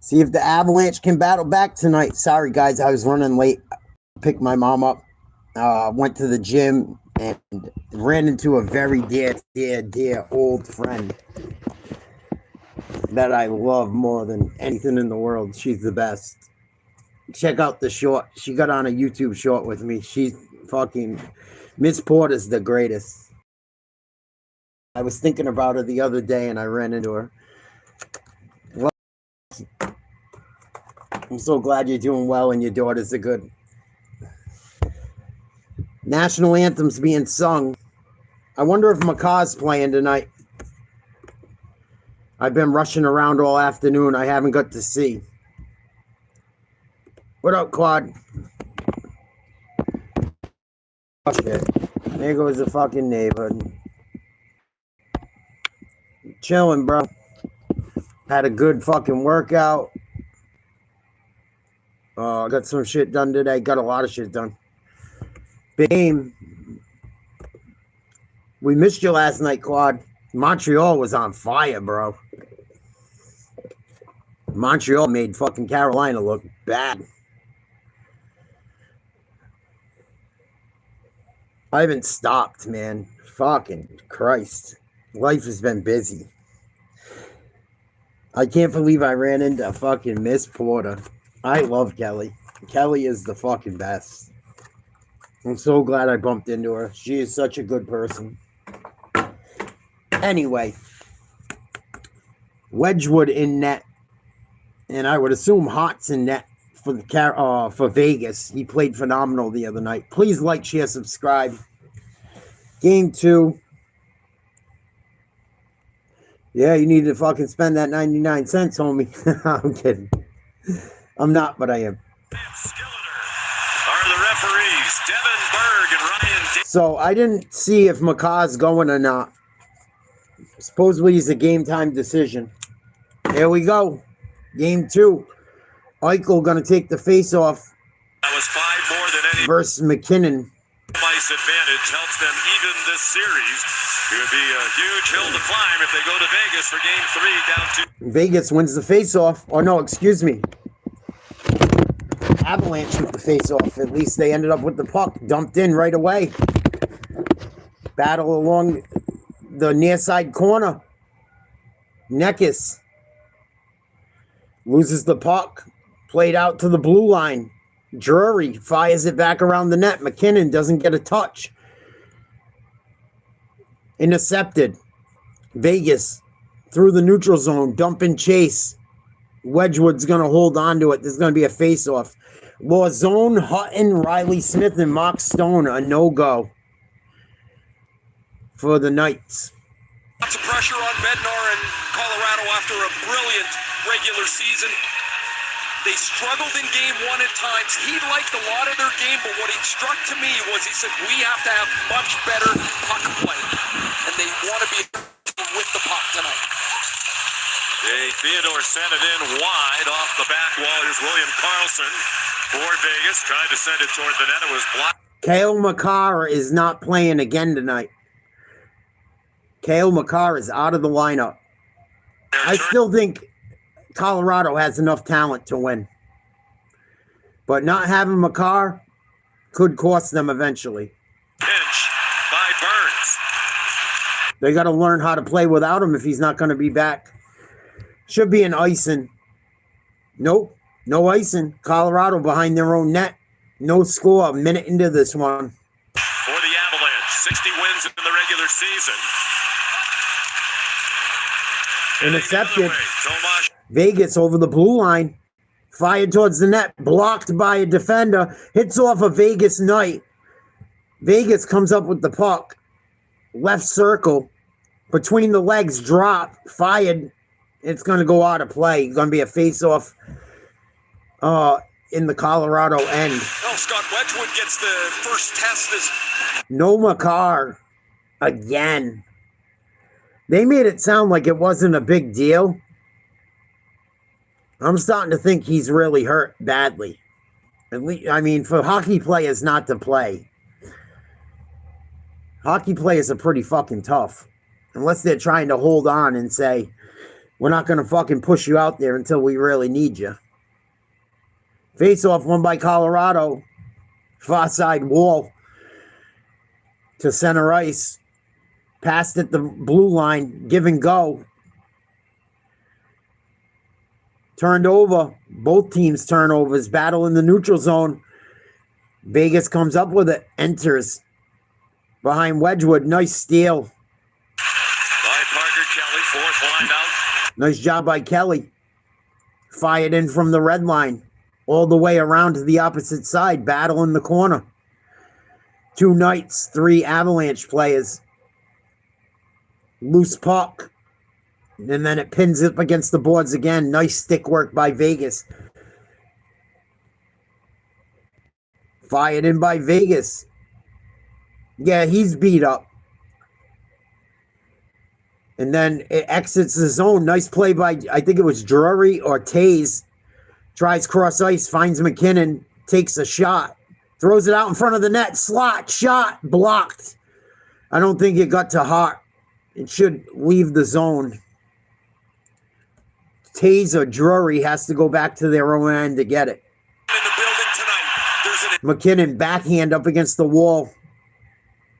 See if the Avalanche can battle back tonight. Sorry, guys, I was running late. Picked my mom up. Went to the gym and ran into a very dear old friend that I love more than anything in the world. She's the best. Check out the short. She got on a YouTube short with me. She's fucking... Miss Porter's the greatest. I was thinking about her the other day and I ran into her. Well, I'm so glad you're doing well and your daughters are good. National anthem's being sung. I wonder if McCaw's playing tonight. I've been rushing around all afternoon. I haven't got to see. What up, Claude? Oh, shit. There goes the fucking neighborhood. Chilling, bro. Had a good fucking workout. Got some shit done today. Got a lot of shit done. Big game. We missed you last night, Claude. Montreal was on fire, bro. Montreal made fucking Carolina look bad. I haven't stopped, man. Fucking Christ. Life has been busy. I can't believe I ran into fucking Miss Porter. I love Kelly. Kelly is the fucking best. I'm so glad I bumped into her. She is such a good person. Anyway. Wedgwood in net. And I would assume Hart's in net for Vegas. He played phenomenal the other night. Please like, share, subscribe. Game 2. Yeah, you need to fucking spend that 99 cents, homie. I'm kidding. I'm not, but I am. Are the referees Devin Berg and Ryan So I didn't see if McCaw's going or not. Supposedly it's a game time decision. Here we go. Game 2. Eichel going to take the face off. That was 5 more than any versus McKinnon. Ice advantage helps them even this series. It would be a huge hill to climb if they go to Vegas for game 3 down 2. Vegas wins the face off. Oh no, excuse me. Avalanche with the face off. At least they ended up with the puck dumped in right away. Battle along the near side corner. Neckis loses the puck. Played out to the blue line. Drury fires it back around the net. McKinnon doesn't get a touch. Intercepted. Vegas through the neutral zone. Dump and chase. Wedgwood's going to hold on to it. There's going to be a face-off. Lauzon, Hutton, Riley Smith, and Mark Stone a no-go for the Knights. Lots of pressure on Bednar and Colorado after a brilliant regular season. They struggled in game 1 at times. He liked a lot of their game, but what he struck to me was he said, we have to have much better puck play. And they want to be with the puck tonight. Theodore sent it in wide off the back wall. Here's William Karlsson for Vegas. Tried to send it toward the net. It was blocked. Cale Makar is not playing again tonight. Cale Makar is out of the lineup. I still think Colorado has enough talent to win. But not having Makar could cost them eventually. Pinch by Burns. They got to learn how to play without him if he's not going to be back. Should be an icing. Nope. No icing. Colorado behind their own net. No score a minute into this one. For the Avalanche, 60 wins in the regular season. Intercepted. Vegas over the blue line. Fired towards the net. Blocked by a defender. Hits off a Vegas Knight. Vegas comes up with the puck. Left circle. Between the legs. Drop. Fired. It's going to go out of play. It's going to be a face-off in the Colorado end. Oh, Scott Wedgwood gets the first test. No Makar. Again. They made it sound like it wasn't a big deal. I'm starting to think he's really hurt badly. At least, I mean, for hockey players not to play. Hockey players are pretty fucking tough. Unless they're trying to hold on and say, We're not going to fucking push you out there until we really need you. Face-off won by Colorado. Far side wall to center ice. Passed at the blue line. Give and go. Turned over. Both teams turnovers. Battle in the neutral zone. Vegas comes up with it. Enters. Behind Wedgwood. Nice steal. By Parker Kelly. Fourth line out. Nice job by Kelly. Fired in from the red line. All the way around to the opposite side. Battle in the corner. 2 Knights. 3 Avalanche players. Loose puck. And then it pins up against the boards again. Nice stick work by Vegas. Fired in by Vegas. Yeah, he's beat up. And then it exits the zone. Nice play by, I think it was Drury or Taze. Tries cross ice, finds McKinnon, takes a shot. Throws it out in front of the net. Slot, shot, blocked. I don't think it got to Hart. It should leave the zone. Taze or Drury has to go back to their own end to get it. In the building tonight. McKinnon backhand up against the wall.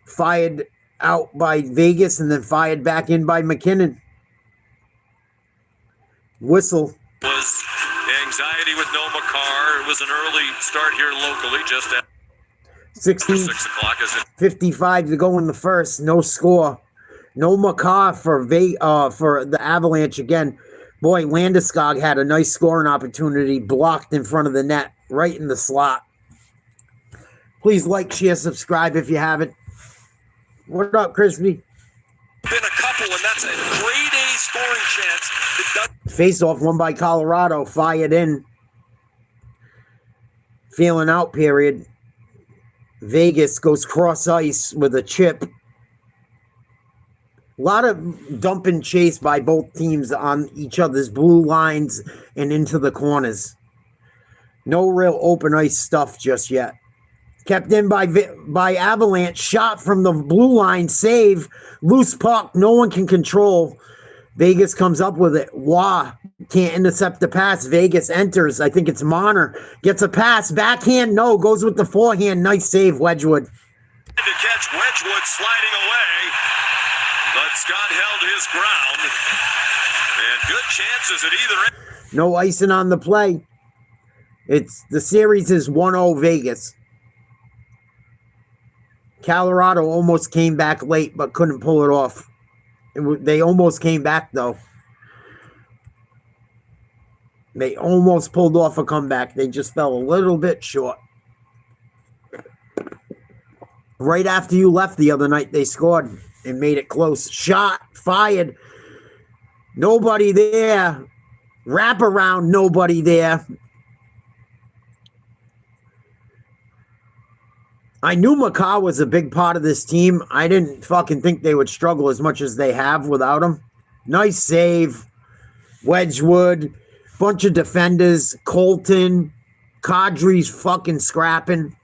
Fired out by Vegas and then fired back in by McKinnon. Whistle. Was anxiety with no McCarr. It was an early start here locally, just at 16, 6 o'clock. 55 to go in the first. No score. No McCarr for the Avalanche again. Boy, Landeskog had a nice scoring opportunity, blocked in front of the net, right in the slot. Please like, share, subscribe if you haven't. What up, Crispy? Been a couple, and that's a grade A scoring chance. Face-off won by Colorado, fired in. Feeling out period. Vegas goes cross ice with a chip. A lot of dump and chase by both teams on each other's blue lines and into the corners. No real open ice stuff just yet. Kept in by Avalanche. Shot from the blue line. Save. Loose puck. No one can control. Vegas comes up with it. Wah. Can't intercept the pass. Vegas enters. I think it's Marner. Gets a pass. Backhand. No. Goes with the forehand. Nice save, Wedgwood. To catch Wedgwood sliding away. But Scott held his ground. And good chances at either end. No icing on the play. The series is 1-0 Vegas. Colorado almost came back late, but couldn't pull it off. They almost came back, though. They almost pulled off a comeback. They just fell a little bit short. Right after you left the other night, they scored and made it close. Shot, fired. Nobody there. Wrap around, nobody there. I knew McCaw was a big part of this team. I didn't fucking think they would struggle as much as they have without him. Nice save. Wedgwood. Bunch of defenders. Colton. Kadri's fucking scrapping.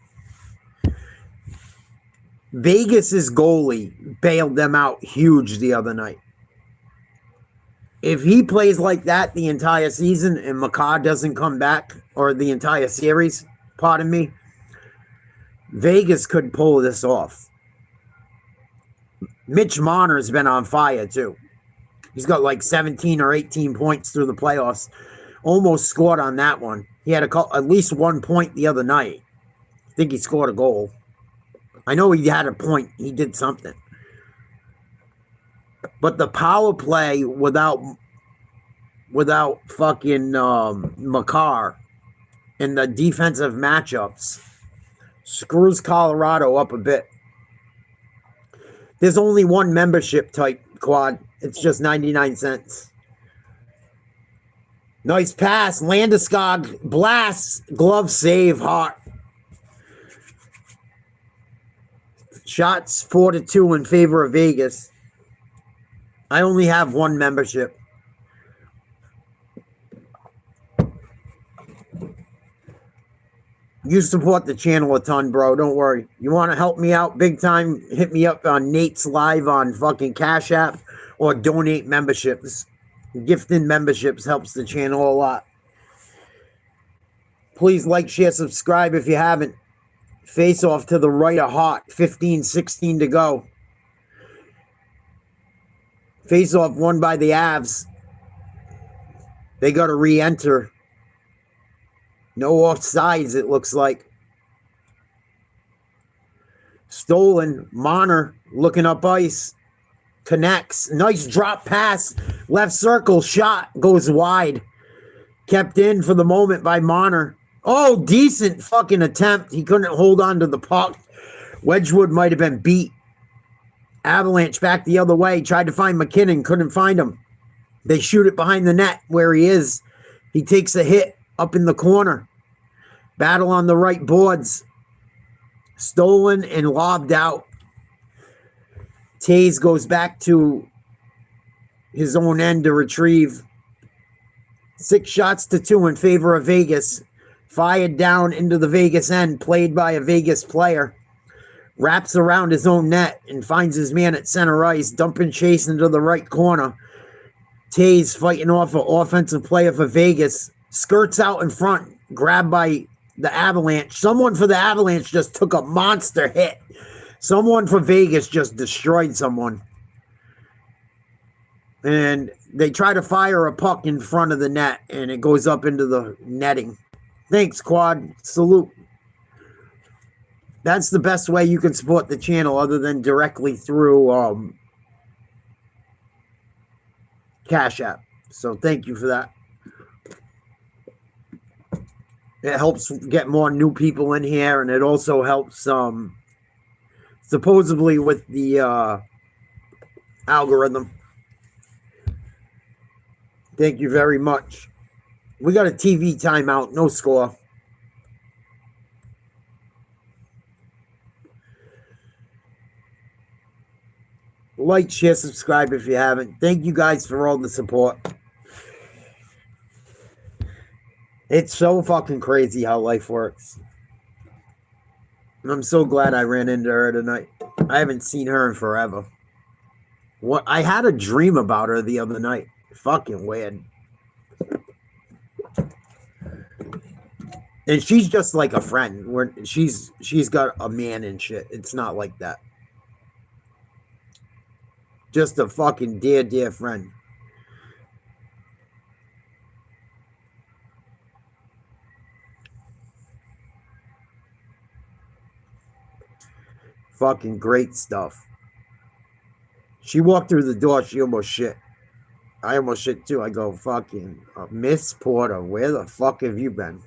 Vegas's goalie bailed them out huge the other night. If he plays like that the entire season and McCaw doesn't come back, or the entire series, pardon me, Vegas could pull this off. Mitch Marner's been on fire, too. He's got like 17 or 18 points through the playoffs. Almost scored on that one. He had at least 1 point the other night. I think he scored a goal. I know he had a point. He did something. But the power play without fucking McCarr and the defensive matchups screws Colorado up a bit. There's only one membership type quad. It's just 99 cents. Nice pass. Landeskog blasts. Glove save. Hart. Shots 4-2 in favor of Vegas. I only have one membership. You support the channel a ton, bro. Don't worry. You want to help me out big time? Hit me up on Nate's Live on fucking Cash App or donate memberships. Gifting memberships helps the channel a lot. Please like, share, subscribe if you haven't. Face off to the right of Hart. 15-16 to go. Face off won by the Avs. They got to re-enter. No offsides, it looks like. Stolen. Marner looking up ice. Connects. Nice drop pass. Left circle. Shot. Goes wide. Kept in for the moment by Marner. Oh, decent fucking attempt. He couldn't hold on to the puck. Wedgwood might have been beat. Avalanche back the other way. Tried to find McKinnon. Couldn't find him. They shoot it behind the net where he is. He takes a hit up in the corner. Battle on the right boards. Stolen and lobbed out. Taves goes back to his own end to retrieve. 6 shots to 2 in favor of Vegas. Fired down into the Vegas end, played by a Vegas player. Wraps around his own net and finds his man at center ice, dumping chase into the right corner. Taves fighting off an offensive player for Vegas. Skirts out in front, grabbed by the Avalanche. Someone for the Avalanche just took a monster hit. Someone for Vegas just destroyed someone. And they try to fire a puck in front of the net, and it goes up into the netting. Thanks, Quad. Salute. That's the best way you can support the channel other than directly through Cash App. So thank you for that. It helps get more new people in here, and it also helps supposedly with the algorithm. Thank you very much. We got a TV timeout, no score. Like, share, subscribe if you haven't. Thank you guys for all the support. It's so fucking crazy how life works. And I'm so glad I ran into her tonight. I haven't seen her in forever. What I had a dream about her the other night. Fucking weird. And she's just like a friend. She's got a man and shit. It's not like that. Just a fucking dear friend. Fucking great stuff. She walked through the door. She almost shit. I almost shit too. I go, fucking Miss Porter, where the fuck have you been?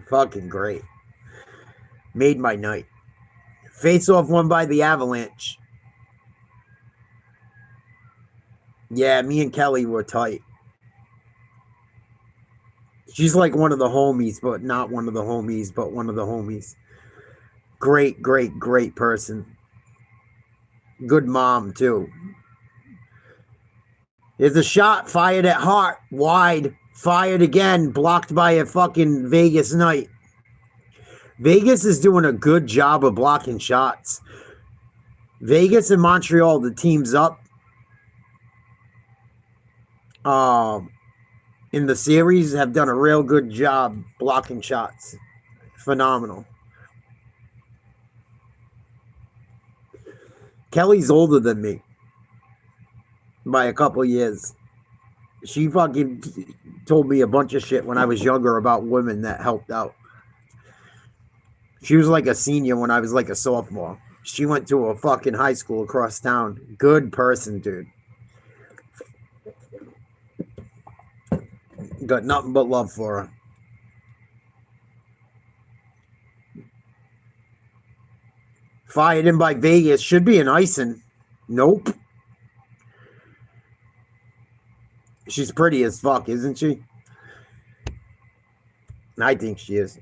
Fucking great. Made my night. Face off won by the Avalanche. Yeah, me and Kelly were tight. She's like one of the homies, but not one of the homies, but one of the homies. Great person. Good mom, too. There's a shot fired at Hart. Wide. Fired again. Blocked by a fucking Vegas Knight. Vegas is doing a good job of blocking shots. Vegas and Montreal, the team's up. In the series, have done a real good job blocking shots. Phenomenal. Kelly's older than me by a couple years. She fucking told me a bunch of shit when I was younger about women that helped out. She was like a senior when I was like a sophomore. She went to a fucking high school across town. Good person, dude. Got nothing but love for her. Fired in by Vegas. Should be an icing. Nope. She's pretty as fuck, isn't she? I think she is.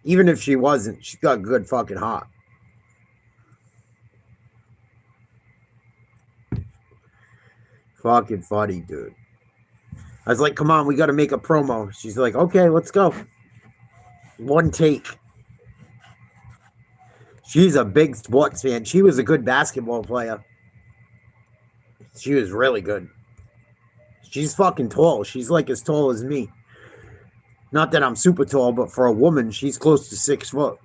Even if she wasn't, she's got good fucking hot. Fucking funny, dude. I was like, come on, we got to make a promo. She's like, okay, let's go. One take. She's a big sports fan. She was a good basketball player. She was really good. She's fucking tall. She's like as tall as me. Not that I'm super tall, but for a woman, she's close to 6 foot.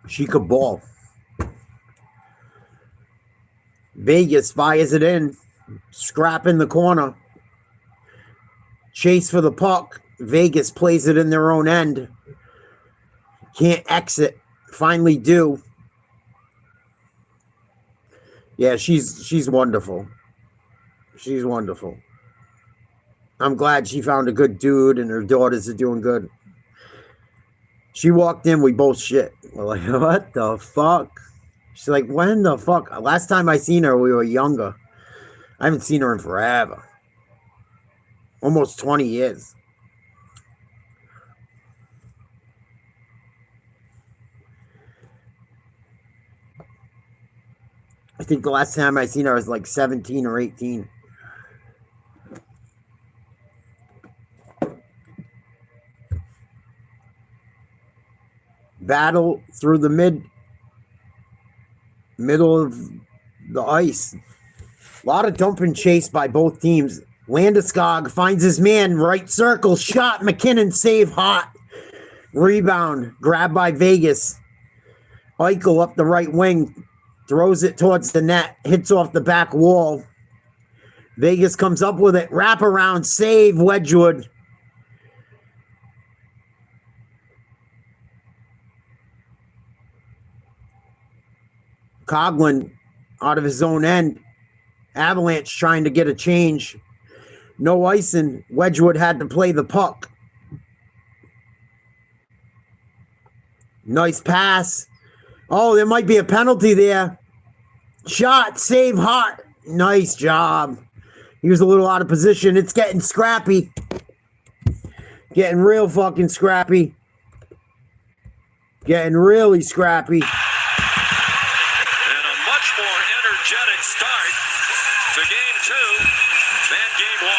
She could ball. Vegas fires it in. Scrap in the corner. Chase for the puck. Vegas plays it in their own end. Can't exit. Finally do. Yeah, she's wonderful. She's wonderful. I'm glad she found a good dude and her daughters are doing good. She walked in, we both shit. We're like, what the fuck? She's like, when the fuck? Last time I seen her, we were younger. I haven't seen her in forever. Almost 20 years. I think the last time I seen her was like 17 or 18. Battle through the middle of the ice. A lot of dumping chase by both teams. Landeskog finds his man, right circle, shot, McKinnon save, hot. Rebound, grabbed by Vegas. Eichel up the right wing, throws it towards the net, hits off the back wall. Vegas comes up with it, wraparound, save, Wedgwood. Coughlin out of his own end. Avalanche trying to get a change. No icing. Wedgwood had to play the puck. Nice pass. Oh, there might be a penalty there. Shot, save, hot. Nice job. He was a little out of position. It's getting scrappy. Getting real fucking scrappy. Getting really scrappy. Energetic start to game 2 than game 1.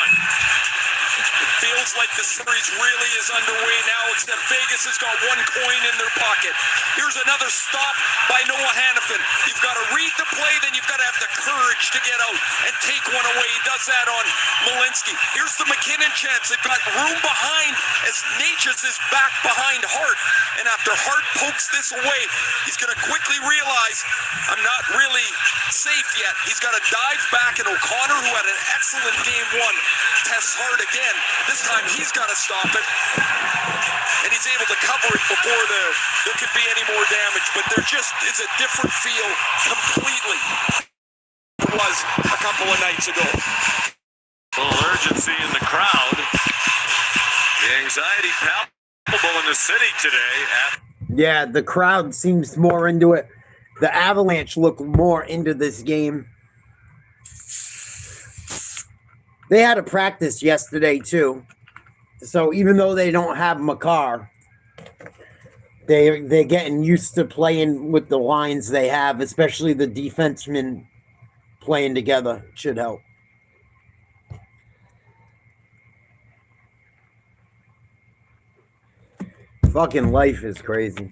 It feels like the series really is underway now. It's that Vegas has got one coin in their pocket. Here's another stop by Noah Hannafin. You've got to read the play, then you've got to have the courage to get out and take one away. He does that on Malinsky. Here's the McKinnon chance. They've got room behind as Natchez is back behind Hart. And after Hart pokes this away, he's going to quickly realize I'm not really safe yet. He's got to dive back, and O'Connor, who had an excellent game 1, tests Hart again. This time he's got to stop it. And he's able to cover it before there could be any more damage. But there just is a different feel completely than it was a couple of nights ago. A little urgency in the crowd. The anxiety palpable in the city today. Yeah, the crowd seems more into it. The Avalanche look more into this game. They had a practice yesterday, too. So even though they don't have Makar, they're getting used to playing with the lines they have, especially the defensemen playing together. Should help. Fucking life is crazy.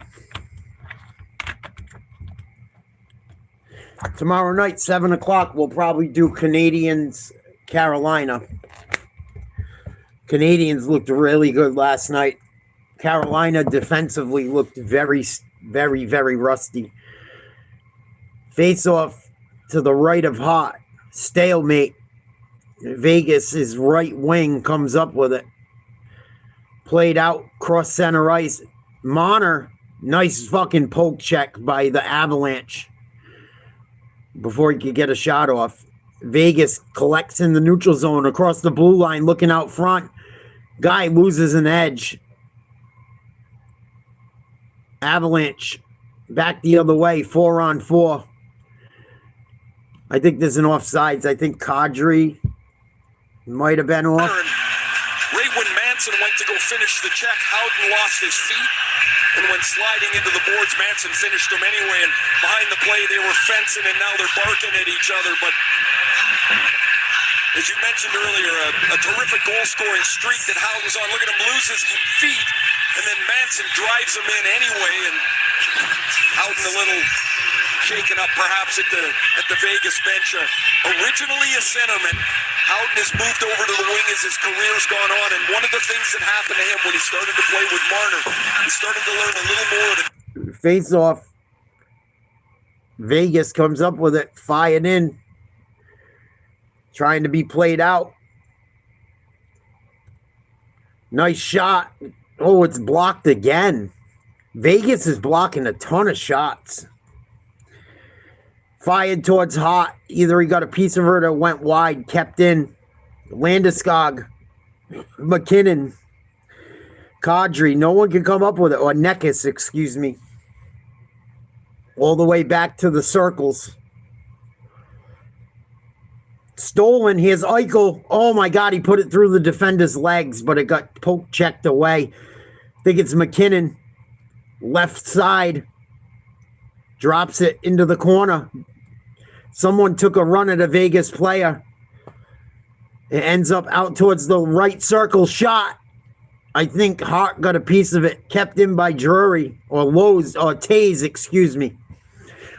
Tomorrow night, 7 o'clock, we'll probably do Canadiens, Carolina. Canadiens looked really good last night. Carolina defensively looked very, very, very rusty. Face-off to the right of Hart. Stalemate. Vegas' right wing comes up with it. Played out, cross center ice. Marner, nice fucking poke check by the Avalanche before he could get a shot off. Vegas collects in the neutral zone across the blue line, looking out front. Guy loses an edge. Avalanche back the other way, 4-on-4. I think there's an offsides. I think Kadri might have been off. Right when Manson went to go finish the check, Howden lost his feet and went sliding into the boards. Manson finished them anyway, and behind the play they were fencing, and now they're barking at each other. But as you mentioned earlier, a terrific goal-scoring streak that Howden's on. Look at him lose his feet, and then Manson drives him in anyway, and Howden a little shaken up perhaps at the Vegas bench. Originally a centerman, Houghton has moved over to the wing as his career's gone on, and one of the things that happened to him when he started to play with Marner, he started to learn a little more of the face off. Vegas comes up with it, fired in, trying to be played out. Nice shot. Oh, it's blocked again. Vegas is blocking a ton of shots. Fired towards Hart. Either he got a piece of it or went wide, kept in. Landeskog, McKinnon, Kadri. No one can come up with it. Or Neckis, excuse me. All the way back to the circles. Stolen. Here's Eichel. Oh my God, he put it through the defender's legs, but it got poke checked away. I think it's McKinnon. Left side. Drops it into the corner. Someone took a run at a Vegas player. It ends up out towards the right circle shot. I think Hart got a piece of it. Kept in by Drury. Or Lowe's. Or Taze, excuse me.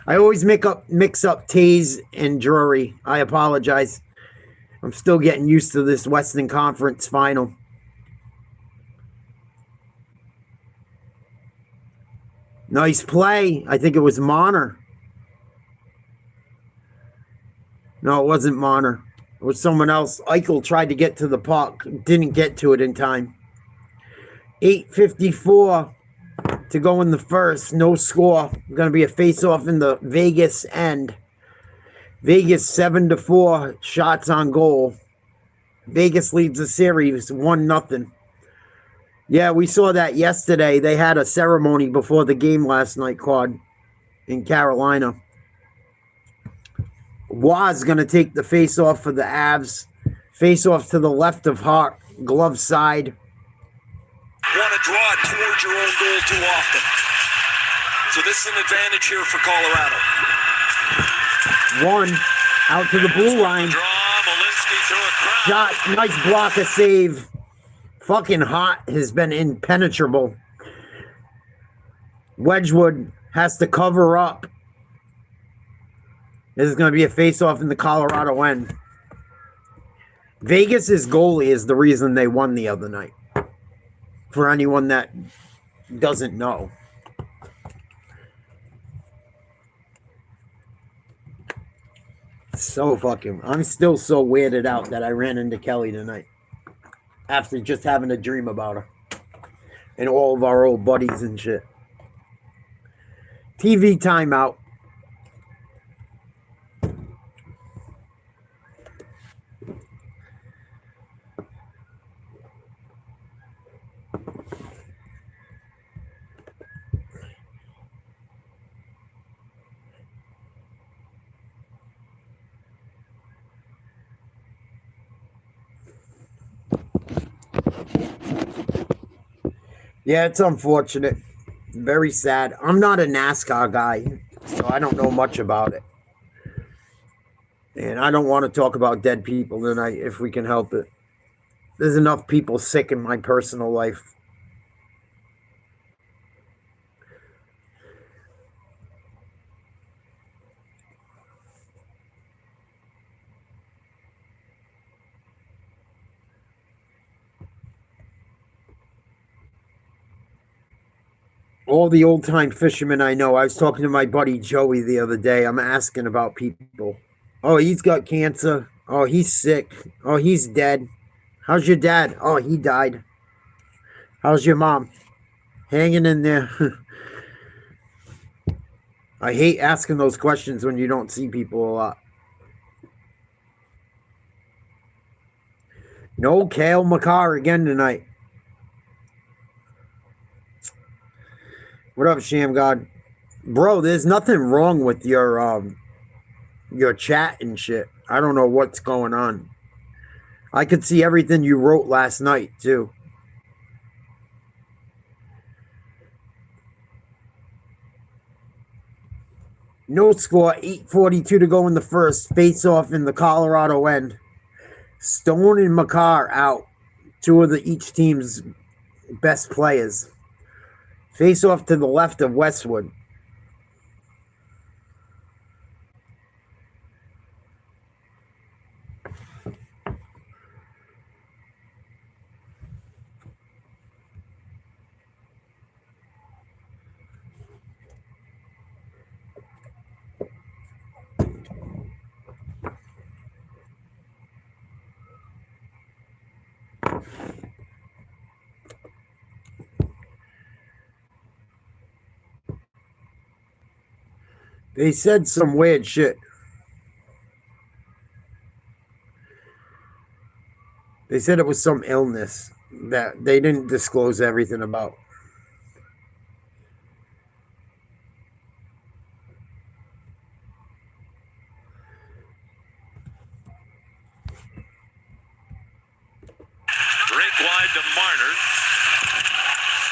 I always mix up Taze and Drury. I apologize. I'm still getting used to this Western Conference final. Nice play. I think it was Marner. No, it wasn't Marner. It was someone else. Eichel tried to get to the puck. Didn't get to it in time. 8:54 to go in the first. No score. Going to be a face-off in the Vegas end. Vegas 7-4. Shots on goal. Vegas leads the series 1-0. Yeah, we saw that yesterday. They had a ceremony before the game last night, Claude, in Carolina. Waz going to take the face-off for the Avs. Face-off to the left of Hart. Glove side. Want to draw it towards your own goal too often. So this is an advantage here for Colorado. One. Out to the blue line. Shot. Nice blocker save. Fucking Hot has been impenetrable. Wedgwood has to cover up. This is going to be a face-off in the Colorado end. Vegas' goalie is the reason they won the other night. For anyone that doesn't know. So fucking... I'm still so weirded out that I ran into Kelly tonight. After just having a dream about her. And all of our old buddies and shit. TV timeout. Yeah, it's unfortunate. Very sad. I'm not a NASCAR guy, so I don't know much about it. And I don't want to talk about dead people tonight if we can help it. There's enough people sick in my personal life. All the old-time fishermen I know. I was talking to my buddy Joey the other day. I'm asking about people. Oh, he's got cancer. Oh, he's sick. Oh, he's dead. How's your dad? Oh, he died. How's your mom? Hanging in there. I hate asking those questions when you don't see people a lot. No Cale Makar again tonight. What up, Sham God? Bro, there's nothing wrong with your chat and shit. I don't know what's going on. I could see everything you wrote last night, too. No score, 8:42 to go in the first. Face off in the Colorado end. Stone and Makar out. Two of each team's best players. Face off to the left of Westwood. They said some weird shit. They said it was some illness that they didn't disclose everything about. Drink wide to Marner.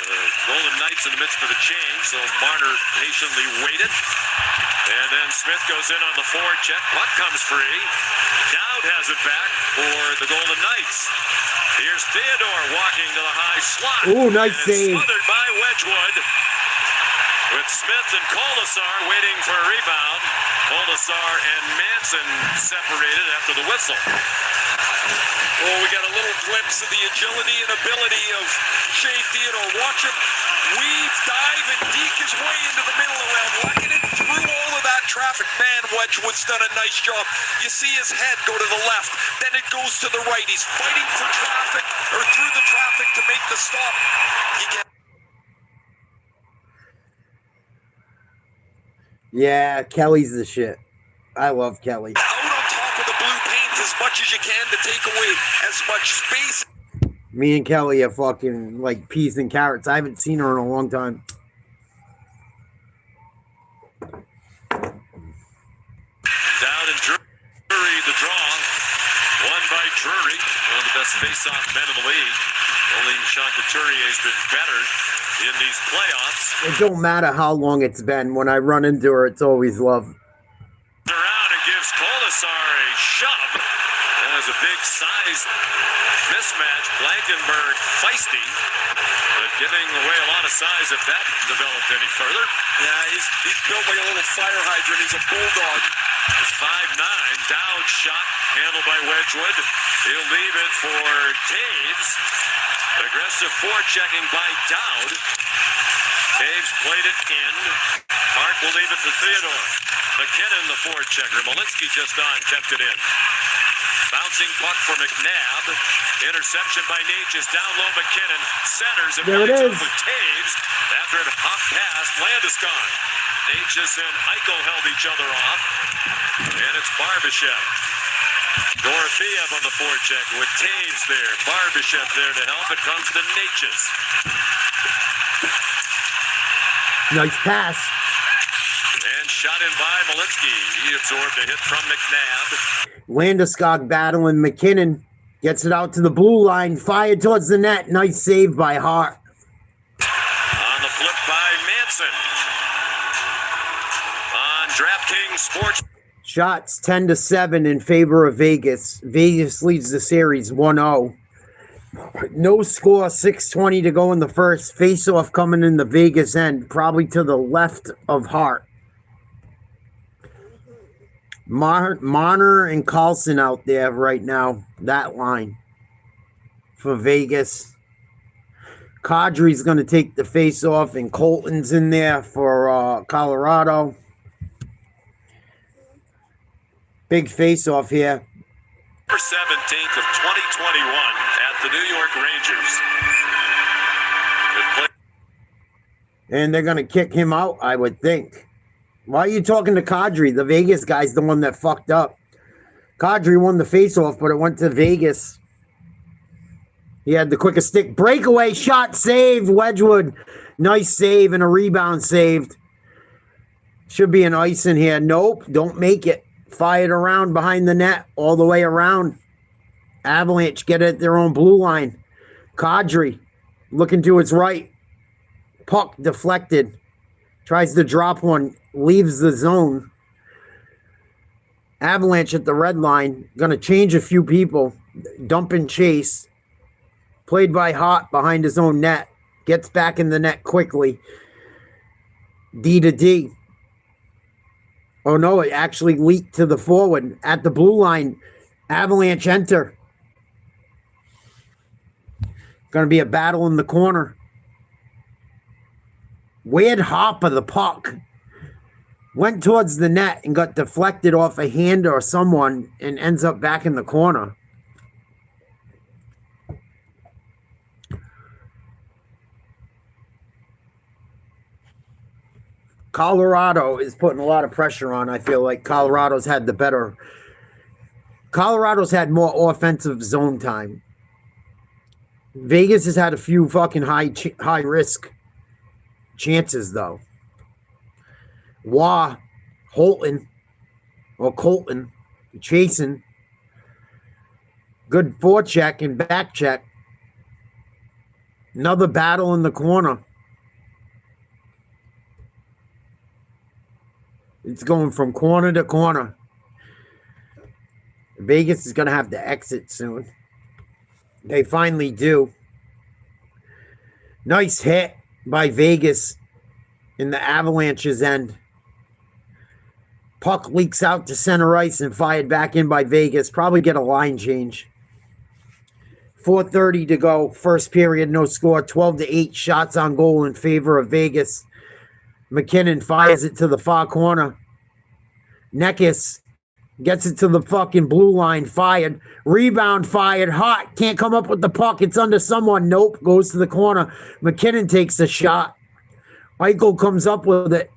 The Golden Knights in the midst of the change, so Marner patiently waited. And then Smith goes in on the forward check. Puck comes free. Dowd has it back for the Golden Knights. Here's Theodore walking to the high slot. Ooh, nice save. Smothered by Wedgwood. With Smith and Colasar waiting for a rebound. Colasar and Manson separated after the whistle. Oh, we got a little glimpse of the agility and ability of Shea Theodore. Watch him weave, dive, and deke his way into the middle around Lackanen through all of that traffic. Man, Wedgwood's done a nice job. You see his head go to the left, then it goes to the right. He's fighting for traffic, or through the traffic to make the stop. Yeah, Kelly's the shit. I love Kelly. Out on top of the blue paint as much as you can to take away as much space. Me and Kelly are fucking like peas and carrots. I haven't seen her in a long time. Down and Drury, the draw. Won by Drury, one of the best face-off men in the league. Only Sean Couturier has been better in these playoffs. It don't matter how long it's been. When I run into her, it's always love. Around and gives Colasar a shove. There's a big size mismatch. Blankenberg feisty, but giving away a lot of size if that developed any further. Yeah, he's built like a little fire hydrant. He's a bulldog. It's 5'9". Dowd shot handled by Wedgwood. He'll leave it for Taves. Aggressive forechecking by Dowd. Taves played it in. Hart will leave it to Theodore. McKinnon, the forechecker. Malinsky just on, kept it in. Bouncing puck for McNabb. Interception by Natchez. Down low, McKinnon. Centers and there it is. with Taves. After it hopped past, Landeskog. Natchez and Eichel held each other off. And it's Barbashev. Dorofeev on the forecheck with Taves there. Barbashev there to help. It comes to Natchez. Nice pass. And shot in by Malinsky. He absorbed a hit from McNabb. Landeskog battling McKinnon. Gets it out to the blue line. Fired towards the net. Nice save by Hart. On the flip by Manson. On DraftKings Sports. Shots 10-7 in favor of Vegas. Vegas leads the series 1-0. No score, 6:20 to go in the first. Face-off coming in the Vegas end, probably to the left of Hart. Marner and Carlson out there right now. That line for Vegas. Kadri's going to take the face-off, and Colton's in there for Colorado. Big face-off here. 17th of 2021 at the New York Rangers. And they're going to kick him out, I would think. Why are you talking to Kadri? The Vegas guy's the one that fucked up. Kadri won the face-off, but it went to Vegas. He had the quickest stick. Breakaway shot saved. Wedgwood. Nice save and a rebound saved. Should be an ice in here. Nope, don't make it. Fired around behind the net, all the way around. Avalanche get it at their own blue line. Kadri looking to his right. Puck deflected. Tries to drop one. Leaves the zone. Avalanche at the red line. Going to change a few people. Dump and chase. Played by Hart behind his own net. Gets back in the net quickly. D to D. Oh, no, it actually leaked to the forward. At the blue line, Avalanche enter. Going to be a battle in the corner. Weird hop of the puck. Went towards the net and got deflected off a hand or someone and ends up back in the corner. Colorado is putting a lot of pressure on. I feel like Colorado's had more offensive zone time. Vegas has had a few fucking high risk chances though. Colton, chasing. Good forecheck and back check. Another battle in the corner. It's going from corner to corner. Vegas is going to have to exit soon. They finally do. Nice hit by Vegas in the Avalanche's end. Puck leaks out to center ice and fired back in by Vegas. Probably get a line change. 4:30 to go. First period, no score. 12-8 shots on goal in favor of Vegas. McKinnon fires it to the far corner. Necas gets it to the fucking blue line. Fired. Rebound fired. Hot. Can't come up with the puck. It's under someone. Nope. Goes to the corner. McKinnon takes the shot. Eichel comes up with it.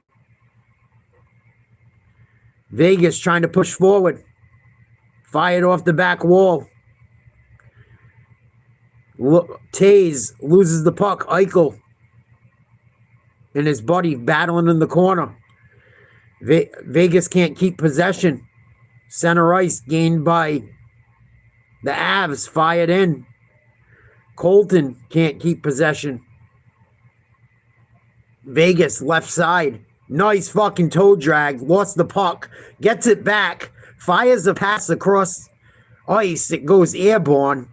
Vegas trying to push forward. Fired off the back wall. Taze loses the puck. Eichel and his buddy battling in the corner. Vegas can't keep possession. Center ice gained by the Avs. Fired in. Colton can't keep possession. Vegas left side. Nice fucking toe drag. Lost the puck. Gets it back. Fires a pass across ice. It goes airborne.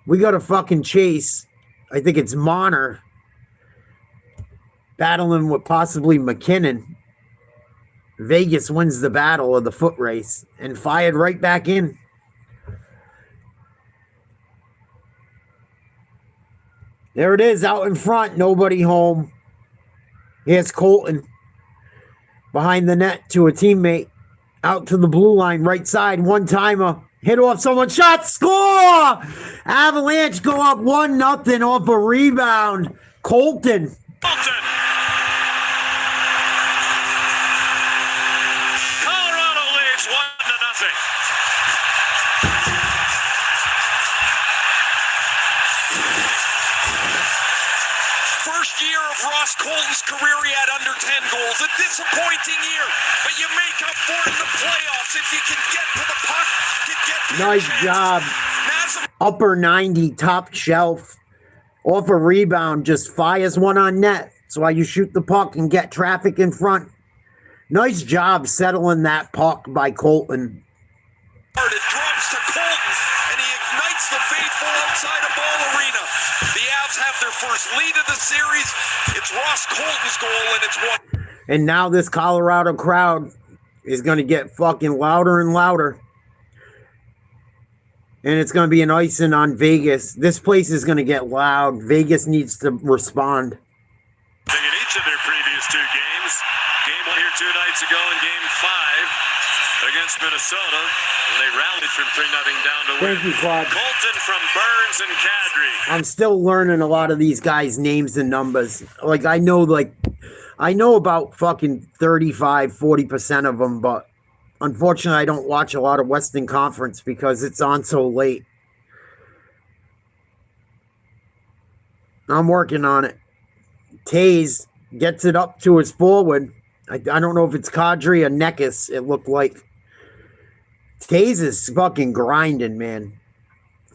We got a fucking chase. I think it's Marner battling with possibly McKinnon. Vegas wins the battle of the foot race and fired right back in. There it is out in front. Nobody home. Here's Colton behind the net to a teammate. Out to the blue line, right side. One-timer. Hit off someone's shot. Score! Avalanche go up 1-0 off a rebound. Colton. Colorado leads 1-0. First year of Ross Colton's career, he had under 10 goals. A disappointing year, but you make up for it in the playoffs if you can get to the puck. Nice job. Upper 90, top shelf. Off a rebound, just fires one on net. That's why you shoot the puck and get traffic in front. Nice job settling that puck by Colton. It drops to Colton, and he ignites the faithful outside of Ball Arena. The Avs have their first lead of the series. It's Ross Colton's goal, and it's one. And now this Colorado crowd is going to get fucking louder and louder. And it's going to be an icing on Vegas. This place is going to get loud. Vegas needs to respond. In each of their previous two games, game 1 here 2 nights ago and game 5 against Minnesota, they rallied from 3-0 down to win. Thank you, Claude. Colton from Burns and Kadri. I'm still learning a lot of these guys' names and numbers. I know about fucking 35-40% of them, but unfortunately, I don't watch a lot of Western Conference because it's on so late. I'm working on it. Taze gets it up to his forward. I don't know if it's Kadri or Necas, it looked like. Taze is fucking grinding, man.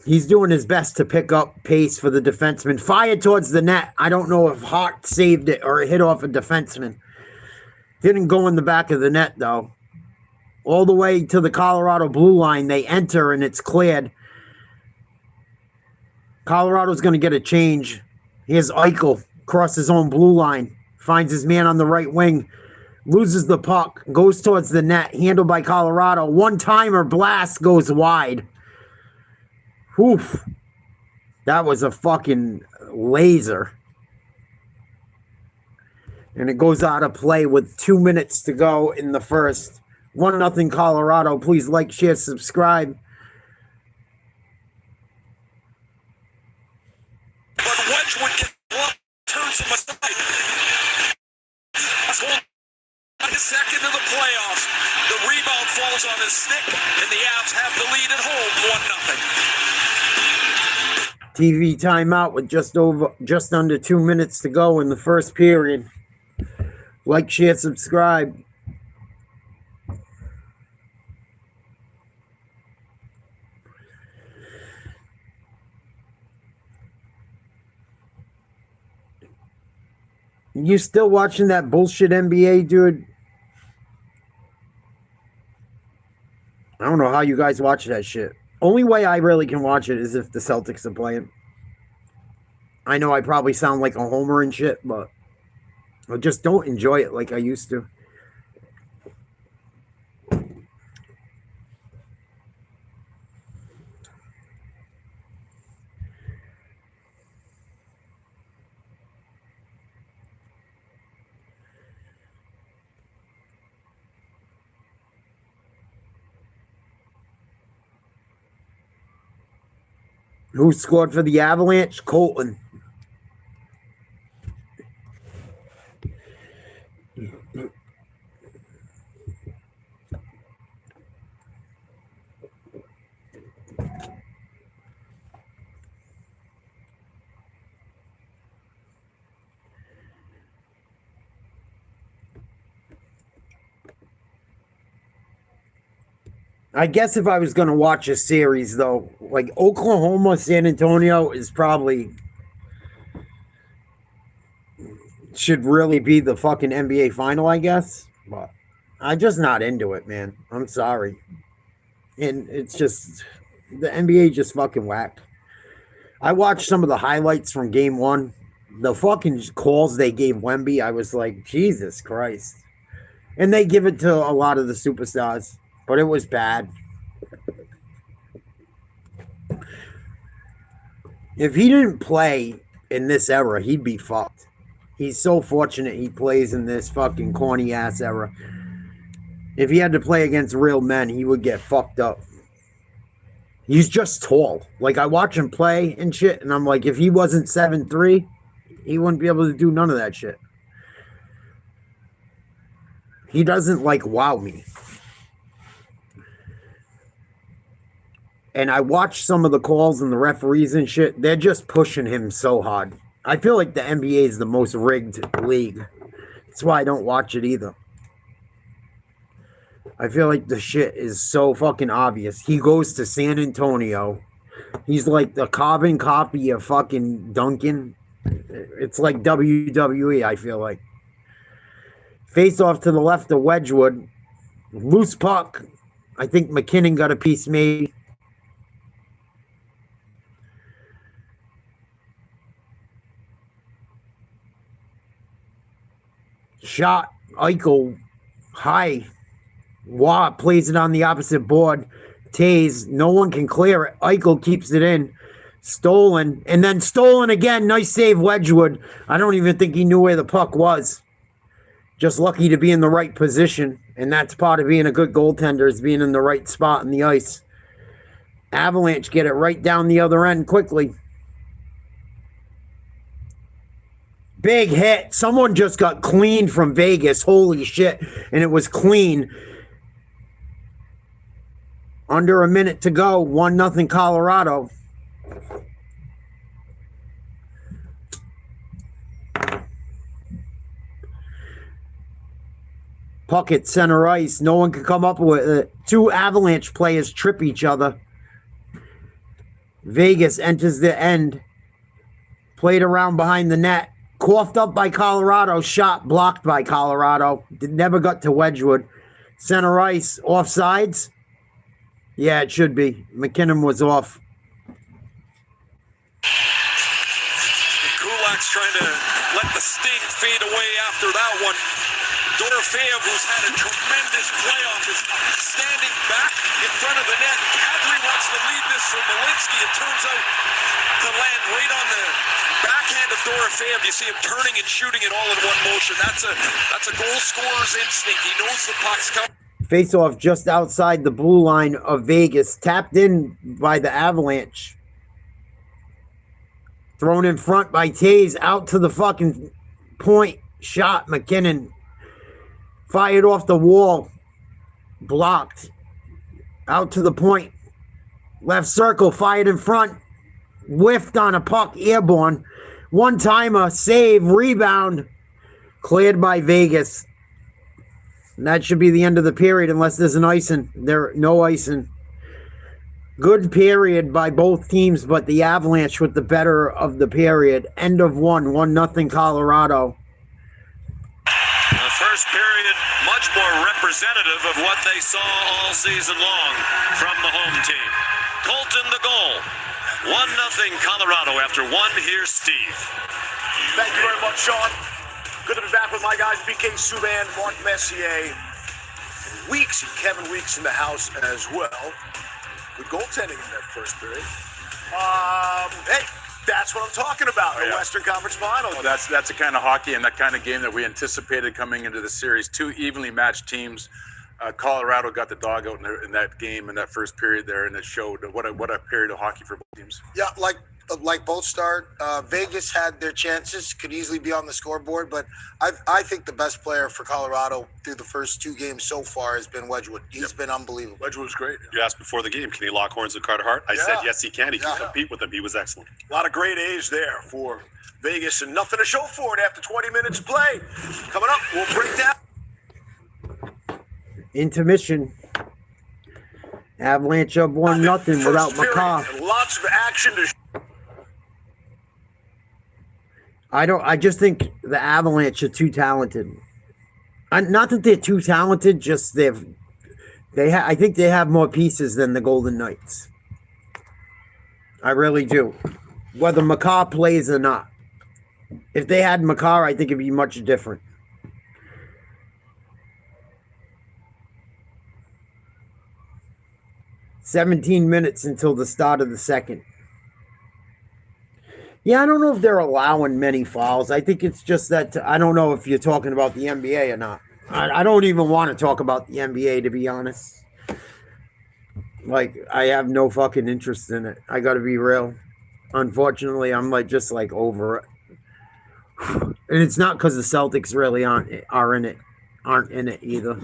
He's doing his best to pick up pace for the defenseman. Fired towards the net. I don't know if Hart saved it or it hit off a defenseman. Didn't go in the back of the net, though. All the way to the Colorado blue line. They enter and it's cleared. Colorado's going to get a change. Here's Eichel. Across his own blue line. Finds his man on the right wing. Loses the puck. Goes towards the net. Handled by Colorado. One-timer blast goes wide. Oof. That was a fucking laser. And it goes out of play with 2 minutes to go in the first. 1-0 Colorado. Please like, share, subscribe. But Wedgwood turns him aside. TV timeout with just under 2 minutes to go in the first period. Like, share, subscribe. You still watching that bullshit NBA, dude? I don't know how you guys watch that shit. Only way I really can watch it is if the Celtics are playing. I know I probably sound like a homer and shit, but I just don't enjoy it like I used to. Who scored for the Avalanche? Colton. I guess if I was going to watch a series, though, like Oklahoma, San Antonio is probably should really be the fucking NBA final, I guess. But I'm just not into it, man. I'm sorry. And it's just, the NBA just fucking whack. I watched some of the highlights from game one. The fucking calls they gave Wemby, I was like, Jesus Christ. And they give it to a lot of the superstars. But it was bad. If he didn't play in this era, he'd be fucked. He's so fortunate he plays in this fucking corny ass era. If he had to play against real men, he would get fucked up. He's just tall. Like, I watch him play and shit, and I'm like, if he wasn't 7'3", he wouldn't be able to do none of that shit. He doesn't, like, wow me. And I watched some of the calls and the referees and shit. They're just pushing him so hard. I feel like the NBA is the most rigged league. That's why I don't watch it either. I feel like the shit is so fucking obvious. He goes to San Antonio. He's like the carbon copy of fucking Duncan. It's like WWE, I feel like. Face off to the left of Wedgwood. Loose puck. I think McKinnon got a piece made. Shot. Eichel. High. Watt plays it on the opposite board. Tays. No one can clear it. Eichel keeps it in. Stolen. And then stolen again. Nice save, Wedgwood. I don't even think he knew where the puck was. Just lucky to be in the right position. And that's part of being a good goaltender, is being in the right spot in the ice. Avalanche get it right down the other end quickly. Big hit. Someone just got cleaned from Vegas. Holy shit. And it was clean. Under a minute to go. 1-0 Colorado. Puck at center ice. No one can come up with it. Two Avalanche players trip each other. Vegas enters the end. Played around behind the net. Coughed up by Colorado. Shot blocked by Colorado. Never got to Wedgwood. Center ice. Offsides? Yeah, it should be. McKinnon was off. Kulak's trying to let the sting fade away after that one. Dorofeyev, who's had a tremendous playoff, is standing back in front of the net. Kadri wants to lead this from Malinsky. It turns out to land right on the backhand of Dorofeyev. You see him turning and shooting it all in one motion. That's a goal scorer's instinct. He knows the puck's coming. Face-off just outside the blue line of Vegas. Tapped in by the Avalanche. Thrown in front by Tays. Out to the fucking point. Shot. McKinnon. Fired off the wall. Blocked. Out to the point. Left circle. Fired in front. whiffed on a puck, airborne. One-timer, save, rebound, cleared by Vegas. And that should be the end of the period unless there's an icing. No icing. Good period by both teams, but the Avalanche with the better of the period. End of 1-0 Colorado. The first period, much more representative of what they saw all season long from the home team. Colton the goal. 1-0 Colorado after one. Here's Steve. Thank you very much, Sean. Good to be back with my guys, BK Subban, Mark Messier, and Weeks, Kevin Weeks in the house as well. Good goaltending in that first period. Hey, that's what I'm talking about, the Western Conference Final. Well, that's the kind of hockey and that kind of game that we anticipated coming into the series. Two evenly matched teams. Colorado got the dog out in that game in that first period there, and it showed what a period of hockey for both teams. Yeah, like both start. Vegas had their chances, could easily be on the scoreboard, but I think the best player for Colorado through the first two games so far has been Wedgwood. He's been unbelievable. Wedgwood's great. You asked before the game, can he lock horns with Carter Hart? I said yes, he can. He can compete with him. He was excellent. A lot of great A's there for Vegas, and nothing to show for it after 20 minutes of play. Coming up, we'll break down. Intermission. Avalanche up 1-0 without McCaw. Lots of action to I just think the Avalanche are too talented. Not that they're too talented, just I think they have more pieces than the Golden Knights. I really do. Whether McCaw plays or not. If they had McCaw, I think it'd be much different. "17 minutes until the start of the second." Yeah, I don't know if they're allowing many fouls. I think it's just that I don't know if you're talking about the NBA or not. I don't even want to talk about the NBA, to be honest. Like, I have no fucking interest in it. I got to be real. Unfortunately, I'm just over it. And it's not because the Celtics really aren't in it either.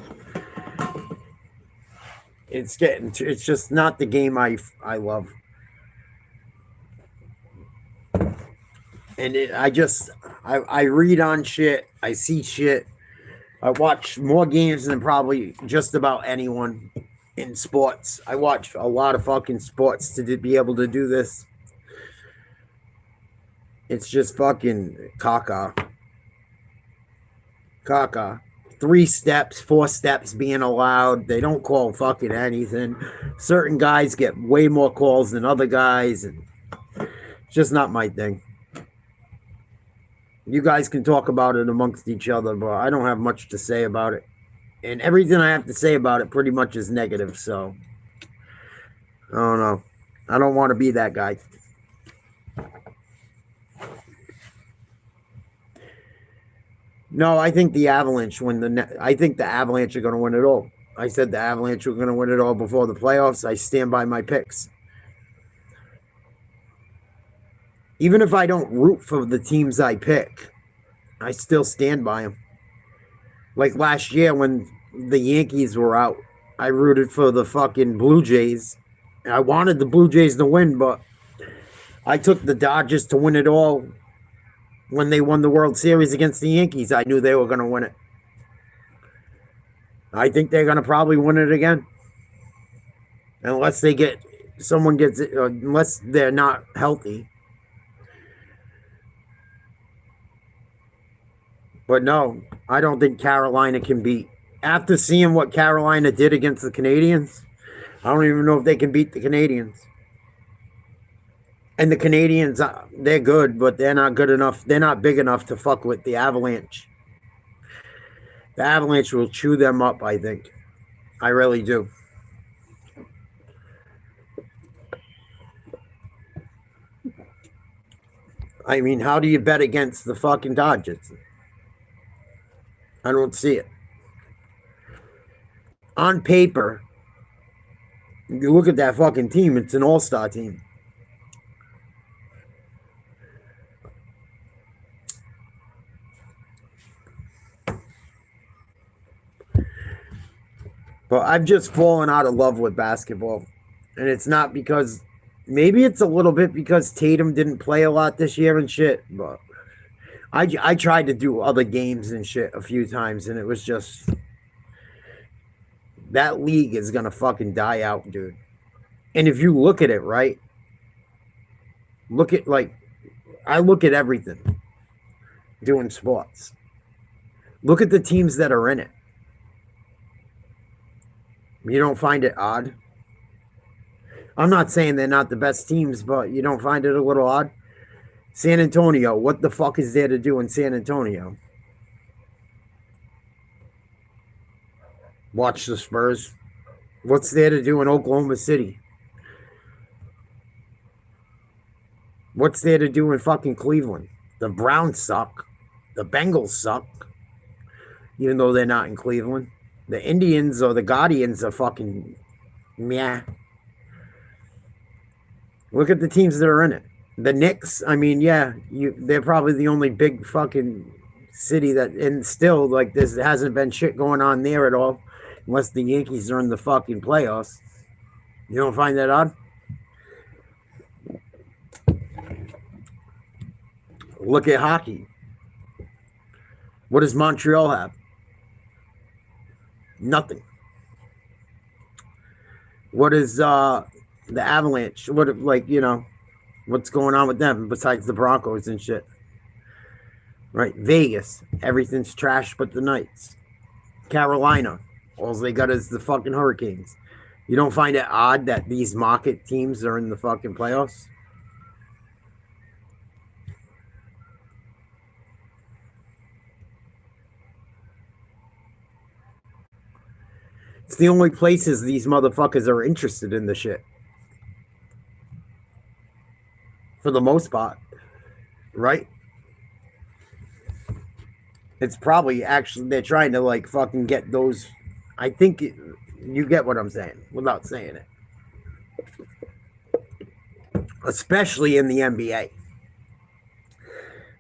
It's just not the game I love. And I read on shit. I see shit. I watch more games than probably just about anyone in sports. I watch a lot of fucking sports to be able to do this. It's just fucking caca. 3 steps, 4 steps being allowed. They don't call fucking anything. Certain guys get way more calls than other guys, and it's just not my thing. You guys can talk about it amongst each other, but I don't have much to say about it. And everything I have to say about it pretty much is negative, so I don't know. I don't want to be that guy. No, I think the Avalanche I think the Avalanche are going to win it all. I said the Avalanche were going to win it all before the playoffs. I stand by my picks. Even if I don't root for the teams I pick, I still stand by them. Like last year when the Yankees were out, I rooted for the fucking Blue Jays. I wanted the Blue Jays to win, but I took the Dodgers to win it all. When they won the World Series against the Yankees, I knew they were going to win it. I think they're going to probably win it again. Unless unless they're not healthy. But no, I don't think Carolina can beat. After seeing what Carolina did against the Canadiens, I don't even know if they can beat the Canadiens. And the Canadiens, they're good, but they're not good enough. They're not big enough to fuck with the Avalanche. The Avalanche will chew them up, I think. I really do. I mean, how do you bet against the fucking Dodgers? I don't see it. On paper, you look at that fucking team, it's an all-star team. But I've just fallen out of love with basketball. And it's not because maybe it's a little bit because Tatum didn't play a lot this year and shit, but I tried to do other games and shit a few times, and it was just, that league is gonna fucking die out, dude. And if you look at it, right, look at, like, I look at everything doing sports. Look at the teams that are in it. You don't find it odd? I'm not saying they're not the best teams, but you don't find it a little odd? San Antonio, what the fuck is there to do in San Antonio? Watch the Spurs. What's there to do in Oklahoma City? What's there to do in fucking Cleveland? The Browns suck. The Bengals suck. Even though they're not in Cleveland. The Indians or the Guardians are fucking meh. Look at the teams that are in it. The Knicks, I mean, yeah, they're probably the only big fucking city that, and still, like, there hasn't been shit going on there at all, unless the Yankees are in the fucking playoffs. You don't find that odd? Look at hockey. What does Montreal have? Nothing. What is the Avalanche? What, like, you know, what's going on with them besides the Broncos and shit? Right? Vegas, everything's trash but the Knights. Carolina, all they got is the fucking Hurricanes. You don't find it odd that these market teams are in the fucking playoffs? It's the only places these motherfuckers are interested in the shit. For the most part. Right? It's probably actually, they're trying to, like, fucking get those. I think you get what I'm saying without saying it. Especially in the NBA.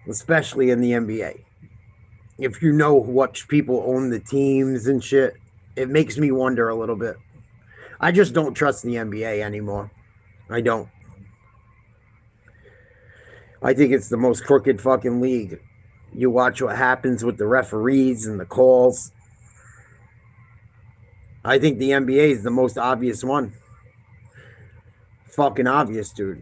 Especially in the NBA. If you know what people own the teams and shit, it makes me wonder a little bit. I just don't trust the NBA anymore. I don't. I think it's the most crooked fucking league. You watch what happens with the referees and the calls. I think the NBA is the most obvious one. Fucking obvious, dude.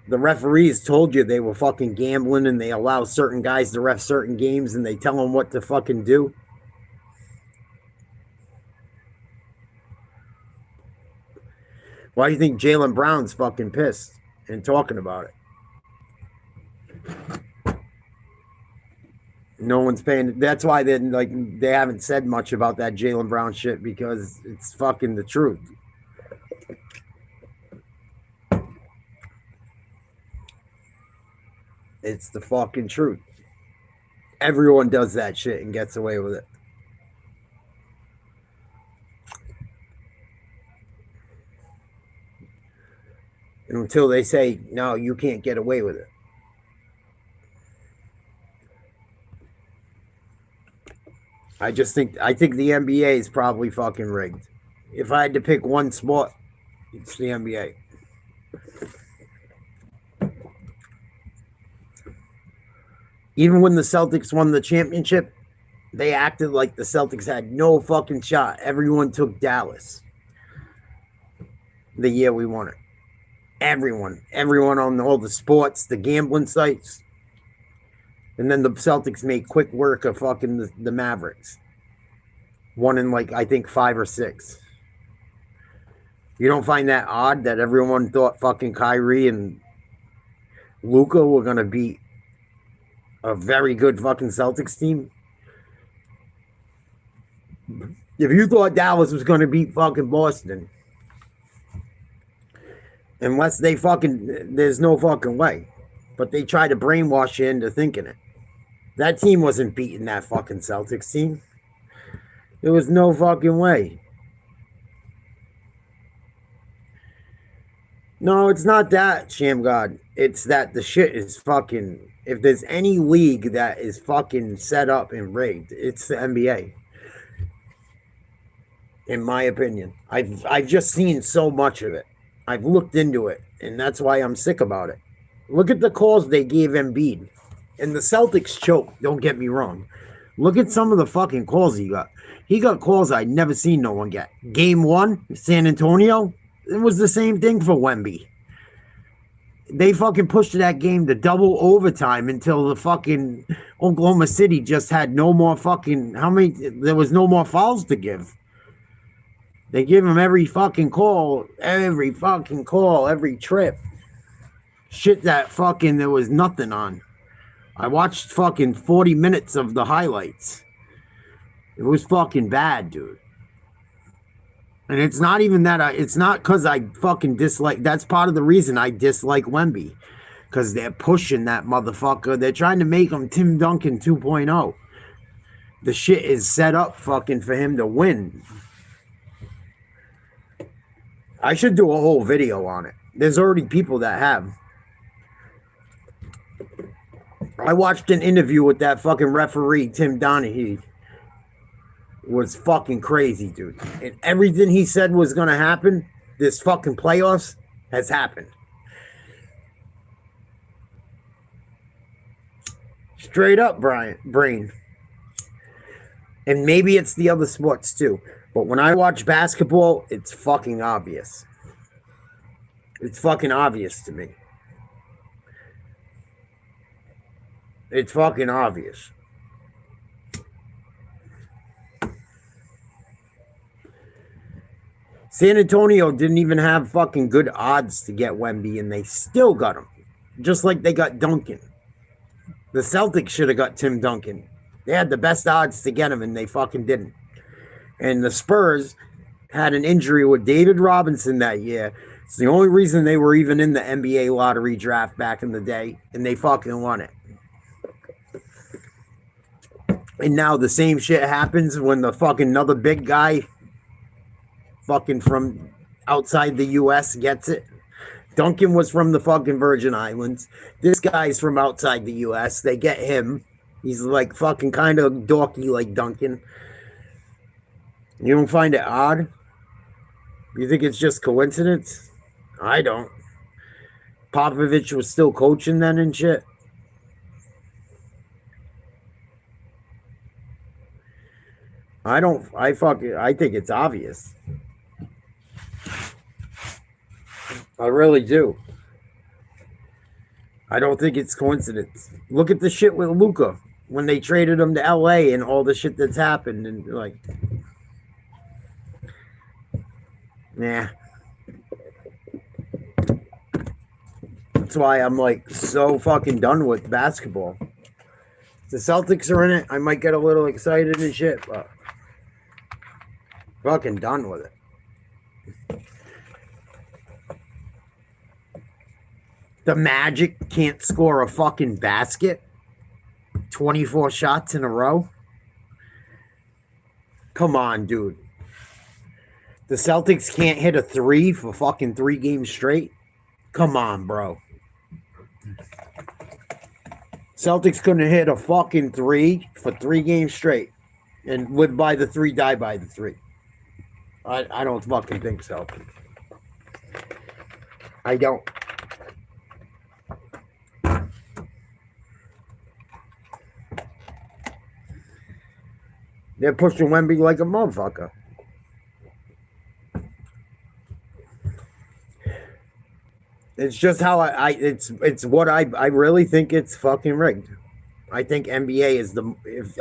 The referees told you they were fucking gambling and they allow certain guys to ref certain games and they tell them what to fucking do. Why do you think Jaylen Brown's fucking pissed and talking about it? No one's paying. That's why they haven't said much about that Jaylen Brown shit, because it's fucking the truth. It's the fucking truth. Everyone does that shit and gets away with it. And until they say, no, you can't get away with it. I think the NBA is probably fucking rigged. If I had to pick one sport, it's the NBA. Even when the Celtics won the championship, they acted like the Celtics had no fucking shot. Everyone took Dallas the year we won it. Everyone on all the sports, the gambling sites. And then the Celtics made quick work of fucking the Mavericks. Won in, like, I think 5 or 6. You don't find that odd that everyone thought fucking Kyrie and Luka were going to beat a very good fucking Celtics team? If you thought Dallas was going to beat fucking Boston, unless they fucking, there's no fucking way. But they tried to brainwash you into thinking it. That team wasn't beating that fucking Celtics team. There was no fucking way. No, it's not that, Sham God. It's that the shit is fucking, if there's any league that is fucking set up and rigged, it's the NBA. In my opinion. I've just seen so much of it. I've looked into it And that's why I'm sick about it. Look at the calls they gave Embiid. And the Celtics choked, don't get me wrong. Look at some of the fucking calls he got. He got calls I'd never seen no one get. Game 1, San Antonio, it was the same thing for Wemby. They fucking pushed that game to double overtime until the fucking Oklahoma City just had no more fucking... There was no more fouls to give. They give him every fucking call, every trip. Shit that fucking there was nothing on. I watched fucking 40 minutes of the highlights. It was fucking bad, dude. And it's not even that it's not because I fucking dislike, that's part of the reason I dislike Wemby. Because they're pushing that motherfucker. They're trying to make him Tim Duncan 2.0. The shit is set up fucking for him to win. I should do a whole video on it. There's already people that have. I watched an interview with that fucking referee, Tim Donahue. It was fucking crazy, dude. And everything he said was going to happen, this fucking playoffs, has happened. Straight up, Brain. And maybe it's the other sports too. But when I watch basketball, it's fucking obvious. It's fucking obvious to me. It's fucking obvious. San Antonio didn't even have fucking good odds to get Wemby, and they still got him. Just like they got Duncan. The Celtics should have got Tim Duncan. They had the best odds to get him, and they fucking didn't. And the Spurs had an injury with David Robinson that year. It's the only reason they were even in the NBA lottery draft back in the day, and they fucking won it. And now the same shit happens when the fucking another big guy fucking from outside the U.S. gets it. Duncan was from the fucking Virgin Islands. This guy's from outside the U.S. They get him. He's like fucking kind of dorky like Duncan. You don't find it odd? You think it's just coincidence? I don't. Popovich was still coaching then and shit. I think it's obvious. I really do. I don't think it's coincidence. Look at the shit with Luka when they traded him to LA and all the shit that's happened and like, nah. That's why I'm like so fucking done with basketball. The Celtics are in it. I might get a little excited and shit, but fucking done with it. The Magic can't score a fucking basket. 24 shots in a row. Come on, dude. The Celtics can't hit a 3 for fucking 3 games straight. Come on, bro. Celtics couldn't hit a fucking 3 for 3 games straight. And live by the 3, die by the 3. I don't fucking think so. I don't. They're pushing Wemby like a motherfucker. It's just how it's what I really think it's fucking rigged. I think NBA is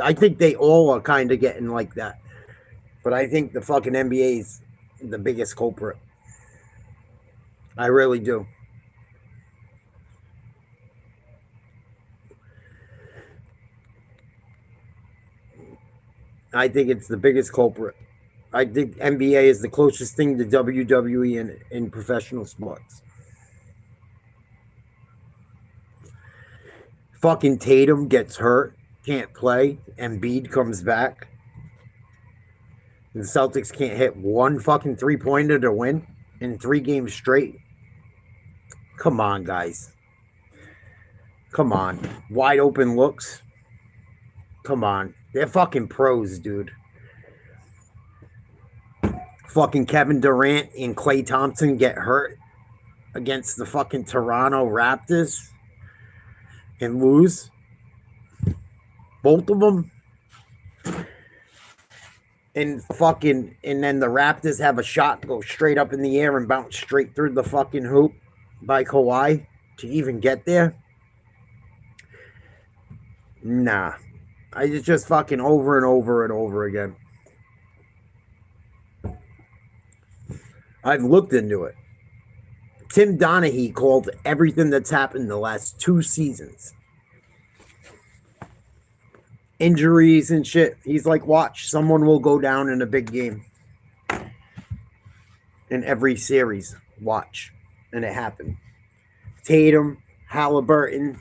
I think they all are kind of getting like that. But I think the fucking NBA is the biggest culprit. I really do. I think it's the biggest culprit. I think NBA is the closest thing to WWE in professional sports. Fucking Tatum gets hurt, can't play. Embiid comes back. The Celtics can't hit one fucking 3-pointer to win in 3 games straight. Come on, guys. Come on. Wide open looks. Come on. They're fucking pros, dude. Fucking Kevin Durant and Klay Thompson get hurt. against the fucking Toronto Raptors and lose. Both of them. And then the Raptors have a shot go straight up in the air and bounce straight through the fucking hoop by Kawhi to even get there. Nah. It's just fucking over and over and over again. I've looked into it. Tim Donaghy called everything that's happened the last 2 seasons. Injuries and shit. He's like, watch, someone will go down in a big game. In every series. Watch. And it happened. Tatum, Halliburton.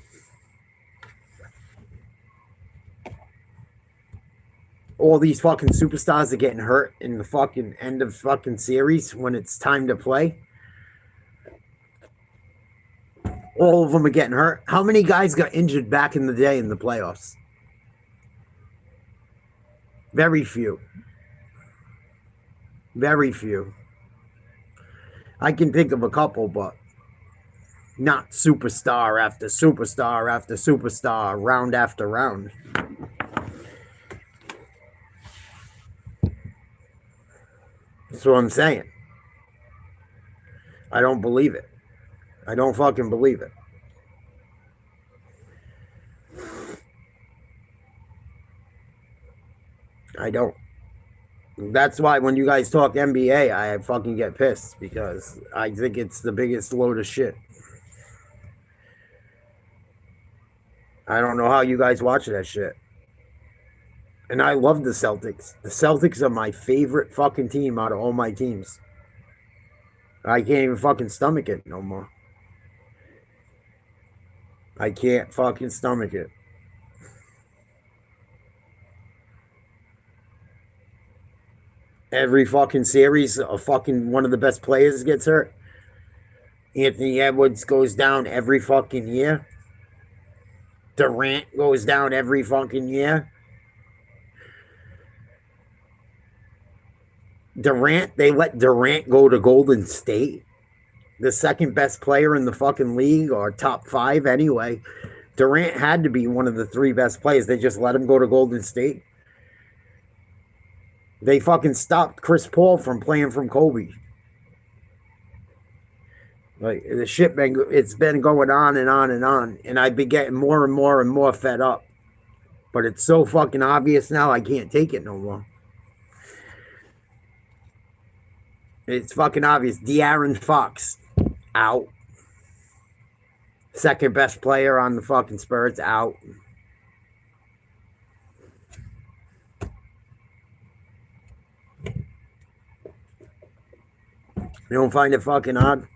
All these fucking superstars are getting hurt in the fucking end of fucking series when it's time to play. All of them are getting hurt. How many guys got injured back in the day in the playoffs? Very few. Very few. I can think of a couple, but not superstar after superstar after superstar, round after round. That's what I'm saying. I don't believe it. I don't fucking believe it. I don't. That's why when you guys talk NBA, I fucking get pissed because I think it's the biggest load of shit. I don't know how you guys watch that shit. And I love the Celtics. The Celtics are my favorite fucking team out of all my teams. I can't even fucking stomach it no more. I can't fucking stomach it. Every fucking series, a fucking one of the best players gets hurt. Anthony Edwards goes down every fucking year. Durant goes down every fucking year. They let Durant go to Golden State. The second best player in the fucking league, or top 5 anyway. Durant had to be one of the 3 best players. They just let him go to Golden State. They fucking stopped Chris Paul from playing from Kobe. Like, the shit it's been going on and on and on. And I've been getting more and more and more fed up. But it's so fucking obvious now, I can't take it no more. It's fucking obvious. De'Aaron Fox, out. Second best player on the fucking Spurs, out. You don't find it fucking odd?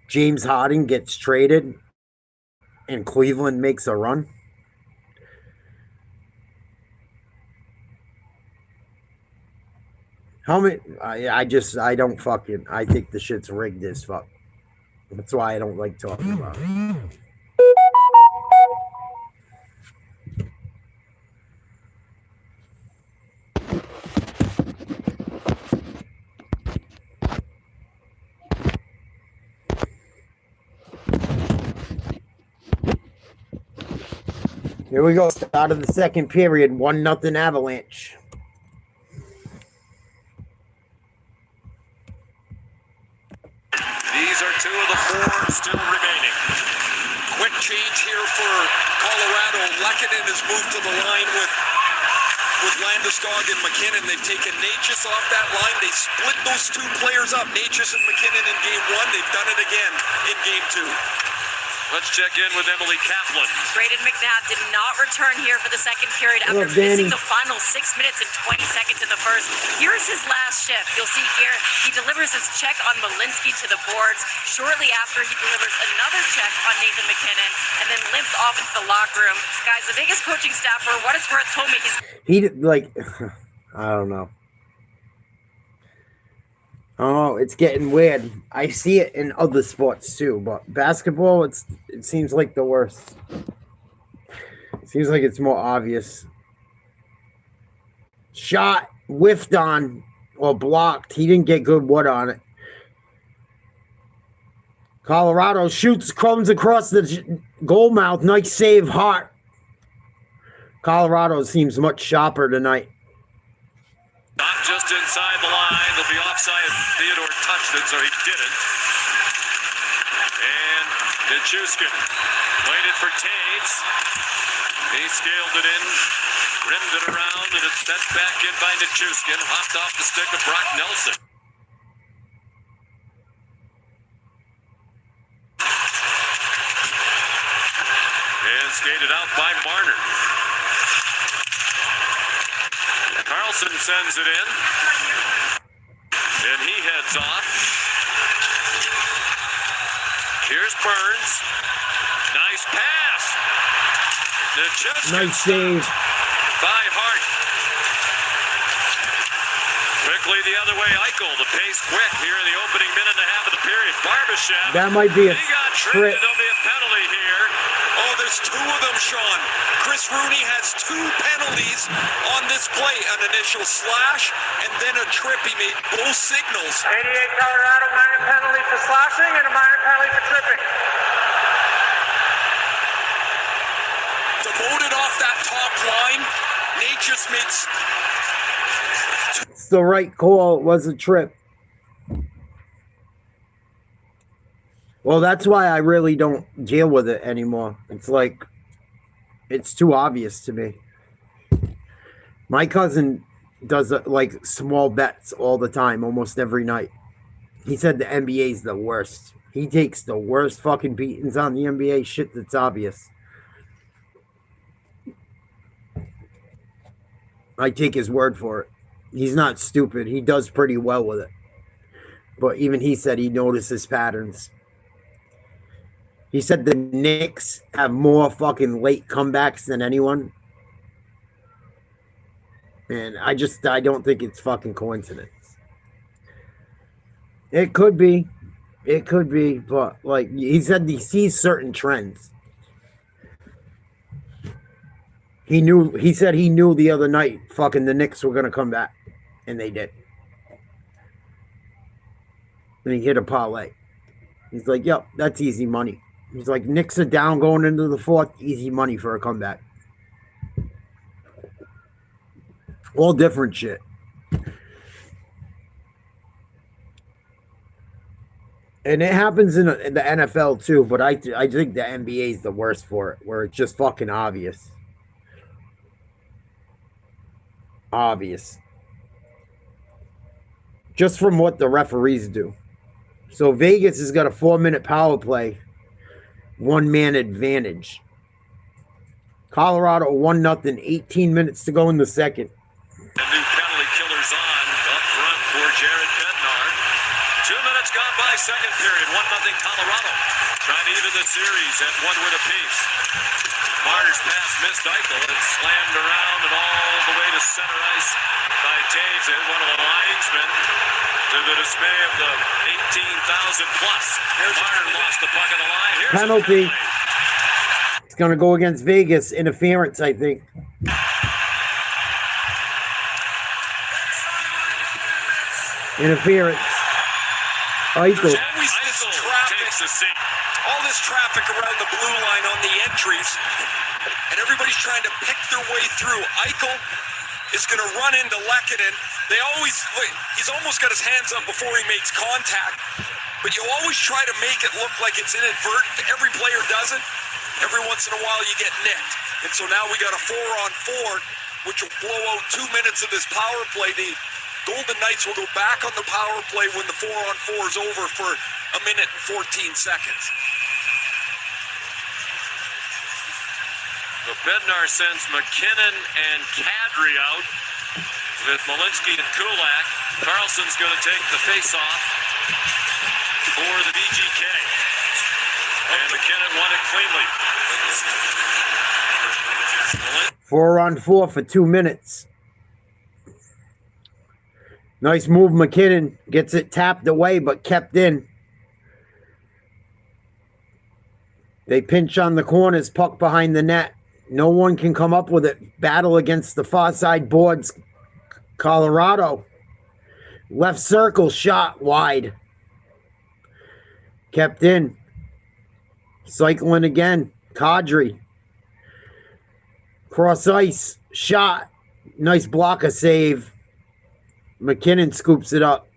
James Harden gets traded and Cleveland makes a run. How many? I think the shit's rigged as fuck. That's why I don't like talking about it. Here we go. Start of the second period. 1-0 Avalanche. These are 2 of the 4 still remaining. Quick change here for Colorado. Lehkonen has moved to the line with Landeskog and McKinnon. They've taken Natchez off that line. They split those 2 players up, Natchez and McKinnon in game 1. They've done it again in game 2. Let's check in with Emily Kaplan. Braden McNabb did not return here for the second period after missing the final 6 minutes and 20 seconds in the first. Here's his last shift. You'll see here, he delivers his check on Malinsky to the boards. Shortly after, he delivers another check on Nathan McKinnon and then limps off into the locker room. Guys, the Vegas coaching staff, for what it's worth, told me I don't know. Oh, it's getting weird. I see it in other sports too, but basketball, it seems like the worst. It seems like it's more obvious. Shot, whiffed on, or blocked. He didn't get good wood on it. Colorado shoots, comes across the goal mouth. Nice save, Hart. Colorado seems much sharper tonight. Not just inside the line. There'll be offside. Theodore touched it, so he didn't. And Nichushkin played it for Taves. He scaled it in, rimmed it around, and it's sent back in by Nichushkin. Hopped off the stick of Brock Nelson. And skated out by Marner. Carlson sends it in. And he heads off. Here's Burns. Nice pass. Nice save by Hart. Quickly the other way, Eichel. The pace quick here in the opening minute and a half of the period. Barbashev. That might be a he got trip. tripped. There'll be a penalty here. Oh, there's two of them, Sean. Chris Rooney has two penalties on this play. An initial slash and then a trip. He made both signals. 88 Colorado, minor penalty for slashing and a minor penalty for tripping. Demoted off that top line. Nate just makes... It's the right call. It was a trip. Well, that's why I really don't deal with it anymore. It's like, it's too obvious to me. My cousin does like small bets all the time, almost every night. He said the NBA is the worst. He takes the worst fucking beatings on the NBA. Shit that's obvious. I take his word for it. He's not stupid. He does pretty well with it. But even he said he notices patterns. He said the Knicks have more fucking late comebacks than anyone. And I don't think it's fucking coincidence. It could be. It could be. But like he said, he sees certain trends. He said he knew the other night fucking the Knicks were going to come back. And they did. And he hit a parlay. He's like, yep, that's easy money. He's like, Knicks are down going into the fourth. Easy money for a comeback. All different shit. And it happens in the NFL too, but I think the NBA is the worst for it, where it's just fucking obvious. Obvious. Just from what the referees do. So Vegas has got a 4-minute power play. 1-man advantage. Colorado 1-0. 18 minutes to go in the second. The new penalty killers on up front for Jared Bednar. 2 minutes gone by second period. 1-0 Colorado. Trying to even the series at 1 win apiece. Marner's pass missed Eichel. It's slammed around and all the way to center ice by Taves. One of the linesmen, to the dismay of the 18,000 plus. Marner lost the puck on the line. Here's penalty. It's going to go against Vegas. Interference, I think. Interference. Eichel. There's always this traffic. All this traffic around the blue line on the entries. And everybody's trying to pick their way through. Eichel is going to run into Lehkonen. He's almost got his hands up before he makes contact. But you always try to make it look like it's inadvertent. Every player does it. Every once in a while you get nicked. And so now we got a 4-on-4, which will blow out 2 minutes of this power play. The Golden Knights will go back on the power play when the 4-on-4 is over for 1 minute and 14 seconds. So Bednar sends McKinnon and Kadri out with Malinsky and Kulak. Carlson's going to take the face-off for the VGK. And McKinnon won it cleanly. 4-on-4 for 2 minutes. Nice move, McKinnon. Gets it tapped away, but kept in. They pinch on the corners, puck behind the net. No one can come up with it. Battle against the far side boards. Colorado. Left circle shot wide. Kept in. Cycling again. Kadri. Cross ice. Shot. Nice blocker save. McKinnon scoops it up.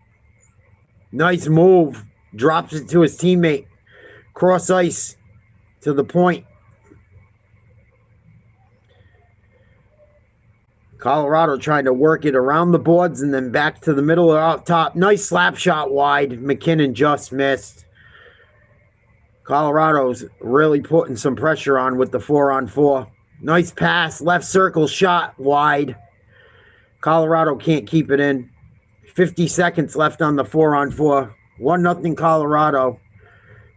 Nice move. Drops it to his teammate. Cross ice to the point. Colorado trying to work it around the boards and then back to the middle or out top. Nice slap shot wide. McKinnon just missed. Colorado's really putting some pressure on with the 4-on-4. Nice pass. Left circle shot wide. Colorado can't keep it in. 50 seconds left on the 4-on-4. 1-0 Colorado.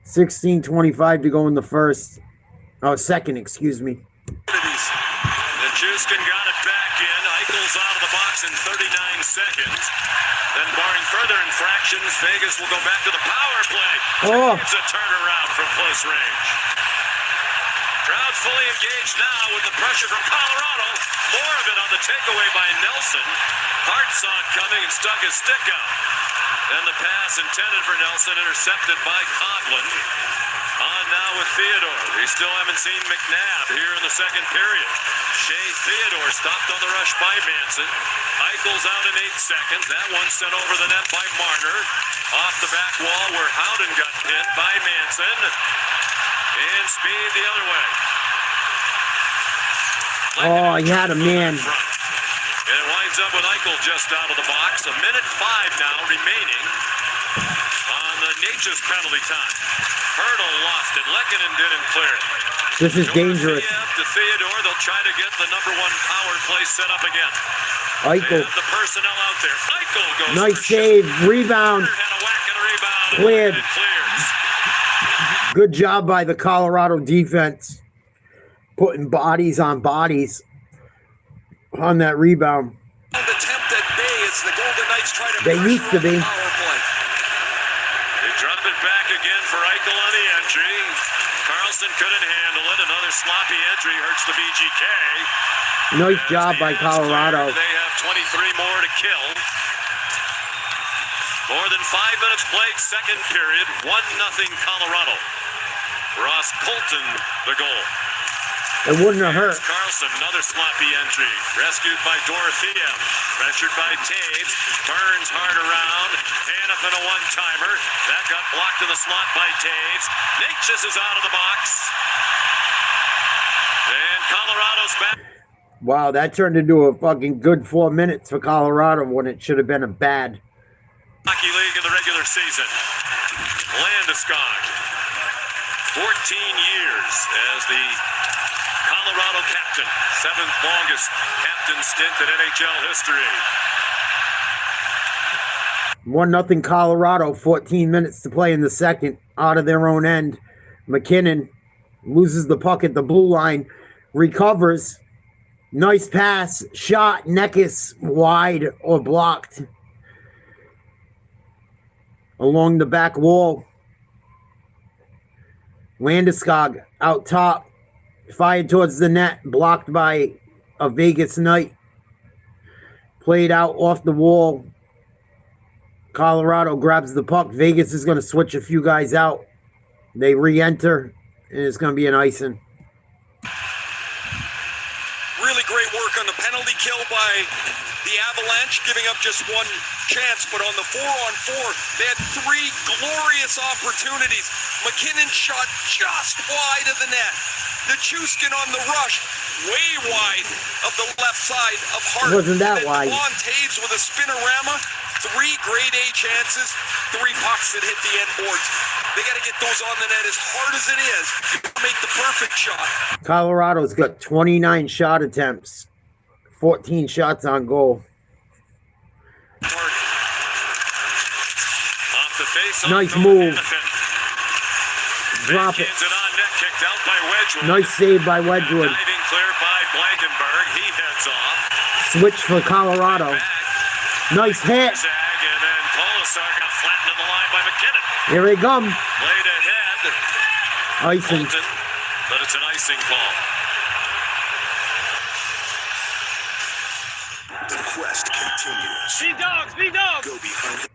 16:25 to go in the second, excuse me. Nichushkin got it back in. Eichel's out of the box in 39 seconds. Then barring further infractions, Vegas will go back to the power play. Oh. It's a turnaround from close range. Crowd fully engaged now with the pressure from Colorado. More of it on the takeaway by Nelson. Hart saw it coming and stuck his stick out. Then the pass intended for Nelson, intercepted by Coughlin. On now with Theodore. We still haven't seen McNabb here in the second period. Shea Theodore stopped on the rush by Manson. Eichel's out in 8 seconds. That one sent over the net by Marner. Off the back wall where Howden got hit by Manson. And speed the other way. Oh, he had a man. And it winds up with Eichel just out of the box. 1:05 now remaining on the Nature's penalty time. Hurdle lost it. Lehkonen didn't clear it. This is dangerous. To Theodore, they'll try to get the number 1 power play set up again. Eichel. And the personnel out there. Eichel goes. Nice save. Rebound. Had a whack and a rebound. Cleared. It clears. Good job by the Colorado defense. Putting bodies on bodies on that rebound. Attempt at bay as the Golden Knights try to They used to be. power play. They drop it back again for Eichel on the entry. Carlson couldn't handle it. Another sloppy entry hurts the BGK. Nice job by Colorado. They have 23 more to kill. More than 5 minutes played, second period. 1-0 Colorado. Ross Colton, the goal. It wouldn't have hurt. Carlson, another sloppy entry. Rescued by Dorothea. Pressured by Taves. Burns hard around. Hannafin a one-timer. That got blocked in the slot by Taves. Natchez is out of the box. And Colorado's back. Wow, that turned into a fucking good 4 minutes for Colorado when it should have been a bad. Hockey League in the regular season. Landeskog. 14 years as the Colorado captain. 7th longest captain stint in NHL history. 1-0 Colorado, 14 minutes to play in the second, out of their own end. McKinnon loses the puck at the blue line, recovers. Nice pass, shot, Neckis wide or blocked. Along the back wall. Landeskog out top. Fired towards the net. Blocked by a Vegas Knight. Played out off the wall. Colorado grabs the puck. Vegas is going to switch a few guys out. They re-enter. And it's going to be an icing. Really great work on the penalty kill by the Avalanche, giving up just one chance. But on the 4-on-4, they had 3 glorious opportunities. McKinnon shot just wide of the net. Nichushkin on the rush, way wide of the left side of Hart. Wasn't that wide? Devon Taves with a spinorama. 3 grade A chances, 3 pucks that hit the end boards. They got to get those on the net as hard as it is to make the perfect shot. Colorado's got 29 shot attempts, 14 shots on goal. Off the face. Nice move. Drop it. It on net, kicked out by Wedgwood. Nice save by Wedgwood. Diving clear by Blankenberg. He heads off. Switch for Colorado. Nice hit. Zag, and then Kolasar got flattened in the line by McKinnon. Here they come. Played ahead. Icing. Bolton, but it's an icing call. The quest continues. continues. Be dogs. Go behind.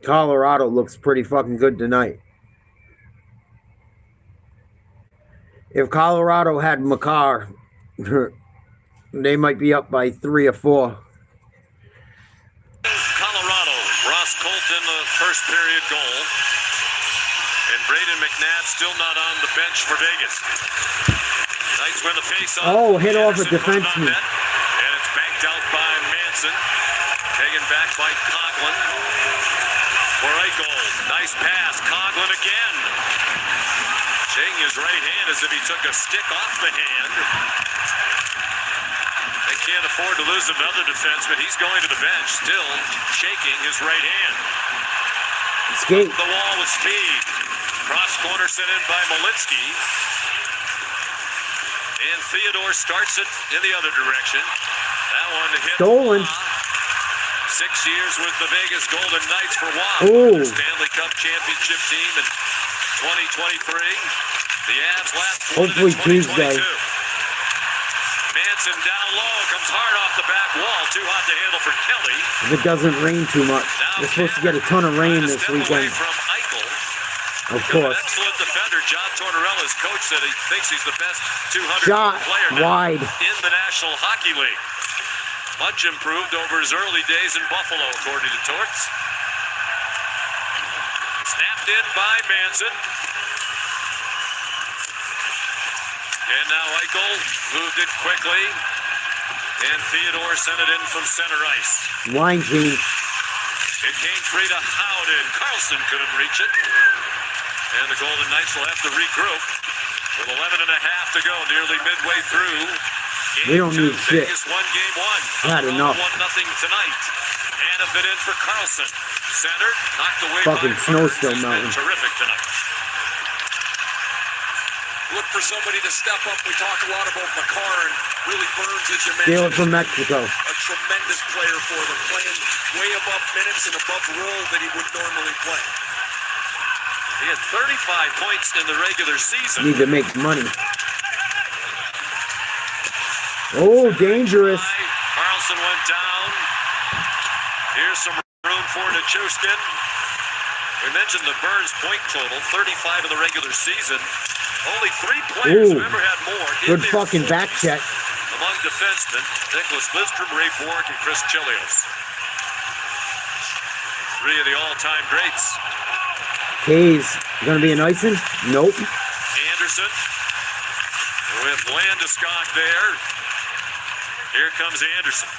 Colorado looks pretty fucking good tonight. If Colorado had Makar, they might be up by 3 or 4. Colorado, Ross Colton, the first period goal. And Braden McNabb still not on the bench for Vegas. Knights win the face-off. Oh, hit off a Anderson put it on defenseman. net, and it's banked out by Manson. Taken back by Coughlin. For Eichel. Nice pass. Coughlin again. Shaking his right hand as if he took a stick off the hand. They can't afford to lose another defenseman. He's going to the bench, still shaking his right hand. Skate. The wall with speed. Cross corner sent in by Malinsky. And Theodore starts it in the other direction. That one hit. Stolen. 6 years with the Vegas Golden Knights for Waugh. Ooh. Their Stanley Cup championship team in 2023. The Avs last won it Hopefully in 2022. Tuesday. Manson down low, comes hard off the back wall. Too hot to handle for Kelly. If it doesn't rain too much. Now We're supposed to get a ton of rain this step away weekend. from Eichel. Of An course. excellent defender. John Tortorella's coach said he thinks he's the best 200 Shot player now wide. in the National Hockey League. Much improved over his early days in Buffalo, according to Torts. Snapped in by Manson. And now Eichel moved it quickly. And Theodore sent it in from center ice. Wine team. It came free to Howden. Carlson couldn't reach it. And the Golden Knights will have to regroup with 11 and a half to go, nearly midway through. We don't need shit. Vegas won game 1. Not enough. 1-0 tonight. And a bit in for Carlson. Center, knocked away Fucking by snow Burns. still He's been melting. terrific tonight. Look for somebody to step up. We talk a lot about Makar and really Burns, as you Steal it mentioned. from Mexico. A tremendous player for them, playing way above minutes and above role that he would normally play. He had 35 points in the regular season. Need to make money. Oh, dangerous. Carlson went down. Here's some room for Nichushkin. We mentioned the Burns point total, 35 in the regular season. Only 3 players Ooh. have ever had more. in Good their fucking back 40s check. among defensemen. Nicholas Lidstrom, Ray Bourque, and Chris Chelios. 3 of the all-time greats. K's gonna be an icing? Nope. Anderson with Landeskog there. Here comes Anderson.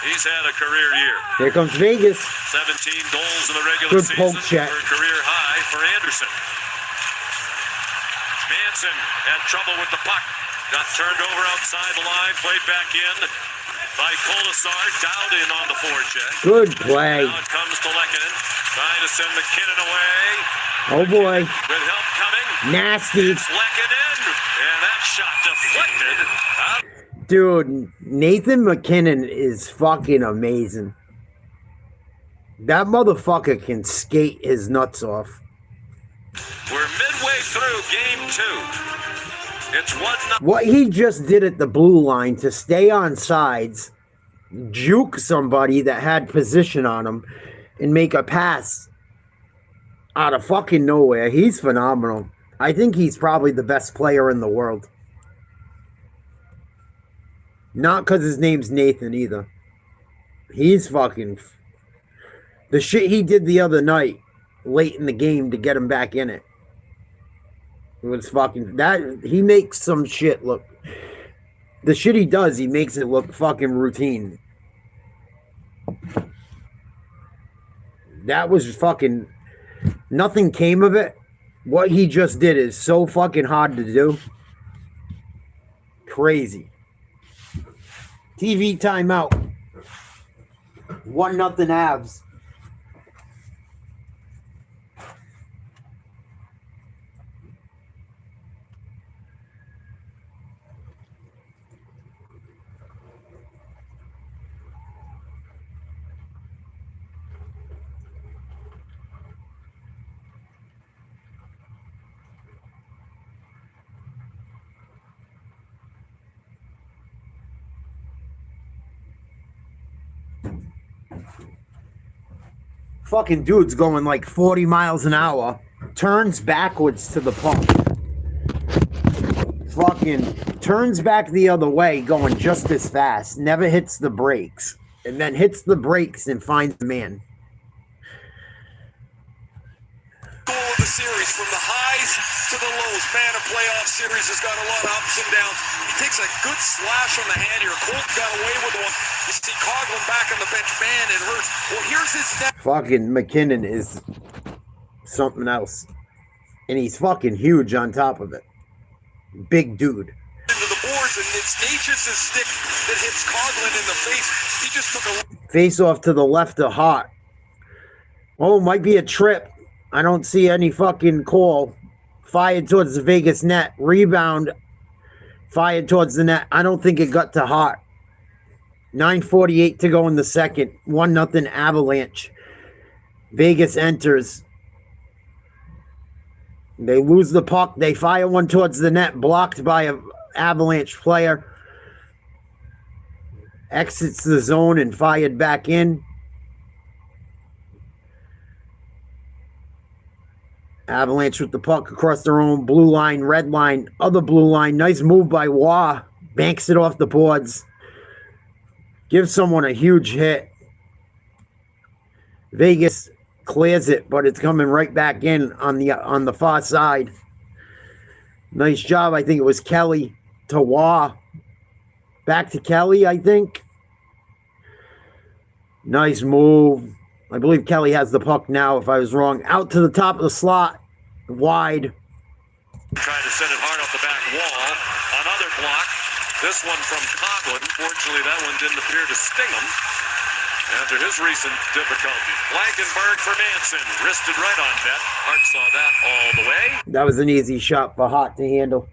He's had a career year. Here comes Vegas. 17 goals in the regular Good season poke check. for a career high for Anderson. Manson had trouble with the puck. Got turned over outside the line, played back in by Kolasar. Dowd in on the forecheck. Good play. Now it comes to Lehkonen, trying to send McKinnon away. Oh boy. With help coming, Nasty. it's Lehkonen, and that shot deflected. Out. Dude, Nathan McKinnon is fucking amazing. That motherfucker can skate his nuts off. We're midway through game 2. It's 1-0. What he just did at the blue line to stay on sides, juke somebody that had position on him, and make a pass out of fucking nowhere. He's phenomenal. I think he's probably the best player in the world. Not because his name's Nathan either. He's fucking... The shit he did the other night, late in the game to get him back in it. It was fucking... That he makes some shit look... The shit he does, he makes it look fucking routine. That was fucking... Nothing came of it. What he just did is so fucking hard to do. Crazy. TV timeout. 1-0 Avs. Fucking dude's going like 40 miles an hour, turns backwards to the puck. Fucking turns back the other way, going just as fast, never hits the brakes, and then hits the brakes and finds the man. Goal of the series, from the highs to the lows. Man, a playoff series has got a lot of ups and downs. He takes a good slash on the hand here. Colton got away with one. You see Coughlin back on the bench. Man, it hurts. Well, here's his next. Fucking McKinnon is something else. And he's fucking huge on top of it. Big dude. Into the boards, and it's Nates's stick that hits Coughlin in the face. He just took a Face off to the left of Hart. Oh, might be a trip. I don't see any fucking call. Fired towards the Vegas net. Rebound. Fired towards the net. I don't think it got to Hart. 9:48 to go in the second. 1-0 Avalanche. Vegas enters. They lose the puck. They fire one towards the net. Blocked by an Avalanche player. Exits the zone and fired back in. Avalanche with the puck across their own blue line, red line, other blue line. Nice move by Waugh. Banks it off the boards. Gives someone a huge hit. Vegas clears it, but it's coming right back in on the far side. Nice job. I think it was Kelly to Waugh. Back to Kelly, I think. Nice move. I believe Kelly has the puck now, if I was wrong. Out to the top of the slot. Wide. Trying to send it hard off the back wall. Another block. This one from Coughlin. Fortunately, that one didn't appear to sting him after his recent difficulty. Blankenberg for Manson. Wristed right on net. Hart saw that all the way. That was an easy shot for Hart to handle.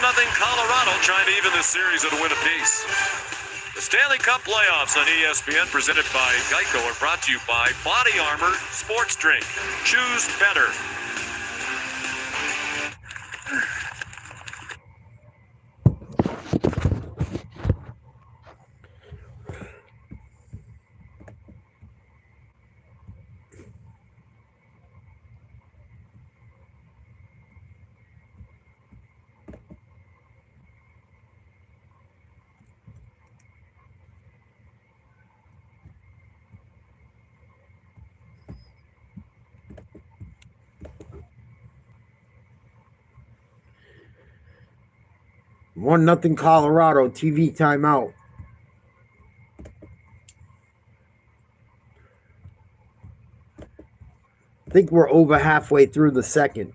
Nothing Colorado trying to even this series at a win apiece. The Stanley Cup playoffs on ESPN presented by Geico are brought to you by Body Armor Sports Drink. Choose better. One nothing Colorado. TV timeout. I think we're over halfway through the second.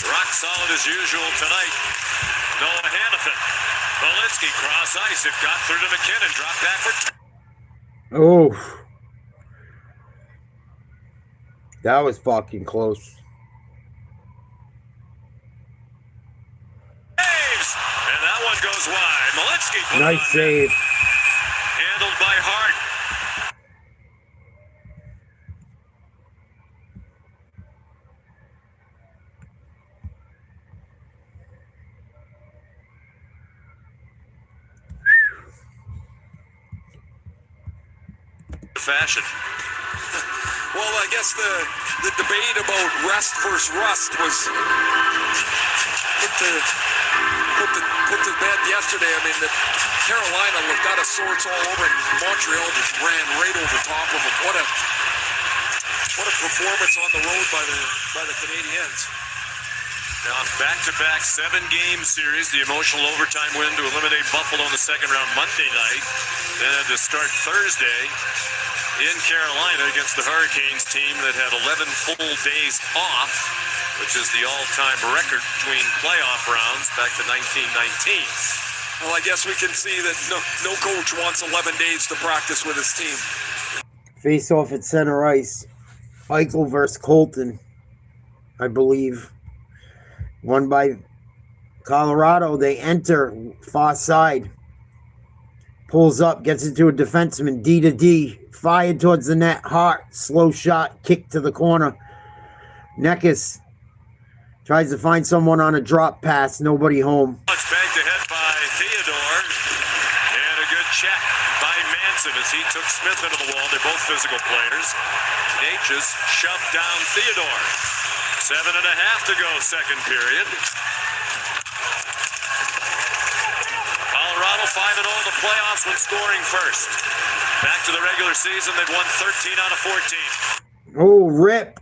Rock solid as usual tonight. Noah Hannafin. Malinsky cross ice. It got through to McKinnon. Dropped back for... Oh. That was fucking close. Saves! And that one goes wide. Malinsky. Nice save. Handled by Hart. Fashion. Well, I guess the debate about rest versus rust was put to bed yesterday. I mean, Carolina got a swords all over, and Montreal just ran right over top of them. What a performance on the road by the Canadiens. Now, back-to-back 7-game series, the emotional overtime win to eliminate Buffalo in the second round Monday night. Then to start Thursday in Carolina against the Hurricanes team that had 11 full days off, which is the all-time record between playoff rounds back to 1919. Well, I guess we can see that no coach wants 11 days to practice with his team. Face off at center ice. Eichel versus Colton, I believe. Won by Colorado. They enter far side. Pulls up, gets into a defenseman, D to D. Fired towards the net. Hart, slow shot, kick to the corner. Neckis tries to find someone on a drop pass. Nobody home. It's bagged ahead by Theodore. And a good check by Manson as he took Smith into the wall. They're both physical players. Natchez shoved down Theodore. 7.5 to go, second period. Colorado 5-0 in the playoffs when scoring first. Back to the regular season, they've won 13 out of 14. Oh, rip.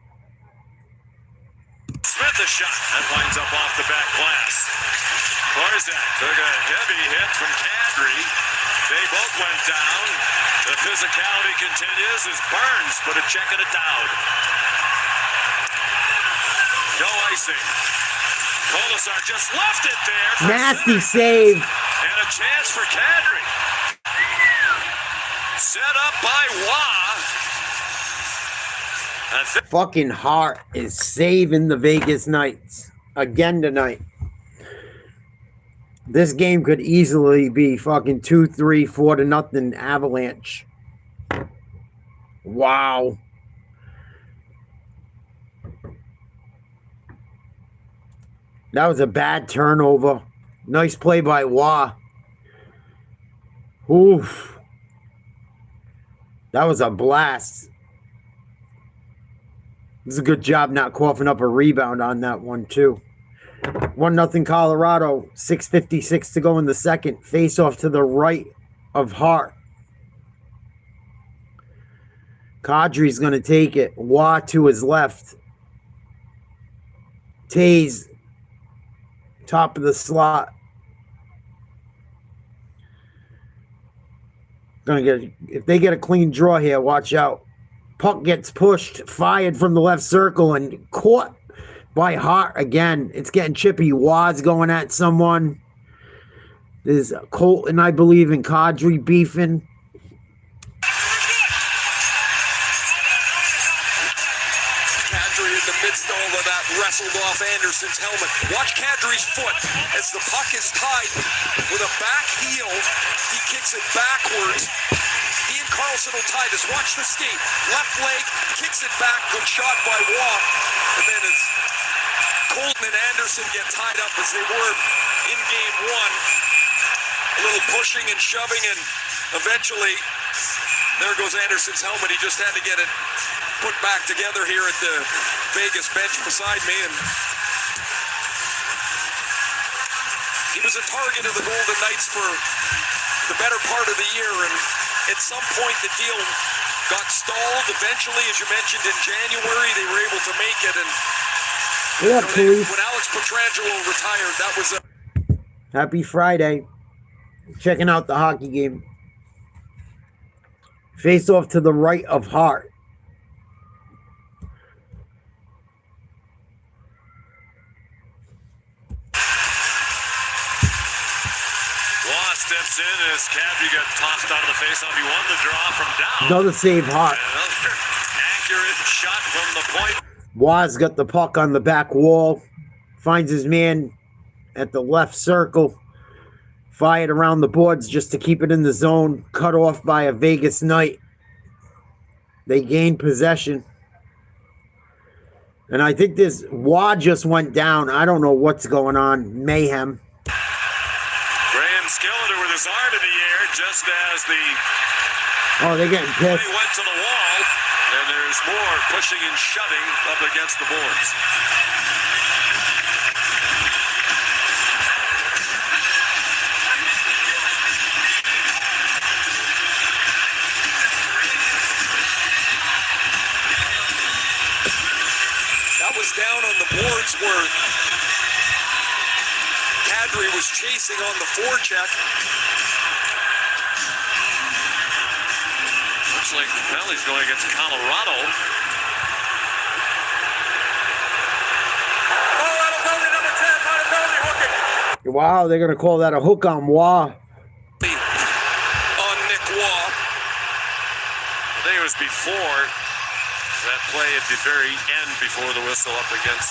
Smith a shot. That winds up off the back glass. Barzak took a heavy hit from Kadri. They both went down. The physicality continues as Burns put a check in it down. No icing. Kolasar just left it there. Nasty save. And a chance for Kadri. Set up by Waugh. Fucking Hart is saving the Vegas Knights again tonight. This game could easily be fucking 2-3, 4-0 Avalanche. Wow. That was a bad turnover. Nice play by Waugh. Oof. That was a blast. This is a good job not coughing up a rebound on that one, too. 1-0 Colorado. 6:56 to go in the second. Face off to the right of Hart. Kadri's going to take it. Waugh to his left. Taze. Top of the slot. If they get a clean draw here, watch out. Puck gets pushed, fired from the left circle, and caught by Hart again. It's getting chippy. Waz going at someone. There's Colton, I believe, and Kadri beefing. Kadri in the midst of all of that wrestled off Anderson's helmet. Watch Kadri's foot as the puck is tied with a back heel. He kicks it backwards. He and Carlson will tie this. Watch the skate. Left leg, kicks it back. Good shot by Waugh. And then as Colton and Anderson get tied up as they were in game one. A little pushing and shoving, and eventually there goes Anderson's helmet. He just had to get it put back together here at the Vegas bench beside me, and he was a target of the Golden Knights for the better part of the year, and at some point the deal got stalled. Eventually, as you mentioned, in January they were able to make it, and when Alex Pietrangelo retired, that was a Happy Friday. Checking out the hockey game. Face off to the right of Hart. Waugh steps in as Kadri got tossed out of the faceoff. He won the draw from down. Another save, Hart. Another accurate shot from the point. Waz got the puck on the back wall. Finds his man at the left circle. Fired around the boards just to keep it in the zone. Cut off by a Vegas Knight. They gained possession. And I think this Waugh just went down. I don't know what's going on. Mayhem. Graham Skellender with his arm in the air just as the Oh, they're getting pissed. went to the wall. And there's more pushing and shoving up against the boards. That was down on the boards where Kadri was chasing on the forecheck. Looks like the penalty's going against Colorado. Colorado penalty number 10, minor penalty hooking. Wow, they're going to call that a hook on Waugh. On Nick Waugh. I think it was before that play at the very end before the whistle up against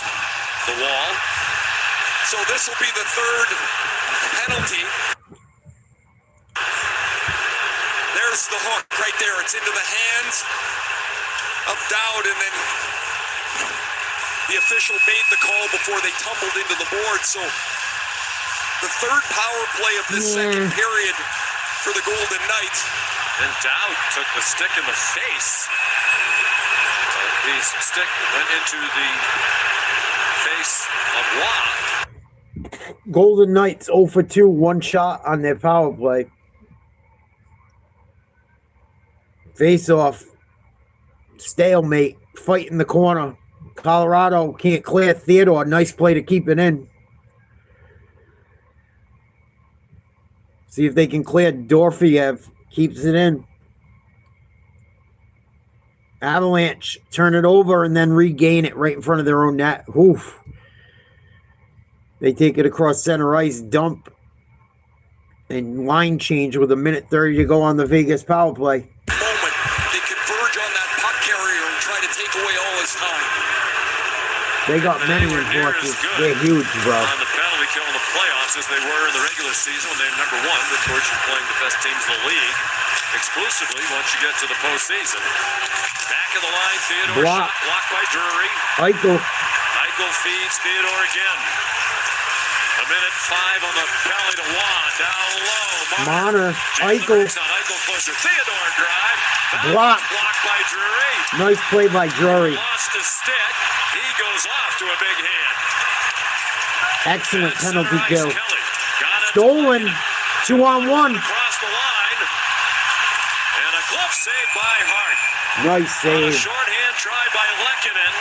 the wall. So this will be the third penalty. There's the hook right there. It's into the hands of Dowd, and then the official made the call before they tumbled into the board. So the third power play of this second period for the Golden Knights. And Dowd took the stick in the face. The stick went into the face of Waugh. Golden Knights 0 for 2, one shot on their power play. Face off. Stalemate. Fight in the corner. Colorado can't clear Theodore. Nice play to keep it in. See if they can clear Dorfiev. Keeps it in. Avalanche turn it over and then regain it right in front of their own net. Oof. They take it across center ice, dump, and line change with 1:30 to go on the Vegas power play. Moment they converge on that puck carrier and try to take away all his time. They got many enforcers. They're huge, bro. On the penalty kill in the playoffs as they were in the regular season when they're number one. Of course, you're playing the best teams in the league exclusively once you get to the postseason. Back of the line, Theodore shot blocked by Drury. Eichel feeds Theodore again. 1:05 on the penalty to Waugh. Down low. Marner. Eichel. Eichel closer. Theodore drive. Blocked. Blocked by Drury. Nice play by Drury. Lost his stick. He goes off to a big hand. Excellent penalty kill. Kelly. Stolen. 2-on-1. Across the line. And a glove save by Hart. Nice On a save. shorthand try by Lehkonen.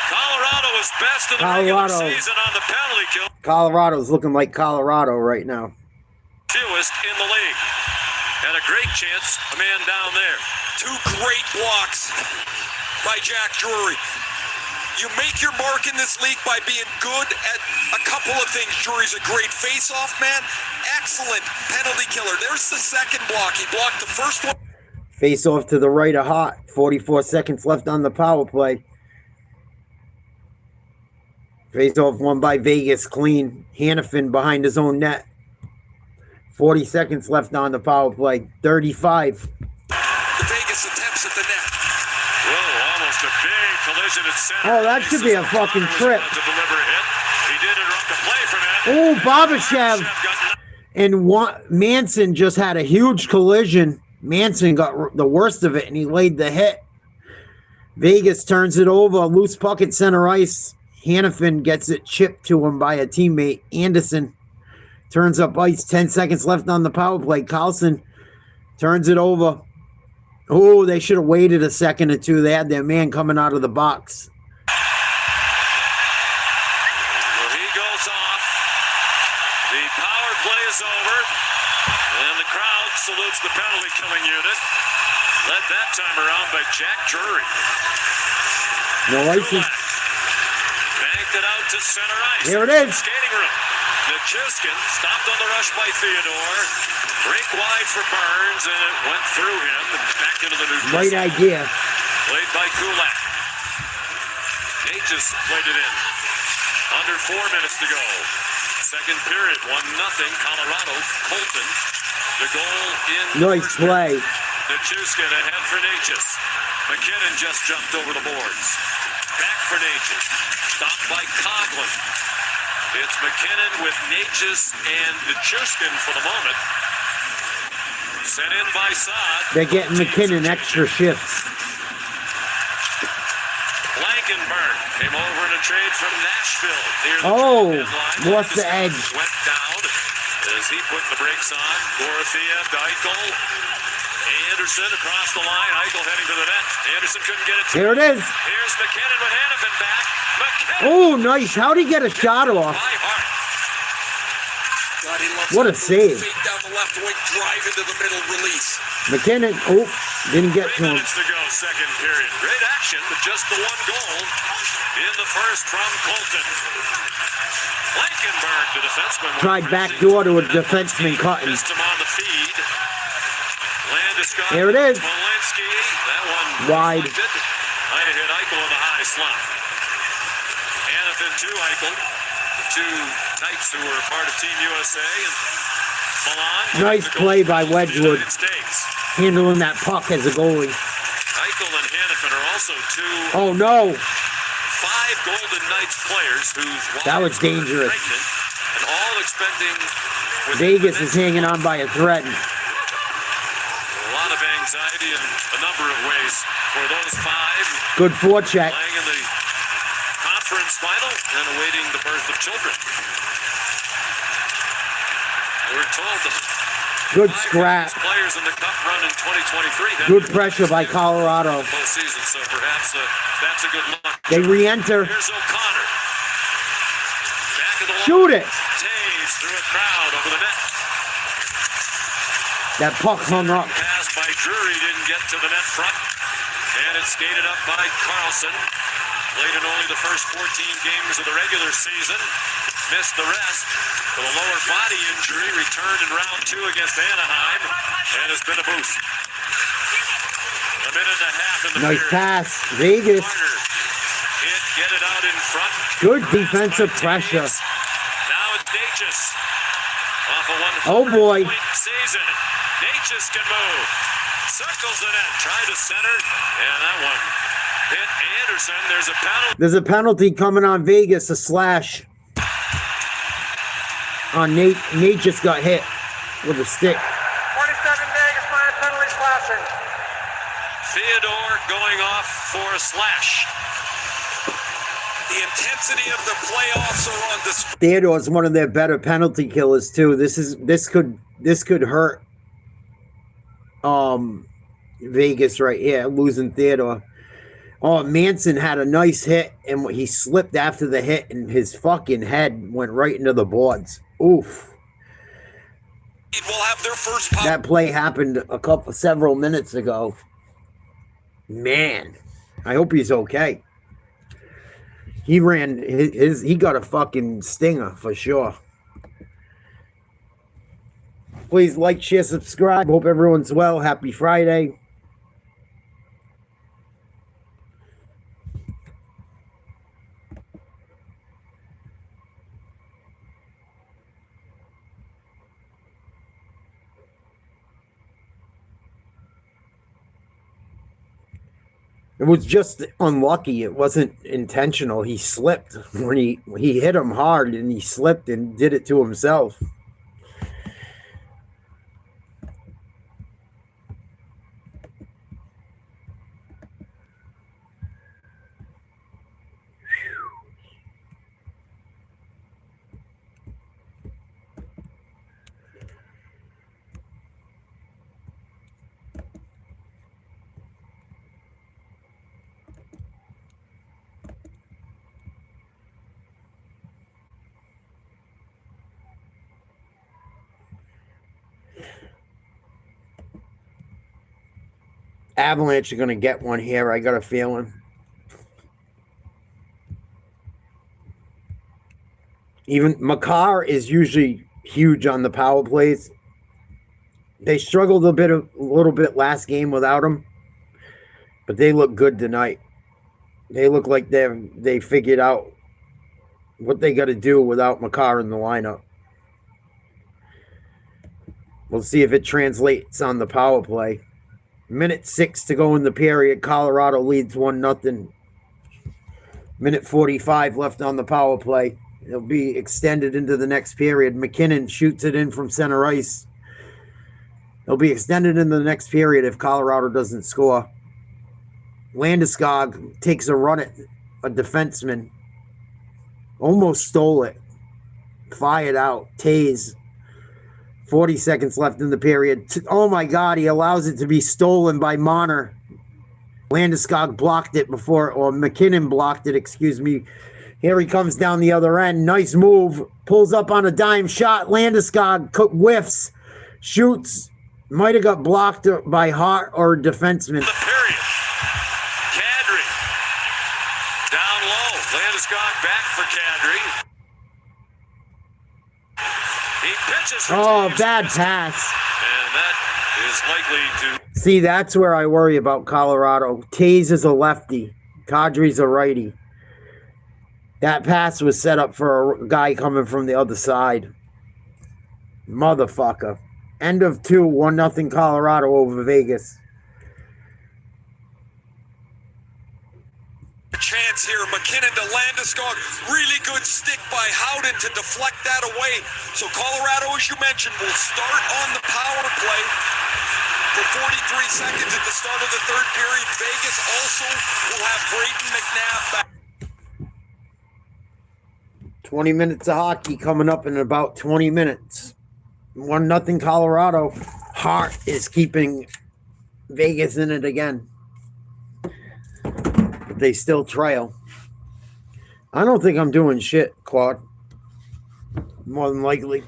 Colorado is best in the regular season on the penalty kill. Colorado's looking like Colorado right now. Fewest in the league. Had a great chance. A man down there. Two great blocks by Jack Drury. You make your mark in this league by being good at a couple of things. Drury's a great face-off man. Excellent penalty killer. There's the second block. He blocked the first one. Face off to the right of Hart. 44 seconds left on the power play. Face off one by Vegas. Clean. Hannafin behind his own net. 40 seconds left on the power play. 35. The Vegas attempts at the net. Whoa, almost a big collision at center. Oh, that should be a fucking trip. To deliver a hit. He did interrupt the play for that. Oh, Barbashev and Manson just had a huge collision. Manson got the worst of it, and he laid the hit. Vegas turns it over. Loose puck at center ice. Hannafin gets it chipped to him by a teammate. Anderson turns up ice. 10 seconds left on the power play. Carlson turns it over. Oh, they should have waited a second or two. They had their man coming out of the box. Well, he goes off. The power play is over. And the crowd salutes the penalty killing unit. Led that time around by Jack Drury. No ice. Banked it out to center ice. Here it is. Skating room. Nichushkin stopped on the rush by Theodore. Break wide for Burns, and it went through him and back into the neutral. Right idea. Played by Kulak. Natchez played it in. Under 4 minutes to go. Second period, 1-0. Colorado. Colton. The goal in. Nice play. Nichushkin ahead for Natchez. McKinnon just jumped over the boards. Back for Natchez. Stopped by Coughlin. It's McKinnon with Natchez and Nichushkin for the moment. Sent in by Saad. They're getting McKinnon extra shifts. trade from Nashville. Near the Oh, midline. lost the edge. Went down as he put the brakes on. Dorothea, Eichel, Anderson across the line. Eichel heading to the net. Anderson couldn't get it to Here it is. Here's McKinnon with Hannafin back. McKinnon. Oh, nice. How'd he get a shot off? By Hart. God, he loves What a that save. fake down the left wing, drive into the middle, release. McKinnon, oh, didn't get 3 to him. minutes to go, second period. Great action, but just the one goal in the first from Colton. Blankenberg, the defenseman. Tried backdoor to a defenseman cutting. Missed him on the feed. Landeskog. There it is. Malinsky. That one Wide. deflected. Might have hit Eichel in the high slot. Hannafin to Eichel. The two Knights who were part of Team USA. And Milan. Nice play by Wedgwood. United States. Handling that puck as a goalie. Eichel and Hannafin are also two Oh, no. 5 Golden Knights players whose That was wives were dangerous. pregnant and all expecting within Vegas the is next hanging on by a thread. a lot of anxiety in a number of ways for those 5 Good forecheck. playing in the conference final and awaiting the birth of children. We're told that Good 5 scrap. players in the cup run in 2023 have Good pressure by Colorado. postseason, so perhaps that's a good luck. They re-enter. Here's O'Connor. Back of the line. Shoot it. Taves through a crowd over the net. That puck hung up. Pass by Drury didn't get to the net front. And it's skated up by Carlson. Played in only the first 14 games of the regular season. Missed the rest with a lower body injury. Returned in round 2 against Anaheim. And has been a boost. A minute and a half in the Nice period. pass. Vegas. Hit, get it out in front. Good Harassed defensive by pressure. Taves. Now it's Natchez. Off a 100 Oh, boy. point season. Natchez can move. Circles the net. Try to center. And that one hit Anderson. There's a penalty. There's a penalty coming on Vegas, a slash. On Nate. Nate just got hit with a stick. 27 Vegas minor penalty slashing. Theodore going off for a slash. The intensity of the playoffs are on display. Theodore's one of their better penalty killers too. This could hurt Vegas right here, losing Theodore. Oh, Manson had a nice hit and he slipped after the hit and his fucking head went right into the boards. Oof. Will have their first power. That play happened several minutes ago. Man, I hope he's okay. He ran he got a fucking stinger for sure. Please like, share, subscribe. Hope everyone's well. Happy Friday. It was just unlucky. It wasn't intentional. He slipped when he hit him hard and he slipped and did it to himself. Avalanche are going to get one here. I got a feeling. Even Makar is usually huge on the power plays. They struggled a little bit last game without him, but they look good tonight. They look like they figured out what they got to do without Makar in the lineup. We'll see if it translates on the power play. Minute 6 to go in the period. Colorado leads 1-0. Minute 45 left on the power play. It'll be extended into the next period. McKinnon shoots it in from center ice. It'll be extended into the next period if Colorado doesn't score. Landeskog takes a run at a defenseman. Almost stole it. Fired out. Taze. 40 seconds left in the period. Oh my God, he allows it to be stolen by Marner. Landeskog blocked it before, or McKinnon blocked it, excuse me. Here he comes down the other end. Nice move. Pulls up on a dime shot. Landeskog whiffs. Shoots. Might have got blocked by Hart or a defenseman. The period. Kadri. Down low. Landeskog back for Kadri. He pitches for Taves. Bad pass. And that is likely to... See, that's where I worry about Colorado. Taze is a lefty. Kadri's a righty. That pass was set up for a guy coming from the other side. Motherfucker. End of 2, 1-0 Colorado over Vegas. Chance here, McKinnon to Landeskog. Really good stick by Howden to deflect that away. So Colorado, as you mentioned, will start on the power play for 43 seconds at the start of the third period. Vegas also will have Brayden McNabb back. 20 minutes of hockey coming up in about 20 minutes. 1-0 Colorado. Hart is keeping Vegas in it again. But they still trail. I don't think I'm doing shit, Claude. More than likely.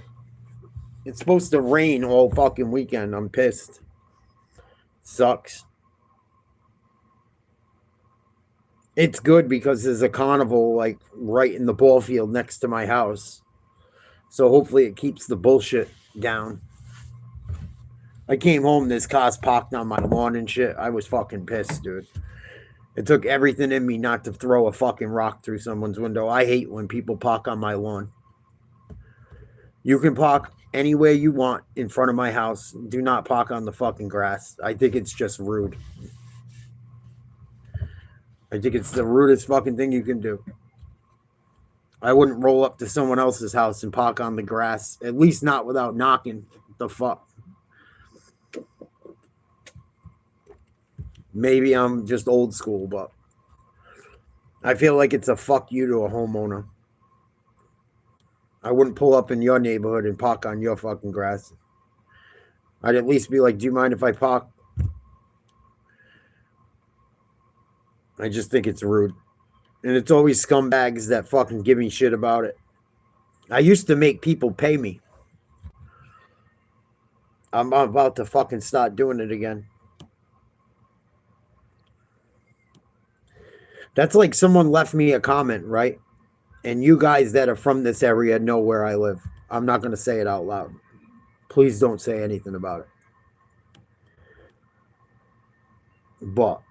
It's supposed to rain all fucking weekend. I'm pissed. Sucks. It's good because there's a carnival like right in the ball field next to my house. So hopefully it keeps the bullshit down. I came home, this car's parked on my lawn and shit. I was fucking pissed, dude. It took everything in me not to throw a fucking rock through someone's window. I hate when people park on my lawn. You can park anywhere you want in front of my house. Do not park on the fucking grass. I think it's just rude. I think it's the rudest fucking thing you can do. I wouldn't roll up to someone else's house and park on the grass. At least not without knocking. What the fuck? Maybe I'm just old school, but I feel like it's a fuck you to a homeowner. I wouldn't pull up in your neighborhood and park on your fucking grass. I'd at least be like, do you mind if I park? I just think it's rude. And it's always scumbags that fucking give me shit about it. I used to make people pay me. I'm about to fucking start doing it again. That's like someone left me a comment, right? And you guys that are from this area know where I live. I'm not going to say it out loud. Please don't say anything about it. But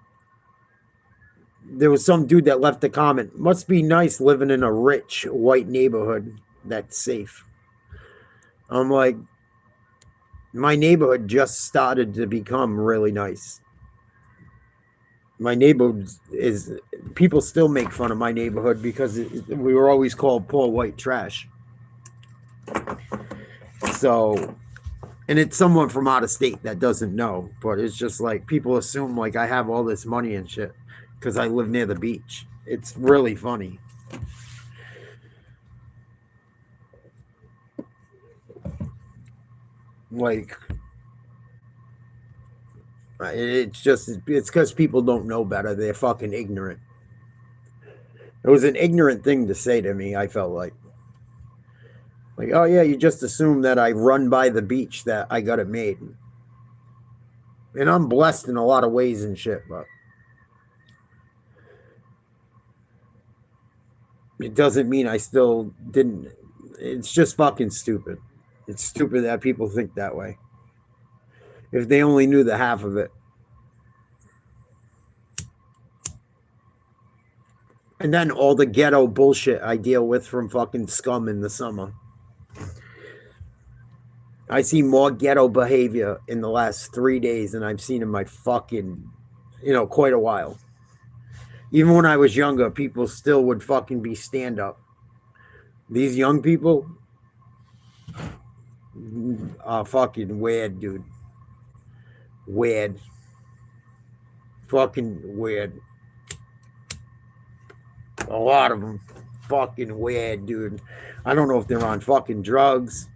there was some dude that left a comment. Must be nice living in a rich white neighborhood that's safe. I'm like, my neighborhood just started to become really nice. My neighborhood is, people still make fun of my neighborhood because we were always called poor white trash. So, and it's someone from out of state that doesn't know, but it's just like people assume like I have all this money and shit because I live near the beach. It's really funny. Like, it's because people don't know better. They're fucking ignorant. It was an ignorant thing to say to me, I felt like, oh yeah, you just assume that I run by the beach, that I got it made. And I'm blessed in a lot of ways and shit, but it doesn't mean I still didn't. It's just fucking stupid. It's stupid that people think that way. If they only knew the half of it. And then all the ghetto bullshit I deal with from fucking scum in the summer. I see more ghetto behavior in the last 3 days than I've seen in my fucking, quite a while. Even when I was younger, people still would fucking be stand-up. These young people are fucking weird, dude. Weird. Fucking weird. A lot of them. fucking weird, dude. I don't know if they're on fucking drugs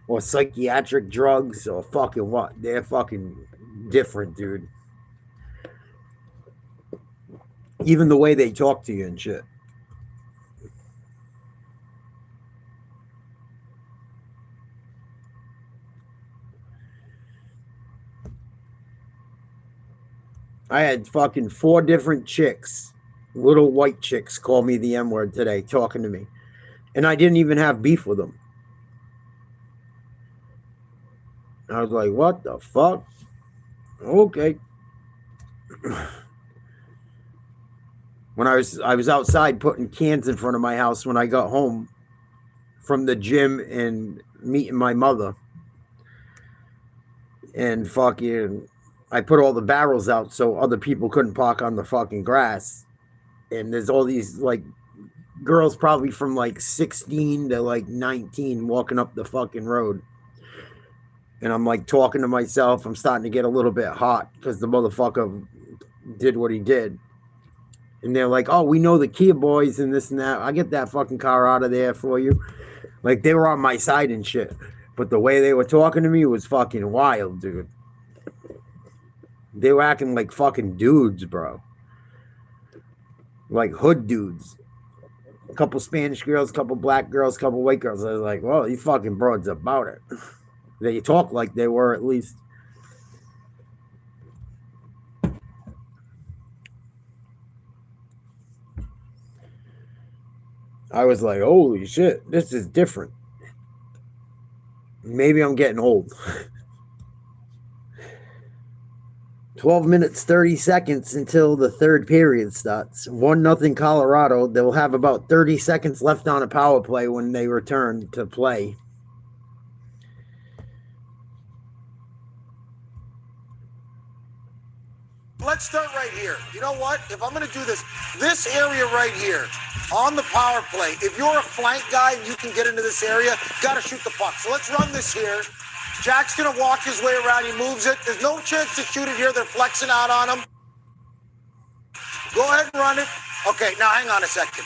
or psychiatric drugs or fucking what. They're fucking different, dude. Even the way they talk to you and shit. I had fucking 4 different chicks, little white chicks, call me the M-word today, talking to me. And I didn't even have beef with them. I was like, what the fuck? Okay. When I was outside putting cans in front of my house when I got home from the gym and meeting my mother. And fucking, I put all the barrels out so other people couldn't park on the fucking grass. And there's all these like girls probably from like 16 to like 19 walking up the fucking road. And I'm like talking to myself. I'm starting to get a little bit hot because the motherfucker did what he did. And they're like, oh, we know the Kia boys and this and that. I get that fucking car out of there for you. Like, they were on my side and shit. But the way they were talking to me was fucking wild, dude. They were acting like fucking dudes, bro. Like hood dudes. A couple Spanish girls, a couple black girls, a couple white girls. I was like, well, you fucking broads about it. They talk like they were at least. I was like, holy shit, this is different. Maybe I'm getting old. 12 minutes, 30 seconds until the third period starts. 1-0 Colorado. They'll have about 30 seconds left on a power play when they return to play. Let's start right here. You know what? If I'm going to do this area right here on the power play, if you're a flank guy and you can get into this area, got to shoot the puck. So let's run this here. Jack's going to walk his way around. He moves it. There's no chance to shoot it here. They're flexing out on him. Go ahead and run it. Okay, now hang on a second.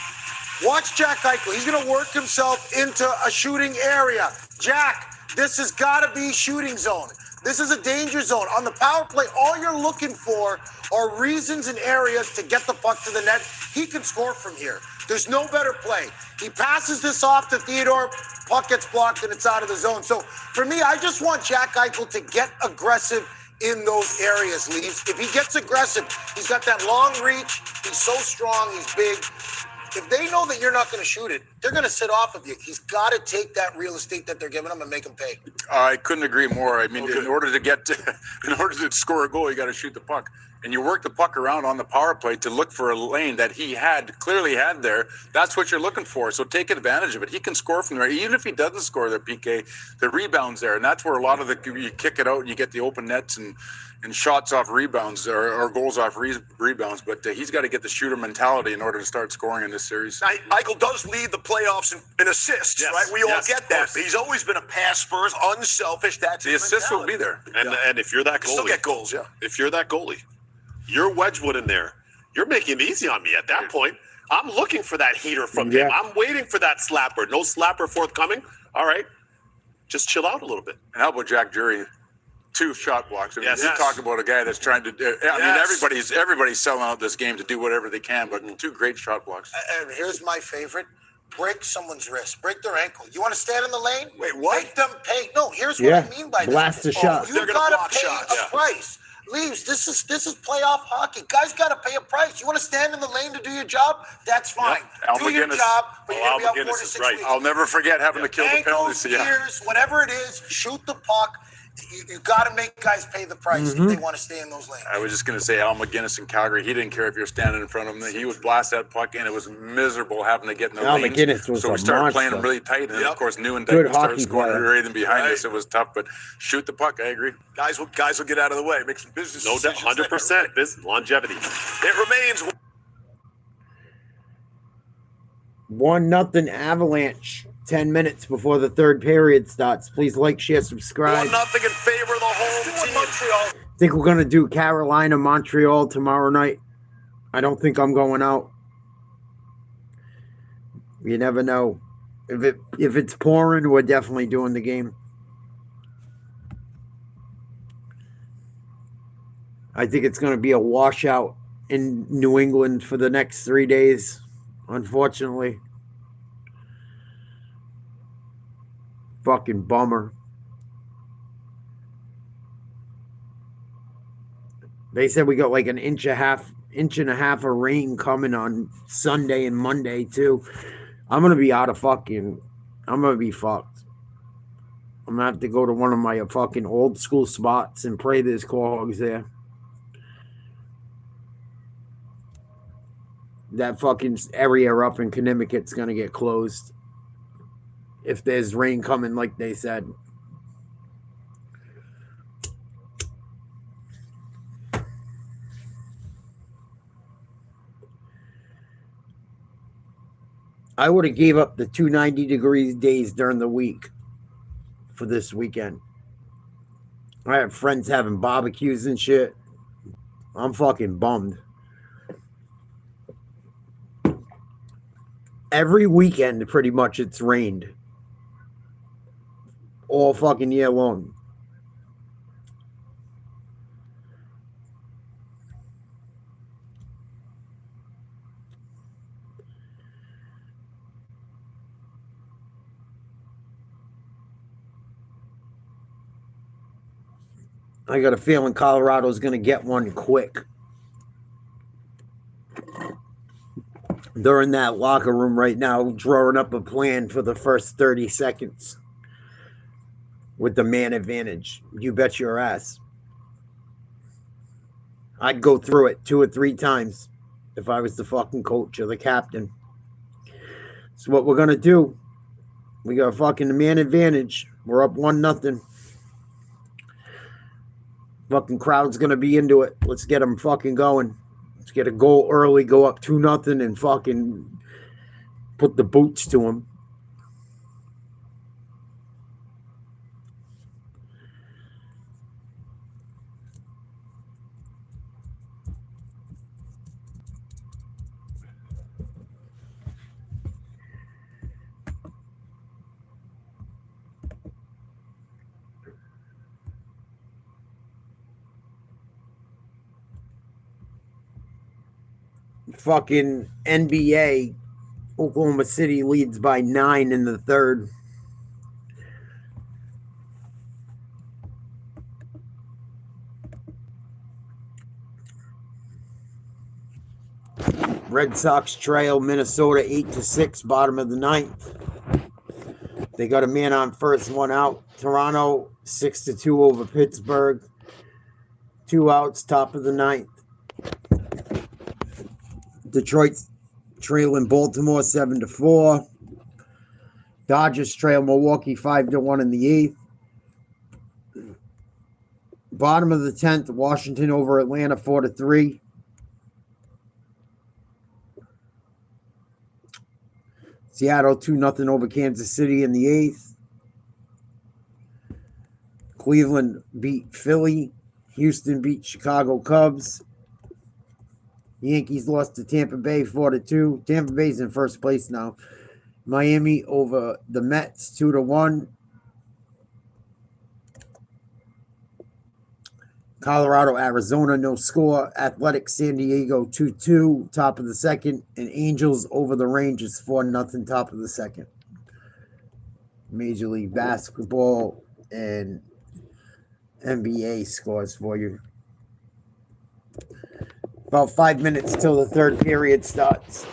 Watch Jack Eichel. He's going to work himself into a shooting area. Jack, this has got to be shooting zone. This is a danger zone. On the power play, all you're looking for are reasons and areas to get the puck to the net. He can score from here. There's no better play. He passes this off to Theodore, puck gets blocked, and it's out of the zone. So for me, I just want Jack Eichel to get aggressive in those areas, Leaves. If he gets aggressive, he's got that long reach. He's so strong. He's big. If they know that you're not going to shoot it, they're going to sit off of you. He's got to take that real estate that they're giving him and make him pay. I couldn't agree more. I mean, in order to score a goal, you got to shoot the puck. And you work the puck around on the power play to look for a lane that he clearly had there. That's what you're looking for. So take advantage of it. He can score from there. Even if he doesn't score there, PK, the rebound's there. And that's where a lot of you kick it out and you get the open nets and shots off rebounds or goals off rebounds. But he's got to get the shooter mentality in order to start scoring in this series. Eichel does lead the playoffs in assists, Yes, right? We all yes, get of that. course. But he's always been a pass first, unselfish. That's The his assists will mentality. be there. And if you're that You still goalie, get goals, yeah. if you're that goalie, you're Wedgwood in there. You're making it easy on me at that point. I'm looking for that heater from him. I'm waiting for that slapper. No slapper forthcoming. All right. Just chill out a little bit. And how about Jack Jury? 2 shot blocks. I mean, Yes. you talk about a guy that's trying to do. I mean, everybody's selling out this game to do whatever they can, but 2 great shot blocks. And here's my favorite. Break someone's wrist. Break their ankle. You want to stand in the lane? Wait, what? Make them pay. No, here's what I mean by blast this. a shot. You They're gonna got block to pay shots, a yeah. price. Leaves. This is playoff hockey. Guys got to pay a price. You want to stand in the lane to do your job? That's fine. Al Do your McGinnis- job, but you're Al going to be out 4 McGinnis to is 6 right. weeks. I'll never forget having to kill the Ankles, penalties. ears, whatever it is, shoot the puck. You got to make guys pay the price if they want to stay in those lanes. I was just going to say Al McGinnis in Calgary. He didn't care if you're standing in front of him. He would blast that puck, and it was miserable having to get in the Al lanes. McGinnis was so we a started playing monster. him really tight, and then, of course, New and Good Dyke started hockey scoring player. right in behind us. It was tough, but shoot the puck. I agree. Guys will get out of the way, make some business No doubt. decisions there. 100%. This longevity. It remains 1-0 Avalanche. 10 minutes before the third period starts. Please like, share, subscribe. 1-0 in favor of the home team. I think we're going to do Carolina, Montreal tomorrow night. I don't think I'm going out. You never know. If it's pouring, we're definitely doing the game. I think it's going to be a washout in New England for the next 3 days, unfortunately. Fucking bummer. They said we got like an inch and a half of rain coming on Sunday and Monday too. I'm going to be I'm going to be fucked. I'm going to have to go to one of my fucking old school spots and pray there's quahogs there. That fucking area up in Connecticut's going to get closed if there's rain coming like they said. I would have gave up the 290-degree days during the week for this weekend. I have friends having barbecues and shit. I'm fucking bummed. Every weekend, pretty much, it's rained. All fucking year long. I got a feeling Colorado's going to get one quick. They're in that locker room right now drawing up a plan for the first 30 seconds with the man advantage. You bet your ass. I'd go through it 2 or 3 times if I was the fucking coach or the captain. So what we're going to do, we got fucking the man advantage. We're up 1-0. Fucking crowd's going to be into it. Let's get them fucking going. Let's get a goal early, go up 2-0 and fucking put the boots to them. Fucking NBA, Oklahoma City leads by 9 in the third. Red Sox trail Minnesota 8-6, bottom of the 9th. They got a man on first, 1 out. Toronto 6-2 over Pittsburgh. 2 outs, top of the 9th. Detroit trailing Baltimore 7-4. Dodgers trail Milwaukee 5-1 in the 8th. Bottom of the 10th, Washington over Atlanta 4-3. Seattle 2-0 over Kansas City in the 8th. Cleveland beat Philly. Houston beat Chicago Cubs. Yankees lost to Tampa Bay 4-2. Tampa Bay's in first place now. Miami over the Mets 2-1. Colorado, Arizona, no score. Athletics, San Diego 2-2, top of the 2nd. And Angels over the Rangers 4-0, top of the 2nd. Major League Basketball and NBA scores for you. About 5 minutes till the third period starts.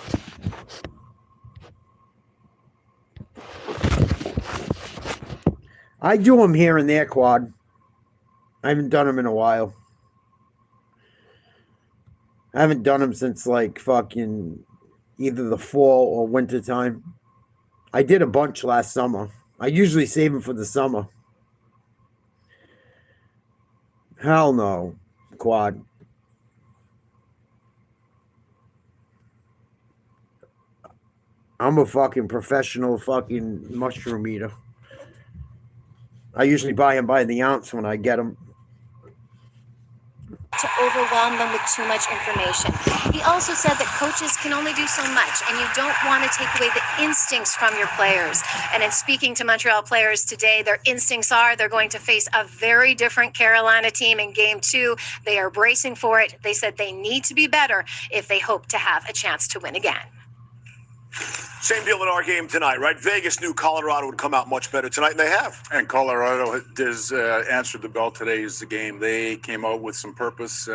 I do them here and there, Quad. I haven't done them in a while. I haven't done them since like fucking either the fall or winter time. I did a bunch last summer. I usually save them for the summer. Hell no, Quad. I'm a fucking professional fucking mushroom eater. I usually buy them by the ounce when I get them. to overwhelm them with too much information. He also said that coaches can only do so much, and you don't want to take away the instincts from your players. And in speaking to Montreal players today, their instincts are they're going to face a very different Carolina team in Game 2. They are bracing for it. They said they need to be better if they hope to have a chance to win again. Same deal in our game tonight, right? Vegas knew Colorado would come out much better tonight, and they have. And Colorado has answered the bell today's game. They came out with some purpose.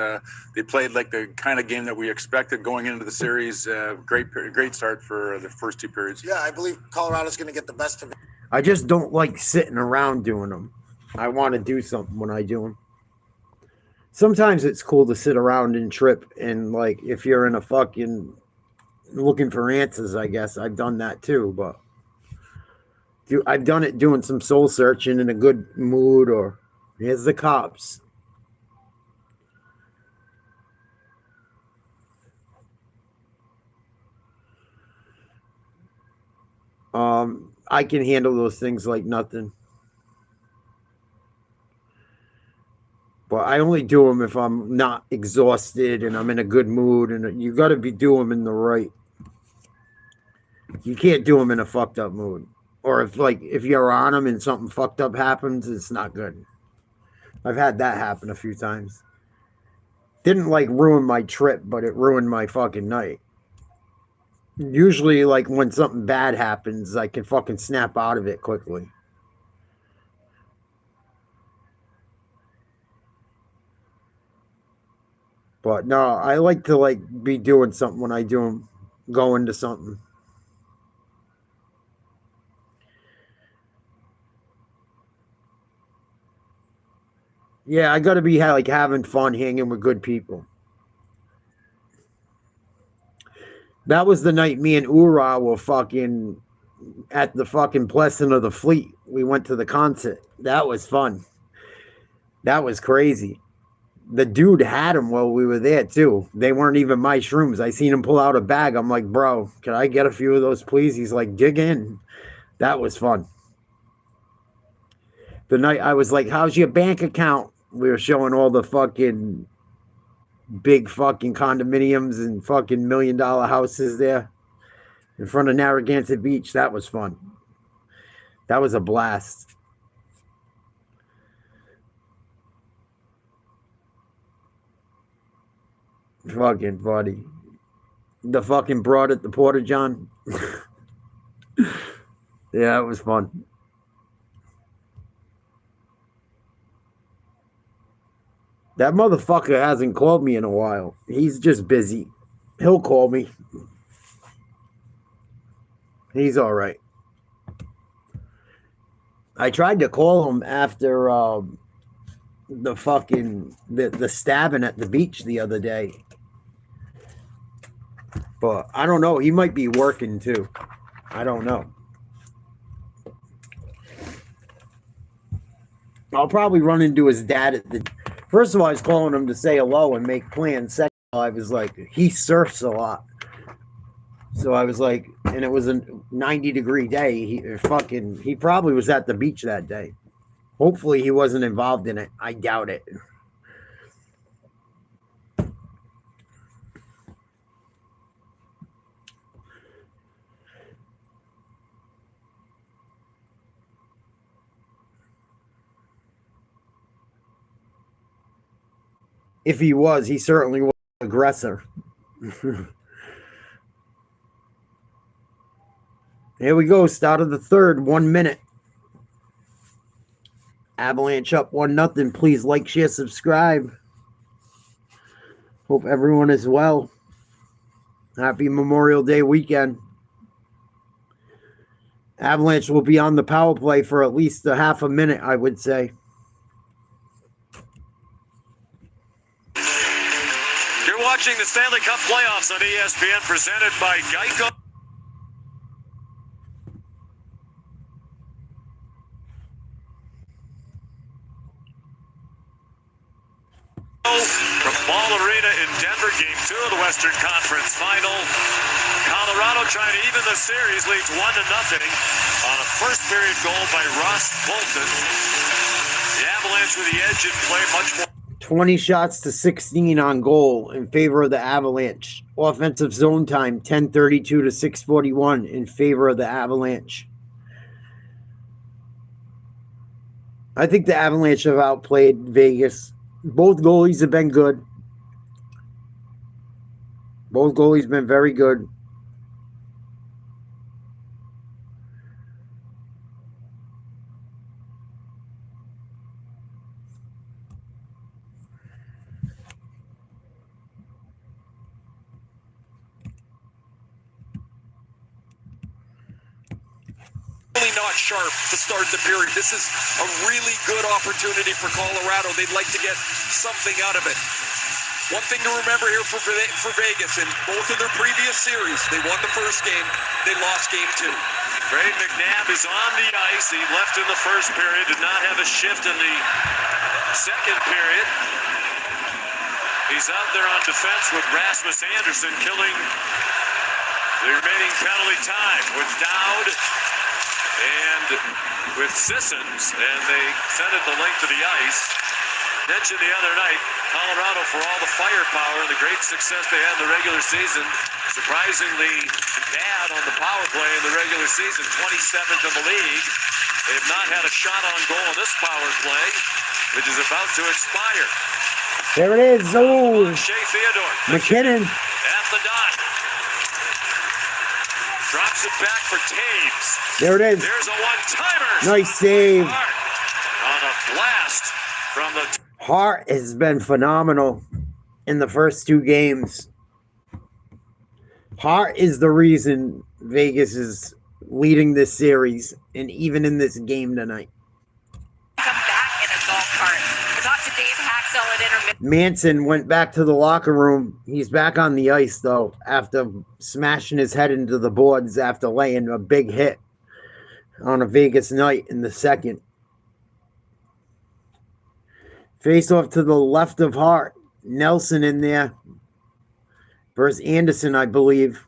They played like the kind of game that we expected going into the series. Great start for the first 2 periods. Yeah, I believe Colorado's going to get the best of it. I just don't like sitting around doing them. I want to do something when I do them. Sometimes it's cool to sit around and trip, and like if you're in a fucking looking for answers, I guess I've done that too, but I've done it doing some soul searching in a good mood, or here's the cops. I can handle those things like nothing. But I only do them if I'm not exhausted and I'm in a good mood, and you got to be doing them in the right. You can't do them in a fucked up mood. Or if you're on them and something fucked up happens, it's not good. I've had that happen a few times. Didn't ruin my trip, but it ruined my fucking night. Usually when something bad happens, I can fucking snap out of it quickly. But no, I like to be doing something when I do them, go into something. Yeah, I got to be having fun, hanging with good people. That was the night me and Ura were fucking at the fucking Pleasant of the Fleet. We went to the concert. That was fun. That was crazy. The dude had them while we were there, too. They weren't even my shrooms. I seen him pull out a bag. I'm like, bro, can I get a few of those, please? He's like, dig in. That was fun. The night I was like, how's your bank account? We were showing all the fucking big fucking condominiums and fucking $1 million houses there in front of Narragansett Beach. That was fun. That was a blast. Fucking funny. The fucking broad at the Porta John. Yeah, it was fun. That motherfucker hasn't called me in a while. He's just busy. He'll call me. He's all right. I tried to call him after the fucking the stabbing at the beach the other day. But I don't know. He might be working too. I don't know. I'll probably run into his dad at the... First of all, I was calling him to say hello and make plans. Second of all, I was like, he surfs a lot. So I was like, and it was a 90-degree day. He probably was at the beach that day. Hopefully he wasn't involved in it. I doubt it. If he was, he certainly was an aggressor. Here we go. Start of the third. 1 minute. Avalanche up 1-0. Please like, share, subscribe. Hope everyone is well. Happy Memorial Day weekend. Avalanche will be on the power play for at least a half a minute, I would say. You're watching the Stanley Cup playoffs on ESPN, presented by Geico. From Ball Arena in Denver, Game 2 of the Western Conference Final. Colorado trying to even the series, leads 1-0 on a first-period goal by Ross Bolton. The Avalanche with the edge in play much more. 20 shots to 16 on goal in favor of the Avalanche. Offensive zone time, 10:32 to 6:41 in favor of the Avalanche. I think the Avalanche have outplayed Vegas. Both goalies have been good. Both goalies been very good. Not sharp to start the period. This is a really good opportunity for Colorado. They'd like to get something out of it. One thing to remember here for Vegas, in both of their previous series, they won the first game, they lost game 2. Craig McNabb is on the ice. He left in the first period, did not have a shift in the second period. He's out there on defense with Rasmus Anderson killing the remaining penalty time with Dowd and with Sissons, and they sent it the length of the ice. Mentioned the other night, Colorado, for all the firepower and the great success they had in the regular season, surprisingly bad on the power play in the regular season, 27th in the league. They have not had a shot on goal in this power play, which is about to expire. There it is. Oh, Shea Theodore. McKinnon. At the dot. Drops it back for Taves. There it is. There's a one-timer. Nice save. On a blast from the... Hart has been phenomenal in the first 2 games. Hart is the reason Vegas is leading this series, and even in this game tonight. Come back in a golf cart. We'll talk to Dave Haxel at intermission. Manson went back to the locker room. He's back on the ice, though, after smashing his head into the boards after laying a big hit on a Vegas night in the second. Face off to the left of Hart. Nelson in there versus Anderson, I believe.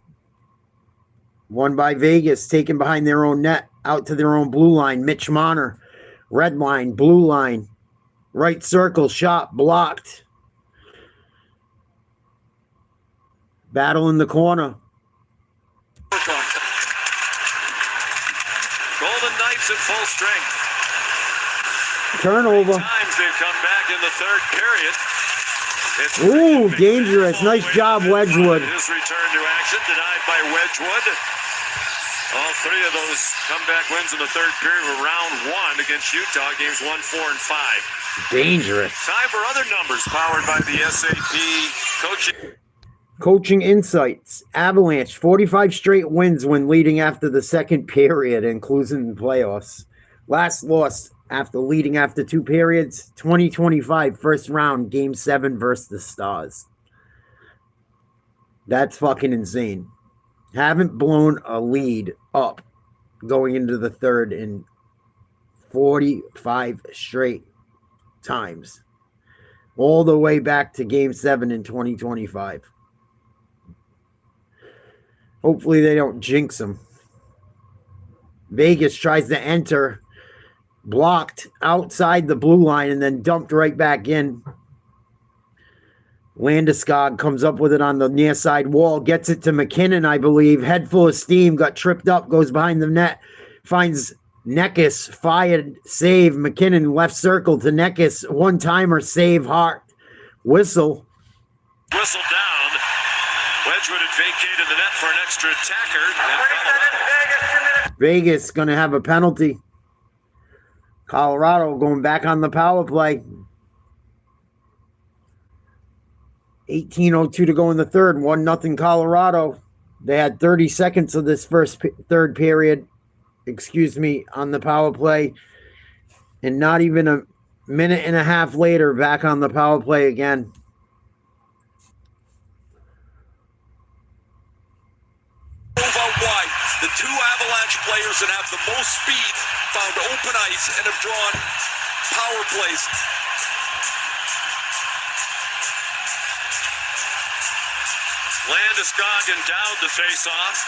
Won by Vegas, taken behind their own net, out to their own blue line. Mitch Marner, red line, blue line, right circle, shot blocked. Battle in the corner. Golden Knights at full strength. Turnover. Times they've come back in the third period. It's Ooh, dangerous. Nice job, Wedgwood. His return to action denied by Wedgwood. All 3 of those comeback wins in the third period were round 1 against Utah, games 1, 4, and 5. Dangerous. Time for other numbers powered by the SAP Coaching insights. Avalanche, 45 straight wins when leading after the second period, including the playoffs. Last loss after leading after 2 periods, 2025 first round, game 7 versus the Stars. That's fucking insane. Haven't blown a lead up going into the third in 45 straight times. All the way back to game 7 in 2025. Hopefully they don't jinx them. Vegas tries to enter, blocked outside the blue line and then dumped right back in. Landeskog comes up with it on the near side wall, gets it to McKinnon, I believe. Head full of steam, got tripped up, goes behind the net, finds Neckis, fired, save. McKinnon left circle to Neckis, one-timer, save, Hart. Whistle. Whistle down. Wedgwood had vacated the net for an extra attacker. Vegas going to have a penalty. Colorado going back on the power play. 18:02 to go in the third. 1-0 Colorado. They had 30 seconds of this third period. On the power play. And not even a minute and a half later, back on the power play again. Move out wide. The 2 Avalanche players that have the most speed found open ice and have drawn power plays. Landeskog and Dowd to face off.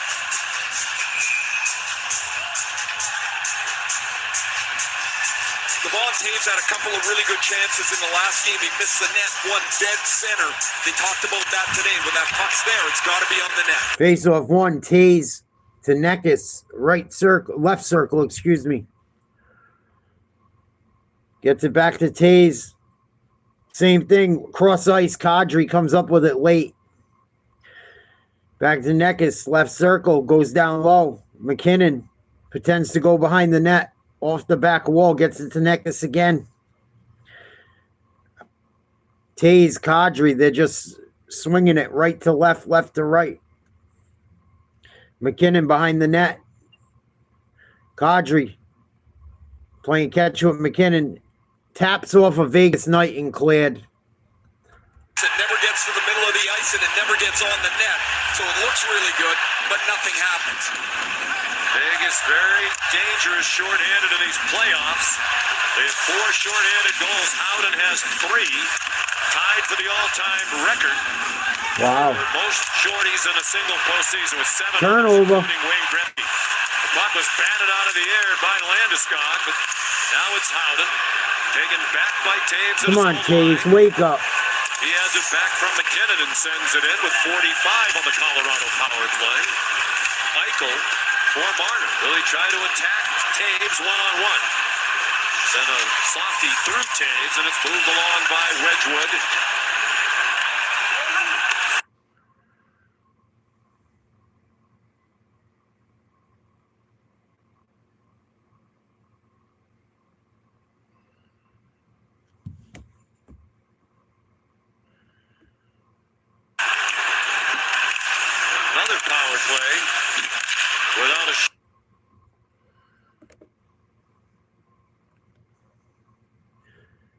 Devon Taves had a couple of really good chances in the last game. He missed the net, one dead center. They talked about that today. When that puck's there, it's got to be on the net. Face off one, Taves to Necas, left circle, excuse me. Gets it back to Taves. Same thing, cross ice, Kadri comes up with it late. Back to Necas, left circle, goes down low. McKinnon pretends to go behind the net. Off the back wall, gets it to Necas again. Taves, Kadri, they're just swinging it right to left, left to right. McKinnon behind the net. Kadri playing catch with McKinnon. Taps off a Vegas Knight and cleared. It never gets to the middle of the ice and it never gets on the net. So it looks really good, but nothing happens. Vegas very dangerous shorthanded in these playoffs. They have 4 shorthanded goals. Howden has 3. Tied for the all-time record. Wow. For most shorties in a single postseason with 7. Turnover. Including Wayne Gretzky. The puck was batted out of the air by Landeskog, but now it's Howden. Taken back by Taves. Come on, Taves, wake up. He has it back from McKinnon and sends it in with 45 on the Colorado power play. Eichel for Marner. Really try to attack Taves one-on-one. Send a softie through Taves, and it's moved along by Wedgwood. Another power play without a shot.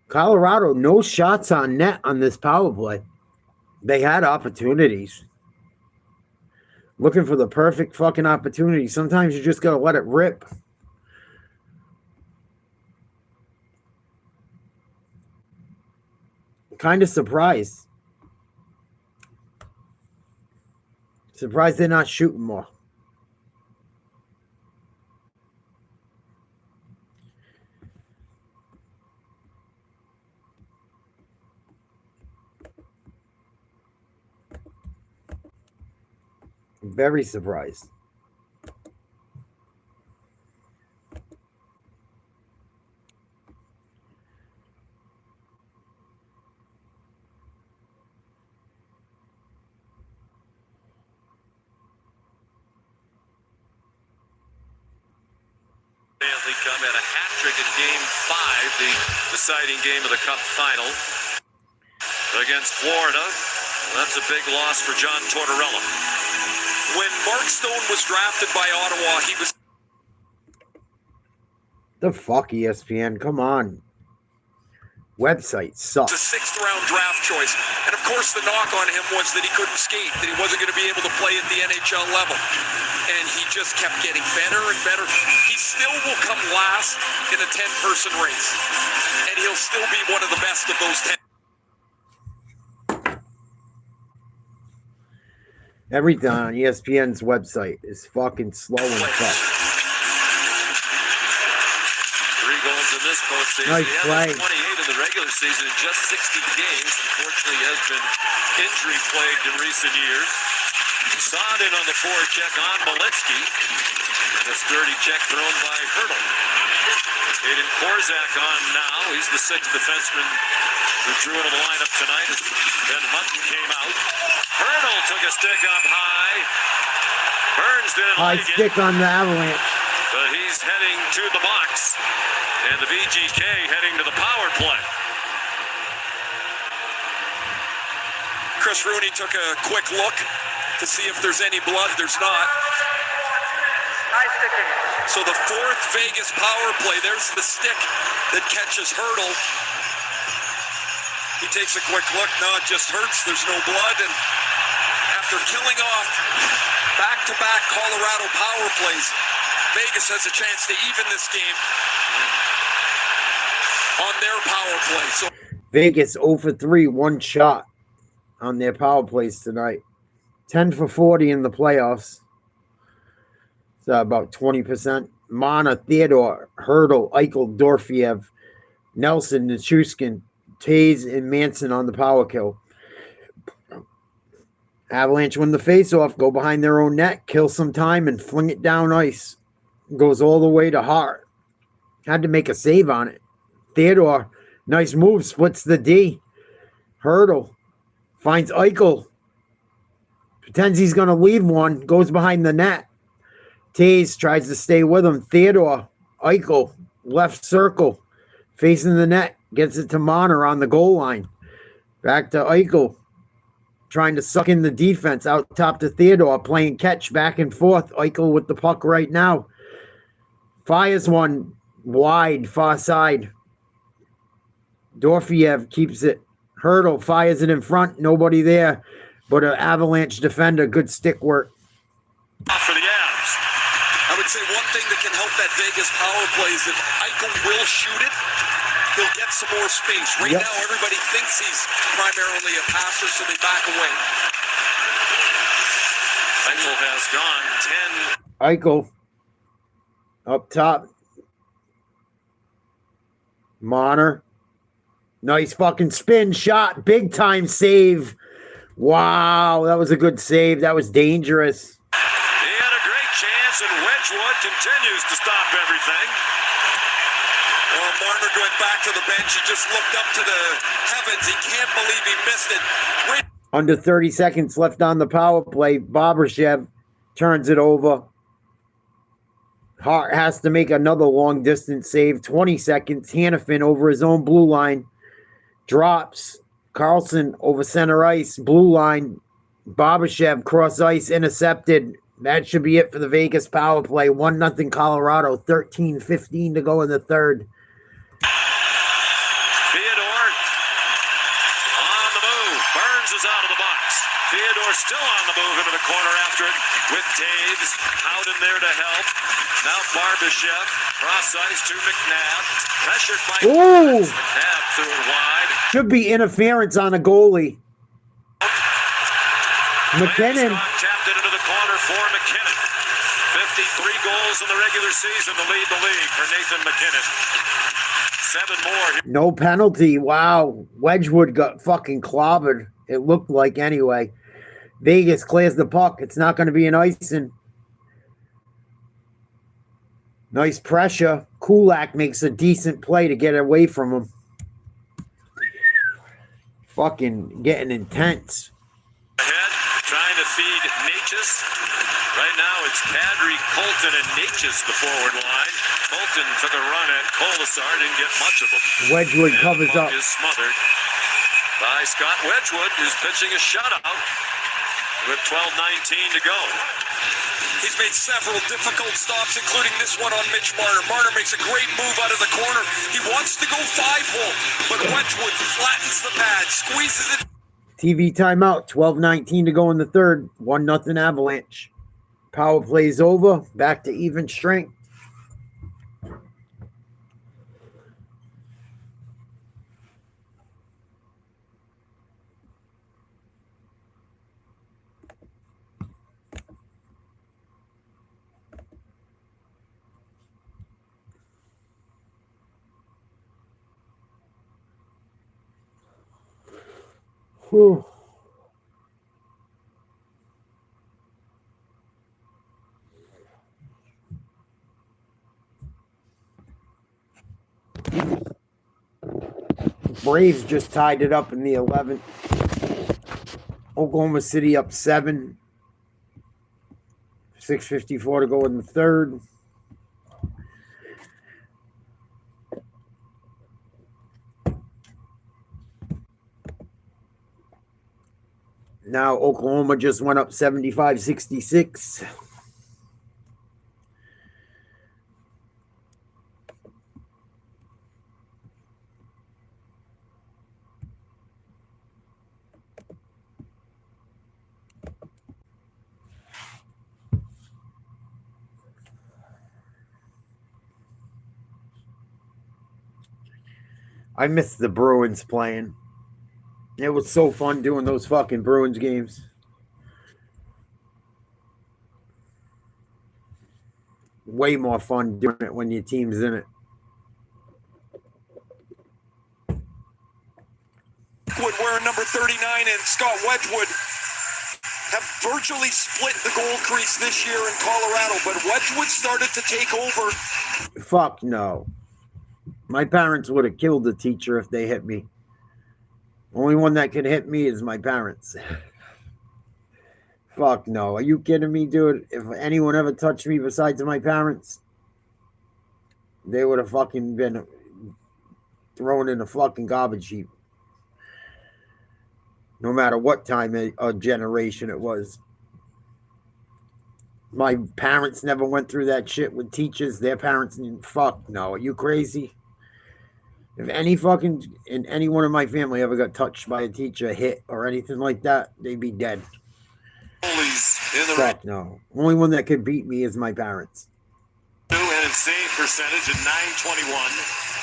Colorado, no shots on net on this power play. They had opportunities. Looking for the perfect fucking opportunity. Sometimes you just gotta let it rip. Kind of surprised. Surprised they're not shooting more. Very surprised. Stanley Cup had a hat trick in Game 5, the deciding game of the Cup final against Florida. That's a big loss for John Tortorella. When Mark Stone was drafted by Ottawa, he was... The fuck, ESPN? Come on. Website sucks. a 6th-round draft choice. And, of course, the knock on him was that he couldn't skate, that he wasn't going to be able to play at the NHL level. And he just kept getting better and better. He still will come last in a 10-person race. And he'll still be one of the best of those 10. Everything on ESPN's website is fucking slow and fuck. 3 goals in this postseason. Nice He had play. 28 in the regular season in just 60 games. Unfortunately, he has been injury-plagued in recent years. Sodin on the forecheck on Malinsky. And a sturdy check thrown by Hurdle. Aiden Korzak on now. He's the 6th defenseman who drew into the lineup tonight as Ben Hutton came out. Hurdle took a stick up high. Burns didn't High like stick it, on the Avalanche. but he's heading to the box. And the VGK heading to the power play. Chris Rooney took a quick look to see if there's any blood. There's not. Nice sticking. So the 4th Vegas power play, there's the stick that catches Hurdle. He takes a quick look. No, it just hurts. There's no blood. And after killing off back-to-back Colorado power plays, Vegas has a chance to even this game on their power play. So Vegas 0 for 3, 1 shot on their power plays tonight. 10 for 40 in the playoffs. So about 20%. Mana, Theodore, Hurdle, Eichel, Dorfiev, Nelson, Nichushkin, Taze, and Manson on the power kill. Avalanche win the face-off, go behind their own net, kill some time, and fling it down ice. Goes all the way to Hart. Had to make a save on it. Theodore, nice move, splits the D. Hurdle, finds Eichel. Pretends he's going to leave one, goes behind the net. Taze tries to stay with him. Theodore, Eichel, left circle, facing the net, gets it to Marner on the goal line. Back to Eichel, trying to suck in the defense, out top to Theodore, playing catch back and forth. Eichel with the puck right now. Fires one wide, far side. Dorfiev keeps it. Hurdle fires it in front, nobody there. But an Avalanche defender, good stick work. For the Avs. I would say one thing that can help that Vegas power play is if Eichel will shoot it, he'll get some more space. Right now, everybody thinks he's primarily a passer, so they back away. Eichel has gone 10. Eichel up top. Marner. Nice fucking spin shot. Big time save. Wow, that was a good save. That was dangerous. He had a great chance, and Wedgwood continues to stop everything. Well, Marner went back to the bench. He just looked up to the heavens. He can't believe he missed it. Under 30 seconds left on the power play. Barbashev turns it over. Hart has to make another long distance save. 20 seconds. Hannafin over his own blue line. Drops. Carlson over center ice. Blue line. Barbashev cross ice intercepted. That should be it for the Vegas power play. 1-0 Colorado. 13:15 to go in the third. Theodore on the move. Burns is out of the box. Theodore still on the move into the corner after it with Taves. Howden there to help. Now Barbashev. Cross ice to McNabb. Pressured by Ooh. McNabb threw it wide. Should be interference on a goalie. McKinnon. Tapped it into the corner for McKinnon. 53 goals in the regular season to lead the league for Nathan McKinnon. 7 more. No penalty. Wow. Wedgwood got fucking clobbered. It looked like anyway. Vegas clears the puck. It's not going to be an icing. Nice pressure. Kulak makes a decent play to get away from him. Fucking getting intense. Ahead, trying to feed Natchez. Right now it's Kadri, Colton, and Natchez, the forward line. Colton took a run at Colasar, didn't get much of him. Wedgwood And covers the puck up. is smothered by Scott Wedgwood, who's pitching a shutout with 12:19 to go. He's made several difficult stops, including this one on Mitch Marner. Marner makes a great move out of the corner. He wants to go 5-hole, but Wedgwood flattens the pad, squeezes it. TV timeout. 12:19 to go in the third. 1-0 Avalanche. Power plays over. Back to even strength. Whew. Braves just tied it up in the 11th. Oklahoma City up 7. 6:54 to go in the third. Now Oklahoma just went up 75-66. I miss the Bruins playing. It was so fun doing those fucking Bruins games. Way more fun doing it when your team's in it. Blackwood wearing number 39 and Scott Wedgwood have virtually split the goal crease this year in Colorado, but Wedgwood started to take over. Fuck no. My parents would have killed the teacher if they hit me. Only one that could hit me is my parents. Fuck no. Are you kidding me, dude? If anyone ever touched me besides my parents, they would have fucking been thrown in a fucking garbage heap. No matter what time of generation it was. My parents never went through that shit with teachers. Their parents, fuck no. Are you crazy? If any one of my family ever got touched by a teacher, hit, or anything like that, they'd be dead. Fuck no. Only one that could beat me is my parents. An insane percentage at 921.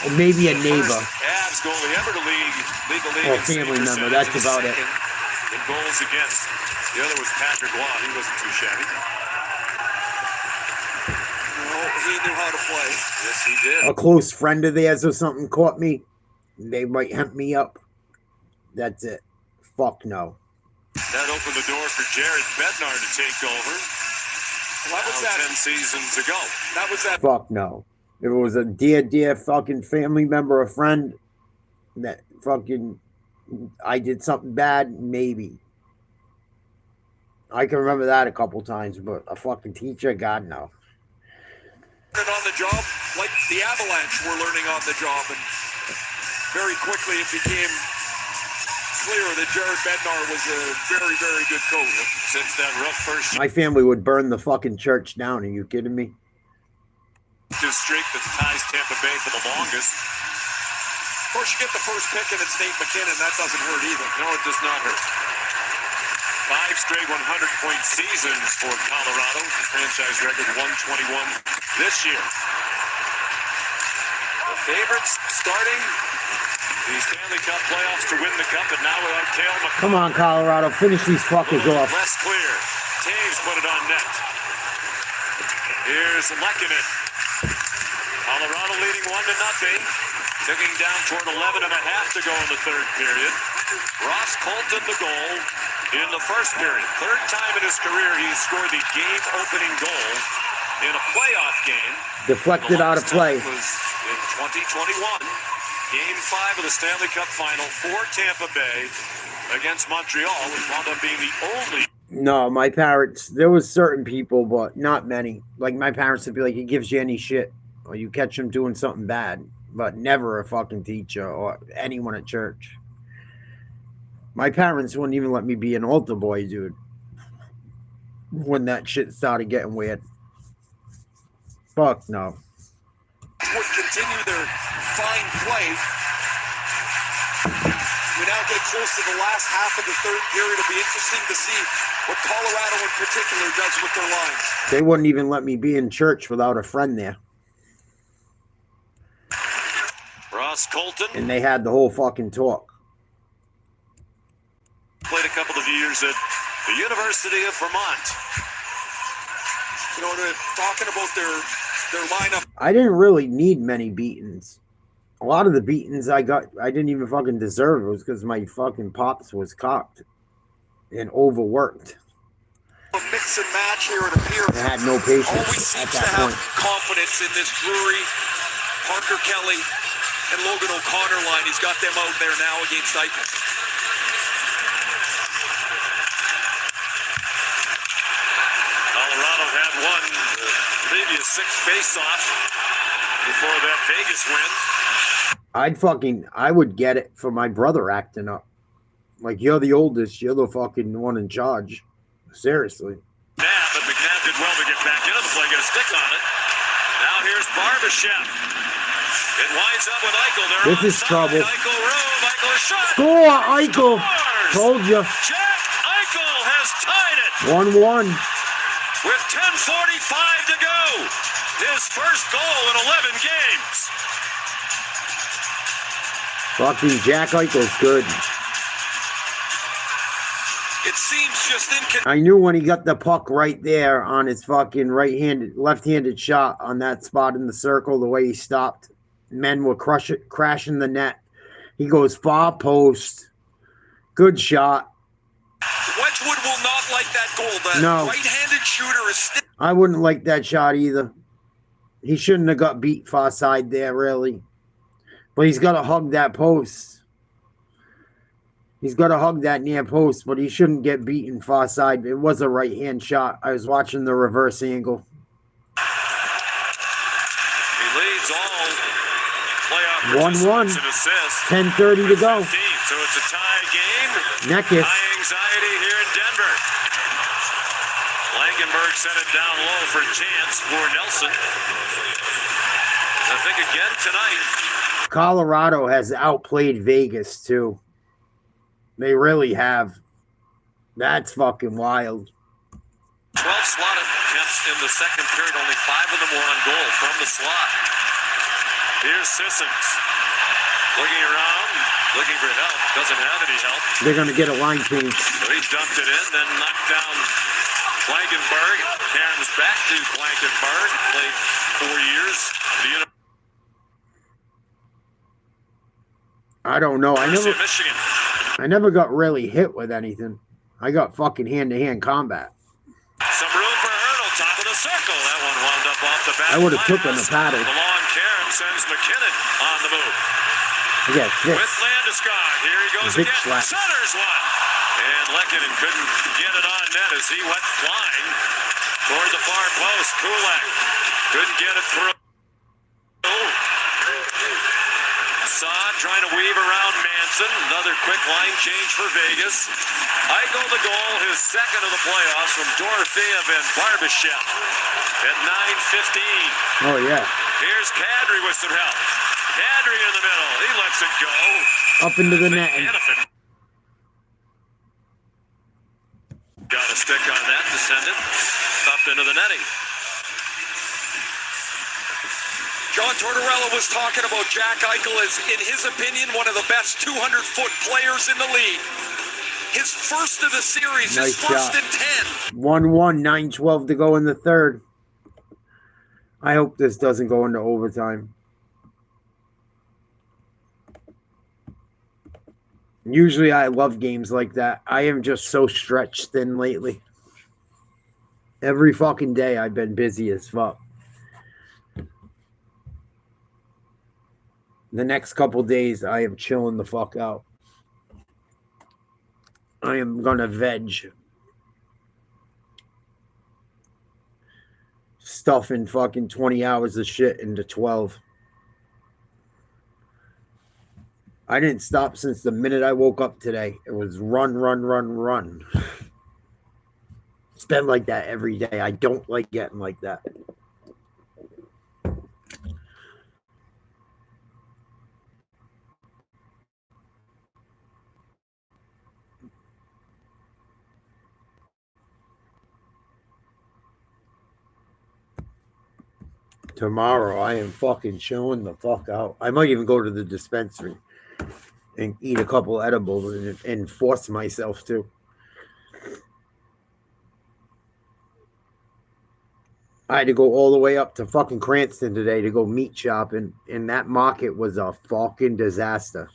Or maybe a neighbor. Avs goalie ever to lead the league. Or a family member. That's about it. In goals against. The other was Patrick Waugh. He wasn't too shabby. No, he knew how to play. Yes, he did. A close friend of theirs or something caught me. They might hemp me up. That's it. Fuck no. That opened the door for Jared Bednar to take over. What was that? 10 seasons ago. That was that. Fuck no. If it was a dear fucking family member or friend that fucking I did something bad, maybe. I can remember that a couple times, but a fucking teacher, God no. On the job, like the Avalanche were learning on the job, and very quickly it became clear that Jared Bednar was a very, very good coach. Since that rough first My family would burn the fucking church down. Are you kidding me? streak that ties Tampa Bay for the longest. Of course, you get the first pick and it's Nate McKinnon. That doesn't hurt either. No, it does not hurt. 5 straight 100-point seasons for Colorado. Franchise record 121 this year. The favorites starting the Stanley Cup playoffs to win the cup, and now without Cale McCarr. Come on, Colorado. Finish these fuckers off. Less clear. Taves put it on net. Here's Lehkonen. Colorado leading 1-0. Ticking down toward 11 and a half to go in the third period. Ross Colton the goal in the first period. Third time in his career he's scored the game-opening goal in a playoff game. Deflected out of play. Was in 2021. Game 5 of the Stanley Cup Final for Tampa Bay against Montreal, which wound up being the only. No, my parents, there was certain people, but not many. Like, my parents would be like, it gives you any shit, or you catch them doing something bad, but never a fucking teacher or anyone at church. My parents wouldn't even let me be an altar boy, dude, when that shit started getting weird. Fuck no. Would continue their fine play. We now get close to the last half of the third period. It'll be interesting to see what Colorado in particular does with their lines. They wouldn't even let me be in church without a friend there. Ross Colton. And they had the whole fucking talk. Played a couple of years at the University of Vermont. You know, they're talking about their lineup. I didn't really need many beatings. A lot of the beatings I got, I didn't even fucking deserve. It was because my fucking pops was cocked and overworked. A mix and match here, it appears. I had no patience Always at seems to that have point. confidence in this Drury, Parker Kelly, and Logan O'Connor line. He's got them out there now against Eichel. Colorado had won the previous 6 face-offs before that Vegas win. I would get it for my brother acting up. Like, you're the oldest, you're the fucking one in charge. Seriously. But McNabb did well to get back into the play, get a stick on it. Now here's Barbashev. It winds up with Eichel. This is trouble. Eichel room, Eichel is shot. Score, Eichel! Scores! Told you. Jack Eichel has tied it. 1-1. With 10:45 to go. His first goal in 11 games. Fucking Jack Eichel's good. It seems just I knew when he got the puck right there on his fucking left-handed shot on that spot in the circle, the way he stopped. Men were crashing the net. He goes far post, Good shot. Wedgwood will not like that goal. The No. right-handed shooter is still. I wouldn't like that shot either. He shouldn't have got beat far side there, really. But he's got to hug that post. He's got to hug that near post, but he shouldn't get beaten far side. It was a right-hand shot. I was watching the reverse angle. He leads all playoff 1-1. participants in assists. 10:30 to go. 15, so it's a tie game. Neckis. High anxiety here in Denver. Blankenberg set it down low for Chance for Nelson. I think again tonight. Colorado has outplayed Vegas, too. They really have. That's fucking wild. 12 slot attempts in the second period. Only 5 of them were on goal from the slot. Here's Sissons. Looking around, looking for help. Doesn't have any help. They're going to get a line change. So he dumped it in, then knocked down Blankenberg. Caroms back to Blankenberg. Played 4 years. I don't know. University of Michigan. I never got really hit with anything. I got fucking hand-to-hand combat. Some room for Hurdle, top of the circle. That one wound up off the back. I would have took on the paddle. The long Carom sends McKinnon on the move. Yeah, With Landeskog. Here he goes Big again. slap. Centers one. And Lehkonen couldn't get it on net as he went flying toward the far post. Kulak couldn't get it through. Saad trying to weave around Manson. Another quick line change for Vegas. Eichel the goal, his second of the playoffs from Dorofeev and Barbashev at 9:15. Oh, yeah. Here's Kadri with some help. Kadri in the middle. He lets it go. Up into the net. Hannafin got a stick on that to send it up into the netting. John Tortorella was talking about Jack Eichel as, in his opinion, one of the best 200-foot players in the league. His first of the series, Nice his first shot. and 10. 1-1, 9:12 to go in the third. I hope this doesn't go into overtime. Usually I love games like that. I am just so stretched thin lately. Every fucking day I've been busy as fuck. The next couple days I am chilling the fuck out. I am gonna veg. Stuffing fucking 20 hours of shit into 12. I didn't stop since the minute I woke up today. It was run, run, run, run. It's been like that every day. I don't like getting like that. Tomorrow, I am fucking chilling the fuck out. I might even go to the dispensary and eat a couple edibles and force myself to. I had to go all the way up to fucking Cranston today to go meat shopping, and that market was a fucking disaster.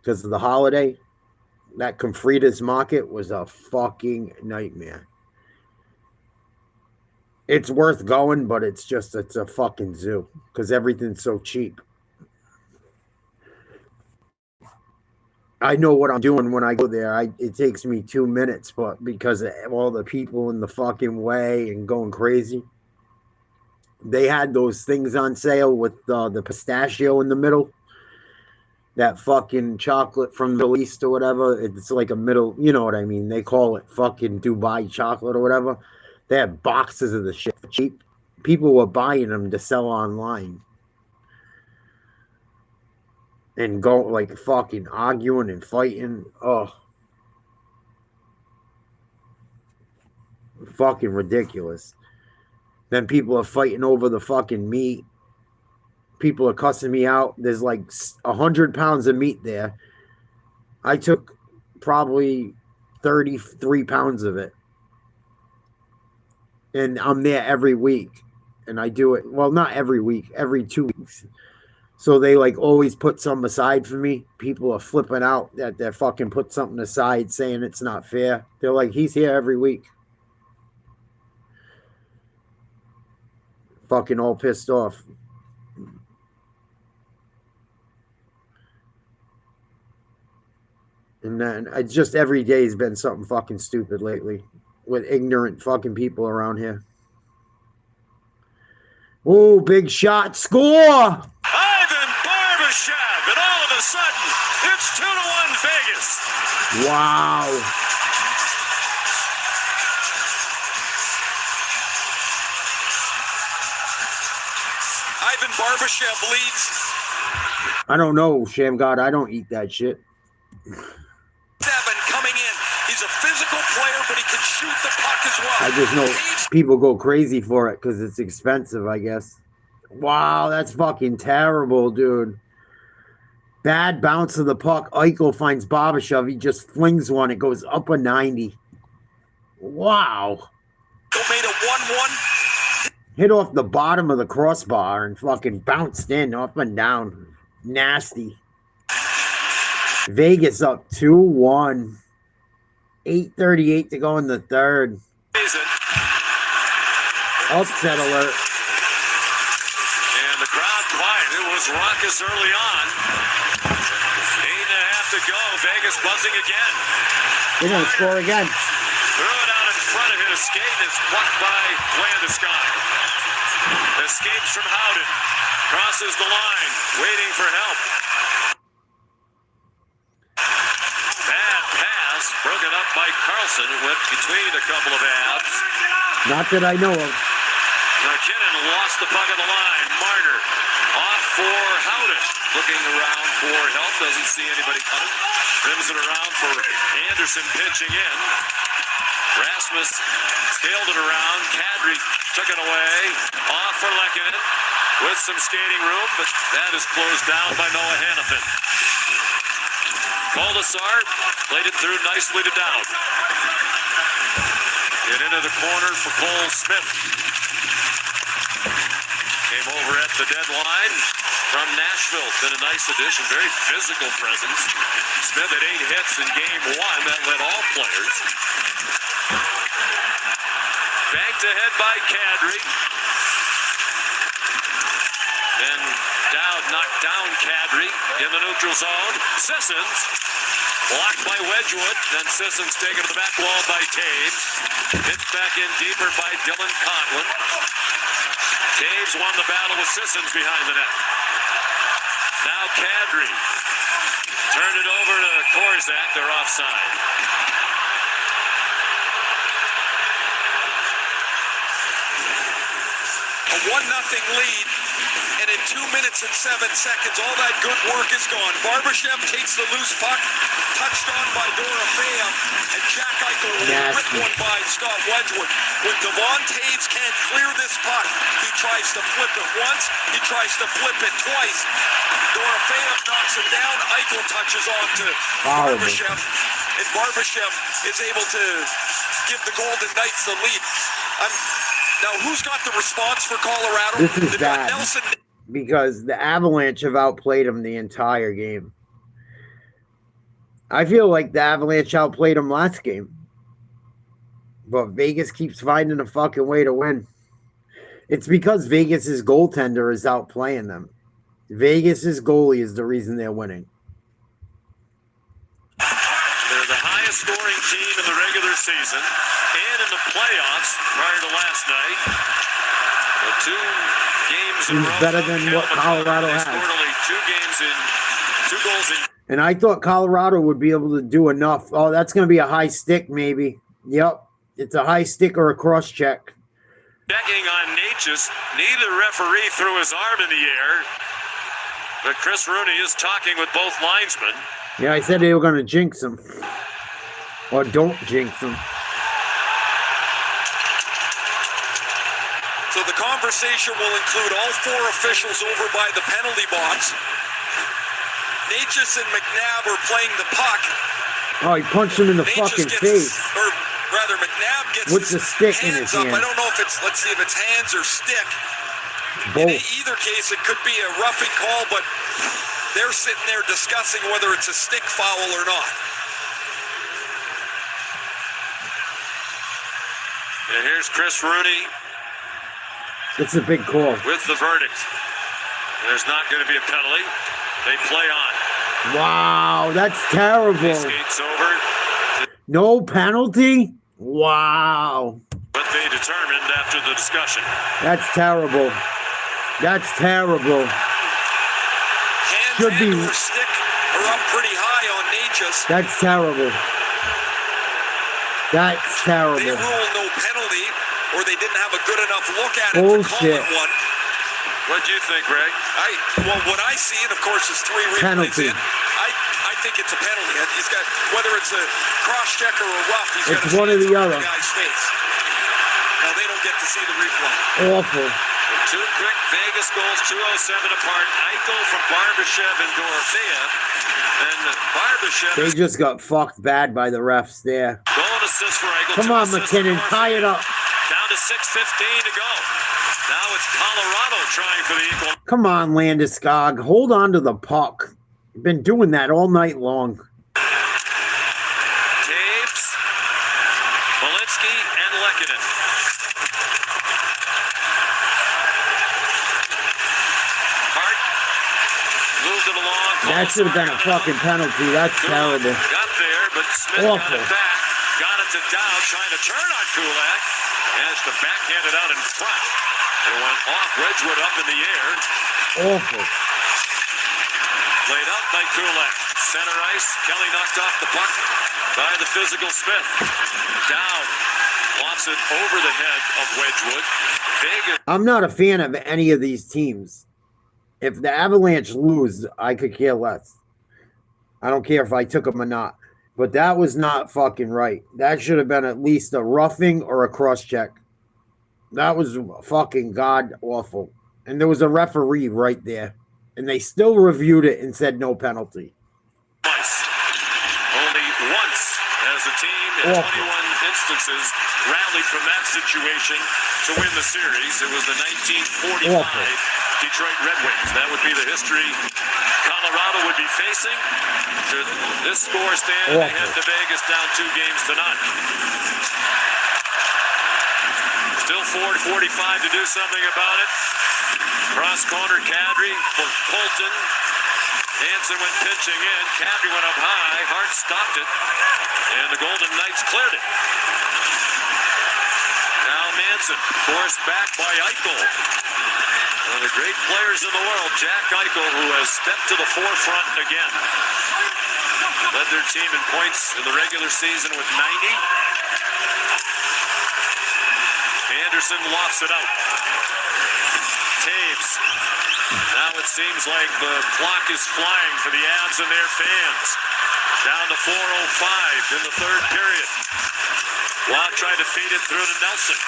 Because of the holiday, that Confritas market was a fucking nightmare. It's worth going, but it's a fucking zoo because everything's so cheap. I know what I'm doing when I go there. It takes me 2 minutes, but because of all the people in the fucking way and going crazy, they had those things on sale with the pistachio in the middle. That fucking chocolate from the Middle East or whatever. It's like a middle, you know what I mean? They call it fucking Dubai chocolate or whatever. They had boxes of the shit for cheap. People were buying them to sell online. And go like fucking arguing and fighting. Oh. Fucking ridiculous. Then people are fighting over the fucking meat. People are cussing me out. There's like 100 pounds of meat there. I took probably 33 pounds of it. And I'm there every week. And I do it, well, not every week, every 2 weeks. So they like always put something aside for me. People are flipping out that they fucking put something aside saying it's not fair. They're like, he's here every week. Fucking all pissed off. And then it's just every day has been something fucking stupid lately with ignorant fucking people around here. Oh, big shot. Score! Ivan Barbashev, and all of a sudden, it's 2-1 Vegas. Wow. Ivan Barbashev leads. I don't know, Shamgod. I don't eat that shit. 7 coming in. He's a physical player, but he can shoot the puck as well. I just know people go crazy for it because it's expensive, I guess. Wow, that's fucking terrible, dude. Bad bounce of the puck. Eichel finds Barbashev. He just flings one. It goes up a 90. Wow. Made a 1-1. Hit off the bottom of the crossbar and fucking bounced in up and down. Nasty. Vegas up 2-1. 8:38 to go in the third. Upset alert. And the crowd quiet. It was raucous early on. 8.5 to go. Vegas buzzing again. They're going to score again. Threw it out in front of his skate. It's blocked by Landeskog. Escapes from Howden. Crosses the line. Waiting for help. Bad pass. Broken up by Carlson. It went between a couple of abs. Not that I know of. McKinnon lost the puck on the line. Marner off for Howden. Looking around for help. Doesn't see anybody coming. Rims it around for Anderson pitching in. Rasmus scaled it around. Kadri took it away. Off for Lehkonen with some skating room, but that is closed down by Noah Hannafin. Kolasar played it through nicely to Dowd. Get into the corner for Cole Smith. Came over at the deadline from Nashville. Been a nice addition. Very physical presence. Smith had 8 hits in game 1. That led all players. Banked ahead by Kadri. Then Dowd knocked down Kadri in the neutral zone. Sissons blocked by Wedgwood. Then Sissons taken to the back wall by Taves. Hit back in deeper by Dylan Conklin. Taves won the battle with Sissons behind the net. Now Kadri turned it over to Korzak. They're offside. A 1-0 lead, and in 2 minutes and 7 seconds, all that good work is gone. Barbashev takes the loose puck, touched on by Dorofeev, and Jack Eichel will rip one by Scott Wedgwood. When Devon Taves can't clear this puck, he tries to flip it once, he tries to flip it twice. Dorofeev knocks it down, Eichel touches on to Barbashev, and Barbashev is able to give the Golden Knights the lead. Now, who's got the response for Colorado? This is bad because the Avalanche have outplayed them the entire game. I feel like the Avalanche outplayed them last game. But Vegas keeps finding a fucking way to win. It's because Vegas's goaltender is outplaying them. Vegas's goalie is the reason they're winning. They're the highest scoring team in the regular season and in the playoffs prior to last night. The 2 games in a row. Better than what Colorado has. Scored only 2 goals in. And I thought Colorado would be able to do enough. Oh, that's going to be a high stick, maybe. Yep. It's a high stick or a cross check. Checking on Natchez. Neither referee threw his arm in the air. But Chris Rooney is talking with both linesmen. Yeah, I said they were going to jinx him. Or don't jinx him. So the conversation will include all 4 officials over by the penalty box. Natchez and McNabb are playing the puck. Oh, he punched him in the fucking face. Or rather, McNabb gets with the stick in his hand. I don't know if it's, let's see if it's hands or stick. both. In either case, it could be a roughing call, but they're sitting there discussing whether it's a stick foul or not. And here's Chris Rooney It's a big call. with the verdict. There's not going to be a penalty. They play on. Wow, that's terrible. Skates over. No penalty? Wow. But they determined after the discussion. That's terrible. That's terrible. Hands Should and be- or stick are up pretty high on Natchez. That's terrible. That's They terrible. rule no penalty, or they didn't have a good enough look at it Bullshit. to call it one. What do you think, Ray? Well, what I see, and of course, is 3 replays Penalty. in. I think it's a penalty. He's got, whether it's a cross check or a rough, he's got It's his one or hands the on other. the guy's face. Now they don't get to see the replay. Awful. Two quick Vegas goals, 2:07 apart. Eichel from Barbashev and Dorothea. And Barbashev They just got fucked bad by the refs there. goal and assist for Eichel. Come 2 on, assists for McKinnon, tie it up. Down to 6:15 to go. Now it's Colorado trying for the equal. Come on, Landeskog. Hold on to the puck. Been doing that all night long. Taves, Malinsky, and Lehkonen. Hart moved it along. That should have been a fucking penalty. That's terrible. Got there, but Smith got Awful. it back. Got it to Dow, trying to turn on Kulak. As the backhand it out in front. It went off Wedgwood up in the air. Awful. Laid out by Kulak. Center ice. Kelly knocked off the puck by the physical Smith. Dow wants it over the head of Wedgwood. Vegas. I'm not a fan of any of these teams. If the Avalanche lose, I could care less. I don't care if I took them or not. But that was not fucking right. That should have been at least a roughing or a cross check. That was fucking god awful. And there was a referee right there. And they still reviewed it and said no penalty. Twice. Only once as a team in Awful. 21 instances rallied from that situation to win the series. It was the 1945 Awful. Detroit Red Wings. That would be the history Colorado would be facing. Should this score stand, they Awful. head to Vegas down 2-0. Still 4:45 to do something about it. Cross corner, Kadri for Colton. Hansen went pitching in. Kadri went up high. Hart stopped it. And the Golden Knights cleared it. Now Manson forced back by Eichel. One of the great players in the world, Jack Eichel, who has stepped to the forefront again. Led their team in points in the regular season with 90. Anderson lofts it out. Taves. Now it seems like the clock is flying for the Avs and their fans. Down to 4:05 in the third period. Watt tried to feed it through to Nelson.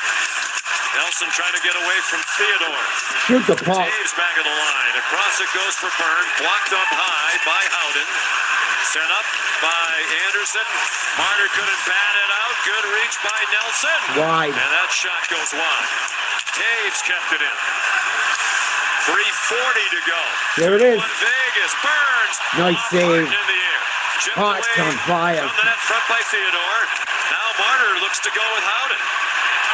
Nelson trying to get away from Theodore. Shoot the puck. Taves back of the line. Across it goes for Burns. Blocked up high by Howden. Sent up by Anderson. Marner couldn't bat it out. Good reach by Nelson. Wide. And that shot goes wide. Taves kept it in. 3:40 to go. There it is. 2-1 Vegas. Burns. Nice Hart save. in the air. Chipped Hart's away on fire. From the net front by Theodore. Now Marner looks to go with Howden.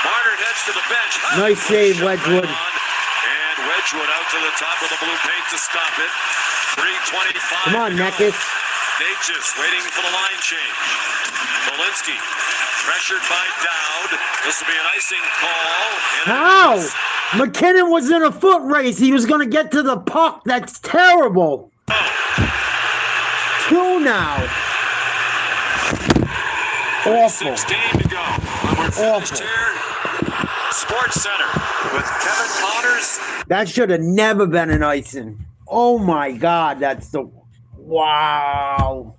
Marner heads to the bench. Nice save, Shot Wedgwood. right on. And Wedgwood out to the top of the blue paint to stop it. 3:25. Come on, to go. Neckis. Natchez waiting for the line change. Malinsky pressured by Dowd. This will be an icing call. And How? McKinnon was in a foot race. He was going to get to the puck. That's terrible. 2 now. Awful. 16 to go. And we're finished Awful. here. Sports Center with Kevin Connors. That should have never been an icing. Oh my God. That's the. Wow.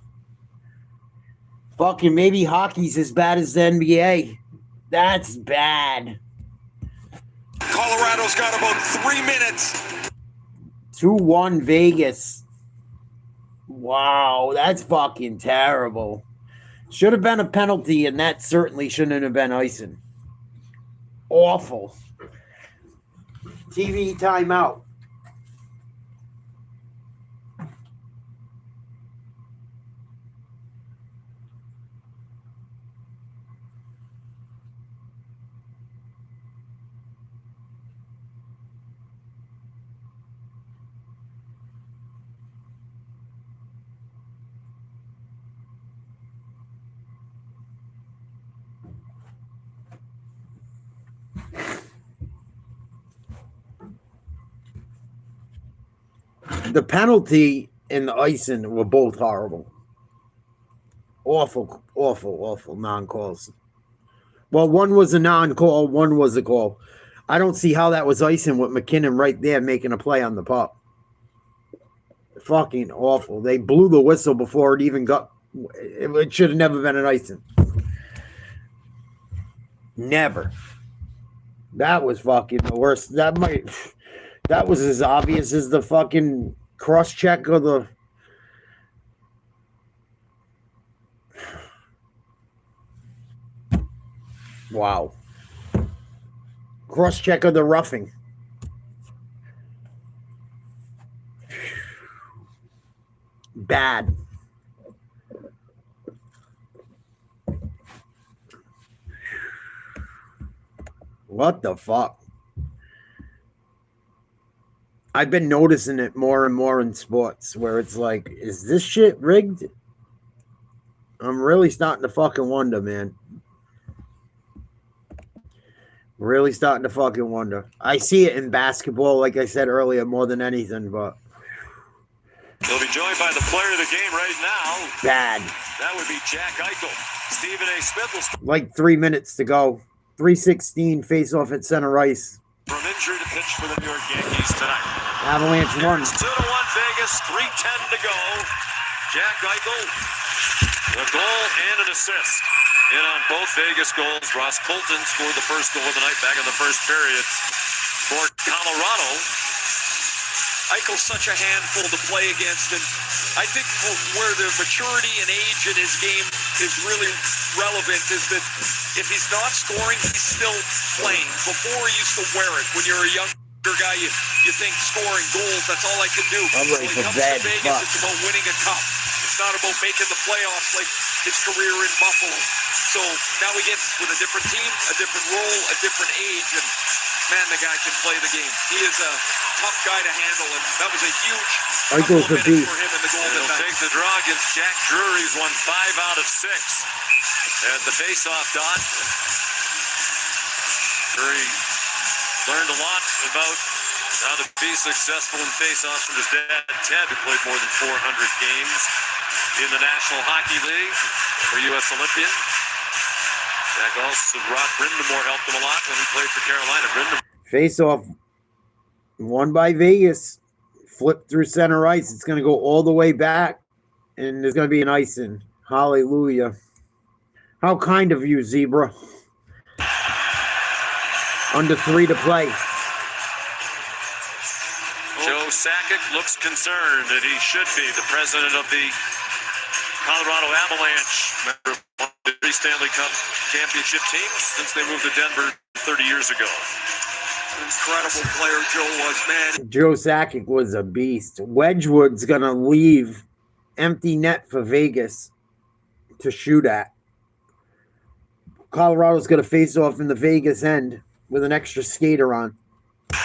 Fucking maybe hockey's as bad as the NBA. That's bad. Colorado's got about 3 minutes. 2-1 Vegas. Wow, that's fucking terrible. Should have been a penalty, and that certainly shouldn't have been icing. Awful. TV timeout. The penalty and the icing were both horrible. Awful, awful, awful non-calls. Well, one was a non-call, one was a call. I don't see how that was icing with McKinnon right there making a play on the puck. Fucking awful. They blew the whistle before it even got... It should have never been an icing. Never. That was fucking the worst. That was as obvious as the fucking cross-check of the... Wow. Cross-check of the roughing. Bad. What the fuck? I've been noticing it more and more in sports where it's like, is this shit rigged? I'm really starting to fucking wonder, man. Really starting to fucking wonder. I see it in basketball, like I said earlier, more than anything, but... He'll be joined by the player of the game right now. Bad. That would be Jack Eichel. Stephen A. Smith will... Like 3 minutes to go. 3:16 face-off at center ice. From injury to pitch for the New York Yankees tonight. Avalanche won. 2-1 Vegas, 3:10 to go. Jack Eichel, a goal and an assist. In on both Vegas goals. Ross Colton scored the first goal of the night back in the first period for Colorado. Eichel's such a handful to play against, and I think where the maturity and age in his game is really relevant is that if he's not scoring, he's still playing. Before he used to wear it. When you're a younger guy, you think scoring goals, that's all I can do. I'm ready for When it comes bad to Vegas, fuck. it's about winning a cup. It's not about making the playoffs like his career in Buffalo. So now he gets with a different team, a different role, a different age, and man, the guy can play the game. He is a tough guy to handle, and that was a huge couple of minutes for him in the Golden He'll Knights. take the draw against Jack Drury's won 5 out of 6 at the faceoff dot. Drury learned a lot about how to be successful in faceoffs from his dad, Ted, who played more than 400 games in the National Hockey League for U.S. Olympian. Jack also, Rod Brindamore helped him a lot when he played for Carolina. Face-off won by Vegas. Flipped through center ice. It's going to go all the way back, and there's going to be an icing. Hallelujah. How kind of you, Zebra. Under 3 to play. Joe Sakic looks concerned, and he should be. The president of the Colorado Avalanche, member of the 3 Stanley Cup championship teams since they moved to Denver 30 years ago. Incredible player Joe was, man. Joe Sakic was a beast. Wedgwood's going to leave empty net for Vegas to shoot at. Colorado's going to face off in the Vegas end with an extra skater on. With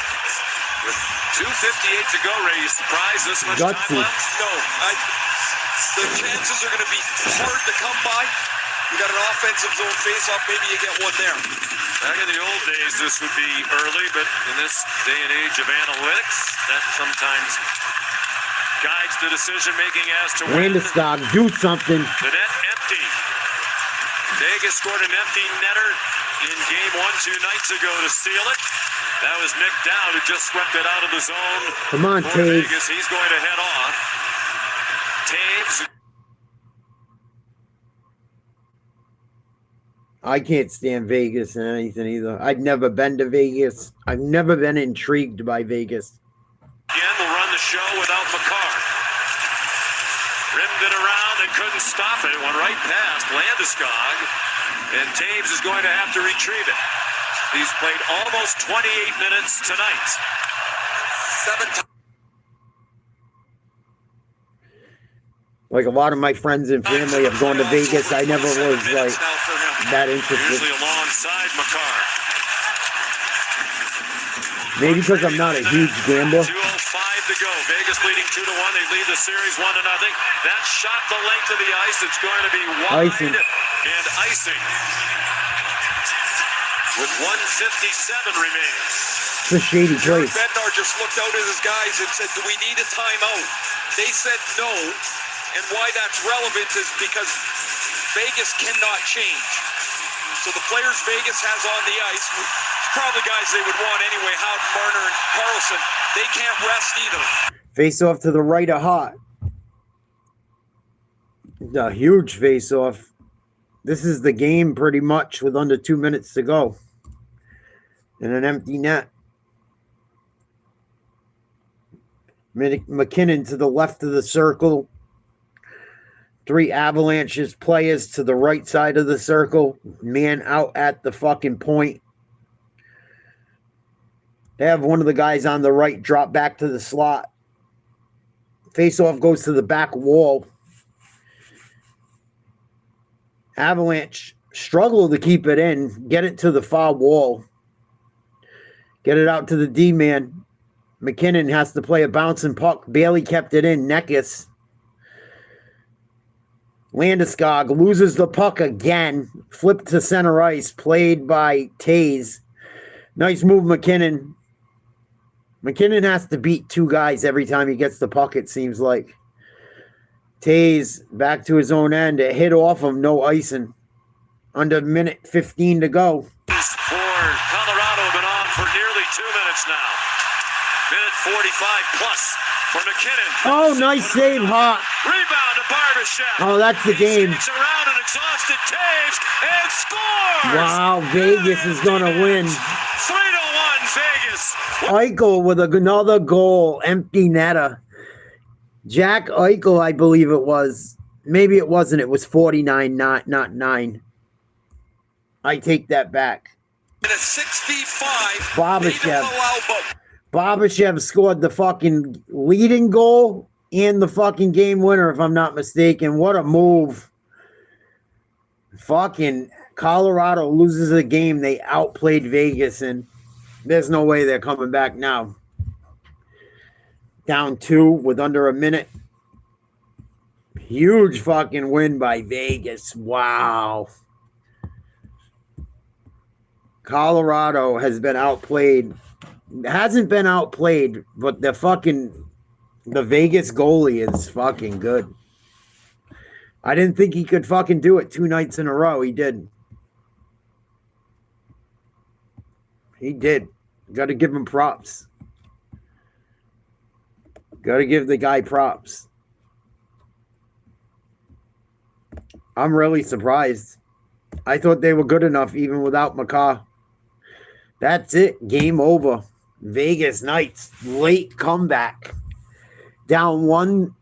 2:58 to go, Ray, you surprised this much Gutsy. time left? No, the chances are going to be hard to come by. You got an offensive zone face-off, maybe you get one there. Back in the old days, this would be early, but in this day and age of analytics, that sometimes guides the decision-making as to when Landeskog, do something. the net empty. Vegas scored an empty netter in game 1 2 nights ago to seal it. That was Nick Dowd, who just swept it out of the zone. Come on, for Taves. Vegas. He's going to head off. Taves. I can't stand Vegas and anything either. I've never been to Vegas. I've never been intrigued by Vegas. Again, will run the show without Makar. Rimmed it around and couldn't stop it. It went right past Landeskog. And Taves is going to have to retrieve it. He's played almost 28 minutes tonight. 7 times. Like a lot of my friends and family have gone to Vegas. I never was like that interested. Usually alongside McCarr. Maybe because I'm not a huge gambler. 2:05 to go. Vegas leading 2-1. They lead the series 1-0. That shot the length of the ice. It's going to be wide Icing. and icing. With 1:57 remaining. It's a shady place. Bednar just looked out at his guys and said, do we need a timeout? They said no. And why that's relevant is because Vegas cannot change. So the players Vegas has on the ice, probably guys they would want anyway, Howden, Marner, and Carlson, they can't rest either. Face off to the right of Hart. A huge face off. This is the game pretty much with under 2 minutes to go. And an empty net. McKinnon to the left of the circle. 3 Avalanches players to the right side of the circle. Man out at the fucking point. They have one of the guys on the right drop back to the slot. Face-off goes to the back wall. Avalanche struggle to keep it in. Get it to the far wall. Get it out to the D-man. McKinnon has to play a bouncing puck. Bailey kept it in. Neckis. Landeskog loses the puck again. Flipped to center ice. Played by Taze. Nice move, McKinnon. McKinnon has to beat 2 guys every time he gets the puck, it seems like. Taze back to his own end. It hit off him. No icing. Under minute 15 to go. For Colorado, been on for nearly 2 minutes now. Minute 45 plus for McKinnon. Oh, nice save, Hart. Rebound to Barbashev. Oh, that's the game. He's around an exhausted Taves and scores. Wow, Vegas is going to win. 3-1 Vegas. Eichel with another goal. Empty netter. Jack Eichel, I believe it was. Maybe it wasn't. It was 49, not 9. I take that back. In a 6v5, Barbashev. Barbashev scored the fucking leading goal and the fucking game winner, if I'm not mistaken. What a move. Fucking Colorado loses a game they outplayed Vegas, and there's no way they're coming back now. Down 2 with under a minute. Huge fucking win by Vegas. Wow. Colorado has been outplayed. Hasn't been outplayed, but the Vegas goalie is fucking good. I didn't think he could fucking do it 2 nights in a row. He did. He did. Got to give him props. Got to give the guy props. I'm really surprised. I thought they were good enough even without McCaw. That's it. Game over. Vegas Knights. Late comeback. Down 1.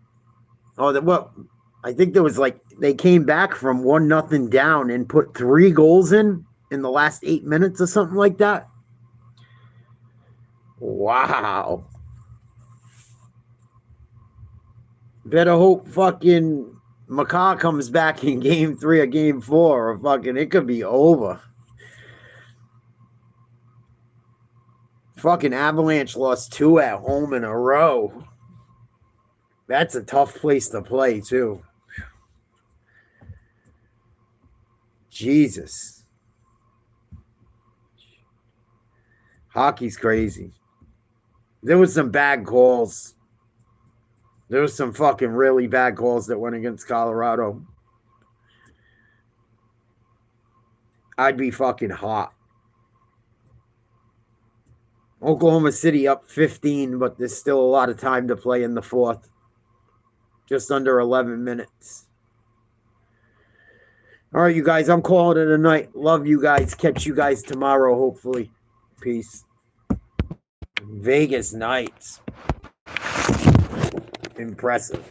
I think there was they came back from 1-0 down and put 3 goals in the last 8 minutes or something like that. Wow. Better hope fucking McCaw comes back in game 3 or game 4 or fucking it could be over. Fucking Avalanche lost 2 at home in a row. That's a tough place to play, too. Jesus. Hockey's crazy. There was some bad calls. There was some fucking really bad calls that went against Colorado. I'd be fucking hot. Oklahoma City up 15, but there's still a lot of time to play in the 4th. Just under 11 minutes. All right, you guys, I'm calling it a night. Love you guys. Catch you guys tomorrow, hopefully. Peace. Vegas Knights. Impressive.